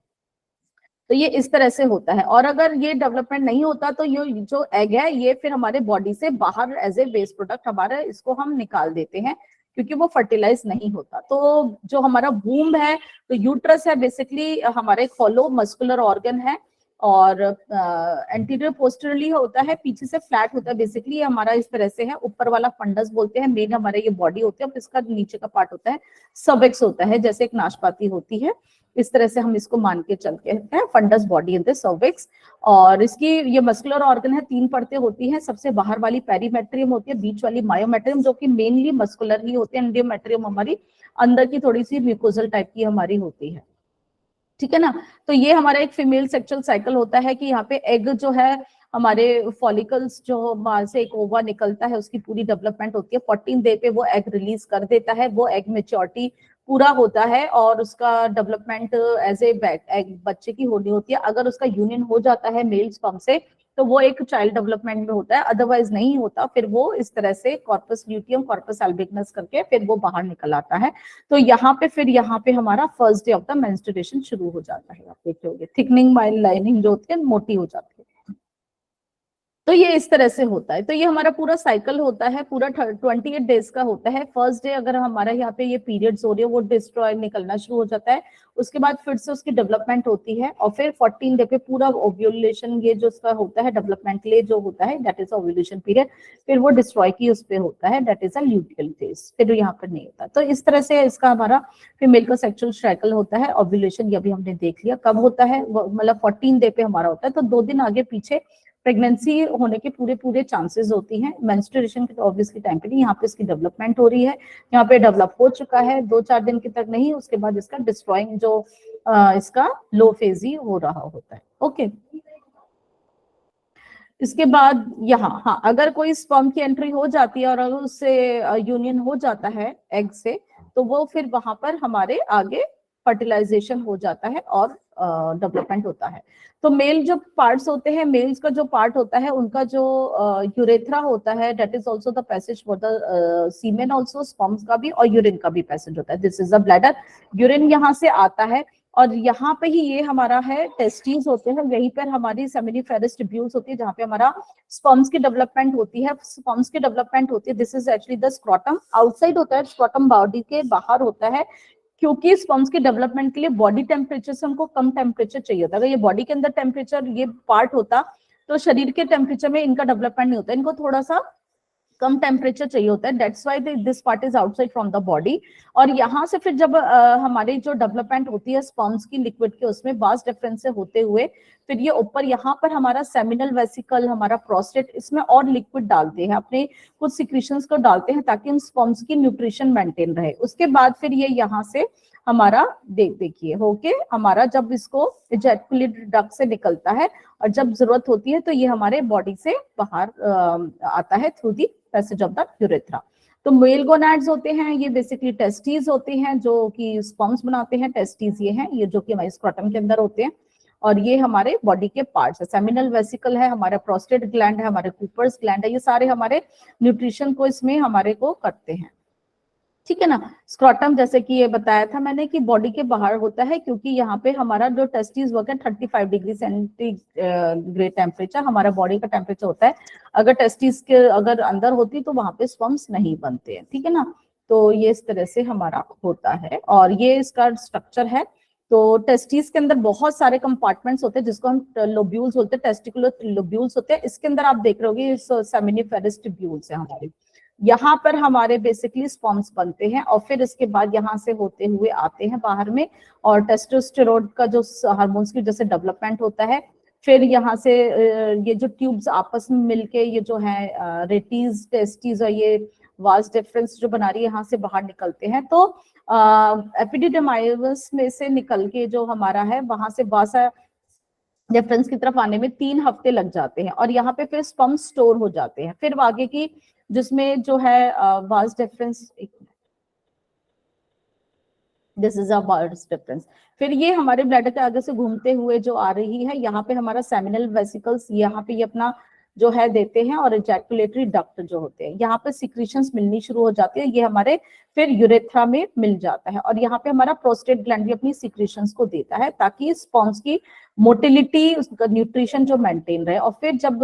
तो ये इस तरह से होता है। और अगर ये डेवलपमेंट नहीं होता तो ये जो एग है ये फिर हमारे बॉडी से बाहर एज ए वेस्ट प्रोडक्ट हमारे इसको हम निकाल देते हैं, क्योंकि वो फर्टिलाइज नहीं होता। तो जो हमारा वूम्ब है, तो यूट्रस है बेसिकली हमारे एक हॉलो मस्कुलर ऑर्गन है, और एंटीरियर पोस्टरली होता है, पीछे से फ्लैट होता है। बेसिकली हमारा इस तरह से है, ऊपर वाला फंडस बोलते हैं, मेन हमारा ये बॉडी होती है, और इसका नीचे का पार्ट होता है सर्विक्स होता है, जैसे एक नाशपाती होती है, इस तरह से हम इसको मान के चलते हैं, fundus body in the cervix. और इसकी ये मस्कुलर ऑर्गन है, 3 परतें होती हैं। सबसे बाहर वाली पेरीमेट्रियम होती है, बीच वाली मायोमेट्रियम, जो कि मेनली मस्कुलर ही होती है। एंडोमेट्रियम हमारी अंदर की थोड़ी सी म्यूकोजल टाइप की हमारी होती है। ठीक है ना, तो ये हमारा एक फीमेल सेक्सुअल साइकिल होता है कि यहाँ पे एग जो है हमारे फॉलिकल्स जो वहां से एक ओवा निकलता है, उसकी पूरी डेवलपमेंट होती है। 14 डे पे वो एग रिलीज कर देता है, वो एग मेच्योरिटी पूरा होता है, और उसका डेवलपमेंट एज ए एग बच्चे की होनी होती है। अगर उसका यूनियन हो जाता है मेल स्पर्म से तो वो एक चाइल्ड डेवलपमेंट में होता है, अदरवाइज नहीं होता। फिर वो इस तरह से कॉर्पस ल्यूटियम, कॉर्पस एल्बिगनस करके फिर वो बाहर निकल आता है। तो यहाँ पे हमारा first day of the menstruation शुरू हो जाता है। आप देख रहे थिकनिंग माइल लाइनिंग जो होती है मोटी हो जाती है। तो ये इस तरह से होता है। तो ये हमारा पूरा साइकिल होता है, पूरा 28 डेज का होता है। फर्स्ट डे अगर हमारा यहाँ पे ये पीरियड्स हो रही है, वो डिस्ट्रॉय निकलना शुरू हो जाता है। उसके बाद फिर से उसकी डेवलपमेंट होती है, और फिर 14 डे पे पूरा ओव्यूलेशन, ये जो उसका होता है डेवलपमेंट के लिए जो होता है, दैट इज ओव्यूलेशन पीरियड। फिर वो डिस्ट्रॉय की उस पे होता है, that is a luteal phase. फिर यहाँ पर नहीं होता। तो इस तरह से इसका हमारा फीमेल का सेक्सुअल साइकिल होता है। ओव्यूलेशन ये भी हमने देख लिया कब होता है, मतलब 14 डे पे हमारा होता है। तो 2 दिन आगे पीछे प्रेगनेंसी होने के पूरे चांसेस होती हैं। मेंस्ट्रुएशन के तो ऑब्वियसली टाइम पे नहीं, यहाँ पे इसकी डेवलपमेंट हो रही है, यहाँ पे डेवलप हो चुका है, 2-4 दिन के तक नहीं, उसके बाद इसका डिस्ट्रॉइंग जो इसका लो फेज ही हो रहा होता है। ओके, इसके बाद यहाँ, हाँ, अगर कोई स्पर्म की एंट्री हो जाती है और अगर उससे यूनियन हो जाता है एग से, तो वो फिर वहां पर हमारे आगे फर्टिलाइजेशन हो जाता है और डेवलपमेंट होता है। तो मेल जो पार्ट्स होते हैं, मेल्स का जो पार्ट होता है, उनका जो यूरेथ्रा होता है, that is also the passage for the semen also, sperms का भी और यूरिन का भी पैसेज होता है। This is the bladder, urine यहाँ से आता है और यहाँ पे ही ये हमारा है टेस्टिस होते हैं, यहीं पर हमारी सेमिनिफेरस ट्यूब्यूल्स होती है जहाँ पे हमारा स्पर्म्स की डेवलपमेंट होती है। स्पर्म्स की डेवलपमेंट होती है, this is actually the scrotum, outside होता है, स्क्रॉटम बॉडी के बाहर होता है, क्योंकि स्पर्म्स की डेवलपमेंट के लिए बॉडी टेम्परेचर से हमको कम टेम्परेचर चाहिए होता है। अगर ये बॉडी के अंदर टेम्परेचर ये पार्ट होता तो शरीर के टेम्परेचर में इनका डेवलपमेंट नहीं होता, इनको थोड़ा सा कम टेम्परेचर चाहिए होता है, that's why this part is outside from the body. और यहाँ से फिर जब हमारी जो डेवलपमेंट होती है स्पर्म्स की लिक्विड के, उसमें वास डिफरेंस से होते हुए फिर ये ऊपर यहाँ पर हमारा सेमिनल वेसिकल, हमारा प्रोस्टेट, इसमें और लिक्विड डालते हैं, अपने कुछ सिक्रीशंस को डालते हैं ताकि इन स्पर्म्स की न्यूट्रिशन मेंटेन रहे। उसके बाद फिर ये यहाँ से हमारा देखिए होके हमारा जब इसको इजैकुलेट डक्ट से निकलता है और जब जरूरत होती है तो ये हमारे बॉडी से बाहर आता है through the passage of the urethra. तो मेल गोनाड्स होते हैं, ये बेसिकली टेस्टीज होते हैं जो कि स्पर्म्स बनाते हैं। टेस्टीज ये हैं, ये जो कि हमारे स्क्रॉटम के अंदर होते हैं और ये हमारे बॉडी के पार्ट्स है। सेमिनल वेसिकल है, हमारा प्रोस्टेट ग्लैंड है, हमारे कूपर्स ग्लैंड है, ये सारे हमारे न्यूट्रिशन को इसमें हमारे को करते हैं, ठीक है ना। स्क्रॉटम जैसे कि ये बताया था मैंने कि बॉडी के बाहर होता है, क्योंकि यहाँ पे हमारा जो टेस्टिस वर्क है 35 डिग्री सेंटीग्रेड टेम्परेचर हमारा बॉडी का टेम्परेचर होता है। अगर टेस्टिस के अगर अंदर होती तो वहां पे स्पर्म्स नहीं बनते हैं, ठीक है ना। तो ये इस तरह से हमारा होता है और ये इसका स्ट्रक्चर है। तो टेस्टिस के अंदर बहुत सारे कंपार्टमेंट्स होते हैं जिसको हम लोब्यूल्स बोलते हैं, टेस्टिकुलर लोब्यूल्स होते हैं। इसके अंदर आप देख रहे होगे सेमिनिफेरस ट्यूब्यूल्स है हमारे, यहाँ पर हमारे बेसिकली स्पर्म्स बनते हैं और फिर इसके बाद यहाँ से होते हुए आते हैं बाहर में और टेस्टोस्टेरोन का जो हार्मोन्स की जैसे डेवलपमेंट होता है, फिर यहाँ से ये जो ट्यूब्स आपस में मिलके ये जो है रेटीज टेस्टीज और ये वास डिफरेंस जो बना रही है यहाँ से बाहर निकलते हैं। तो एपिडिडमाइस में से निकल के जो हमारा है वहां से वासा डिफरेंस की तरफ आने में 3 हफ्ते लग जाते हैं और यहाँ पे फिर स्पर्म स्टोर हो जाते हैं। फिर आगे की जिसमें जो है vas deferens, this is a vas deferens, फिर ये हमारे ब्लैडर के आगे से घूमते हुए जो आ रही है, यहाँ पे हमारा सेमिनल वेसिकल्स यहाँ पे ये अपना जो है देते हैं और इजैकुलेटरी डक्ट जो होते हैं यहाँ पे सिक्रीशंस मिलनी शुरू हो जाती है, ये हमारे फिर यूरेथ्रा में मिल जाता है और यहाँ पे हमारा प्रोस्टेट ग्लैंड भी अपनी सिक्रीशंस को देता है ताकि स्पर्म्स की मोटिलिटी, उसका न्यूट्रिशन जो मेंटेन रहे। और फिर जब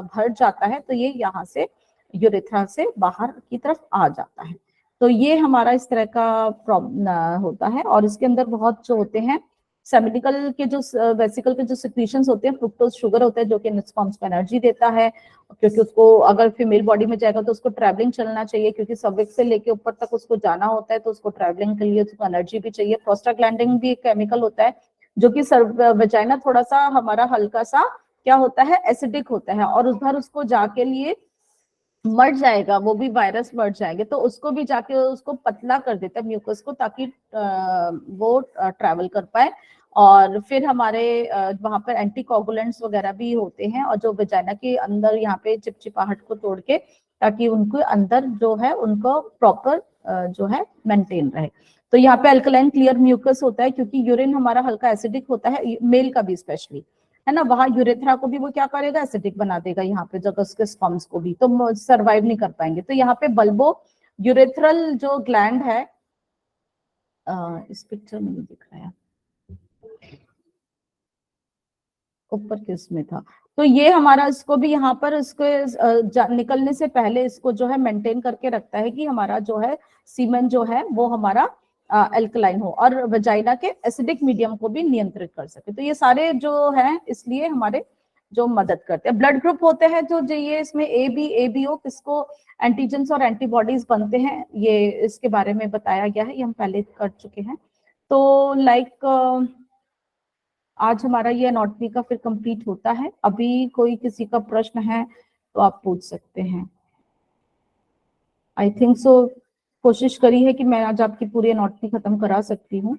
भर जाता है तो ये यहाँ से यूरेथ्रा से बाहर की तरफ आ जाता है। तो ये हमारा इस तरह का प्रॉब्लम होता है और इसके अंदर बहुत जो होते हैं सेमिनिकल के जो वेसिकल के जो सिक्रीशंस होते हैं, फ्रुक्टोज शुगर होता है जो कि स्पर्म्स को एनर्जी देता है, क्योंकि उसको अगर फीमेल बॉडी में जाएगा तो उसको ट्रैवलिंग चलना चाहिए, क्योंकि सर्विक्स से लेके ऊपर तक उसको जाना होता है तो उसको ट्रैवलिंग के लिए उसको एनर्जी भी चाहिए। प्रोस्टाग्लैंडिन भी एक केमिकल होता है जो कि वजाइना थोड़ा सा हमारा हल्का सा क्या होता है एसिडिक होता है और उधर उसको जाके लिए मर जाएगा, वो भी वायरस मर जाएंगे तो उसको भी जाके उसको पतला कर देता है म्यूकस को ताकि वो ट्रैवल कर पाए। और फिर हमारे वहां पर एंटीकोगुलेंट्स वगैरह भी होते हैं और जो वजाइना के अंदर यहाँ पे चिपचिपाहट को तोड़ के ताकि उनको अंदर जो है उनको प्रॉपर जो है मेंटेन रहे। तो यहाँ पे अल्कलाइन क्लियर म्यूकस होता है क्योंकि यूरिन हमारा हल्का एसिडिक होता है, मेल का भी स्पेशली है ना, वहां यूरेथ्रा को भी वो क्या करेगा एसिडिक बना देगा यहाँ पे जगह उसके स्पर्म्स को भी, तो सरवाइव नहीं कर पाएंगे। तो यहाँ पे बल्बो यूरेथ्रल जो ग्लैंड है इस पिक्चर में नहीं दिख रहा है, ऊपर किस में था, तो ये हमारा इसको भी यहाँ पर इसको निकलने से पहले इसको जो है मेंटेन करके रखता है कि हमारा जो है सीमेन जो है वो हमारा एल्कलाइन हो और वजाइना के एसिडिक मीडियम को भी नियंत्रित कर सके। तो ये सारे जो हैं इसलिए हमारे जो मदद करते हैं। ब्लड ग्रुप होते हैं जो ये इसमें ए बी ओ किसको एंटीजेंस और एंटीबॉडीज बनते हैं, ये इसके बारे में बताया गया है, ये हम पहले कर चुके हैं। तो लाइक आज हमारा ये एनाटॉमी का फिर कंप्लीट होता है। अभी कोई किसी का प्रश्न है तो आप पूछ सकते हैं। आई थिंक सो कोशिश करी है कि मैं आज आपकी पूरी एनाटॉमी खत्म करा सकती हूँ।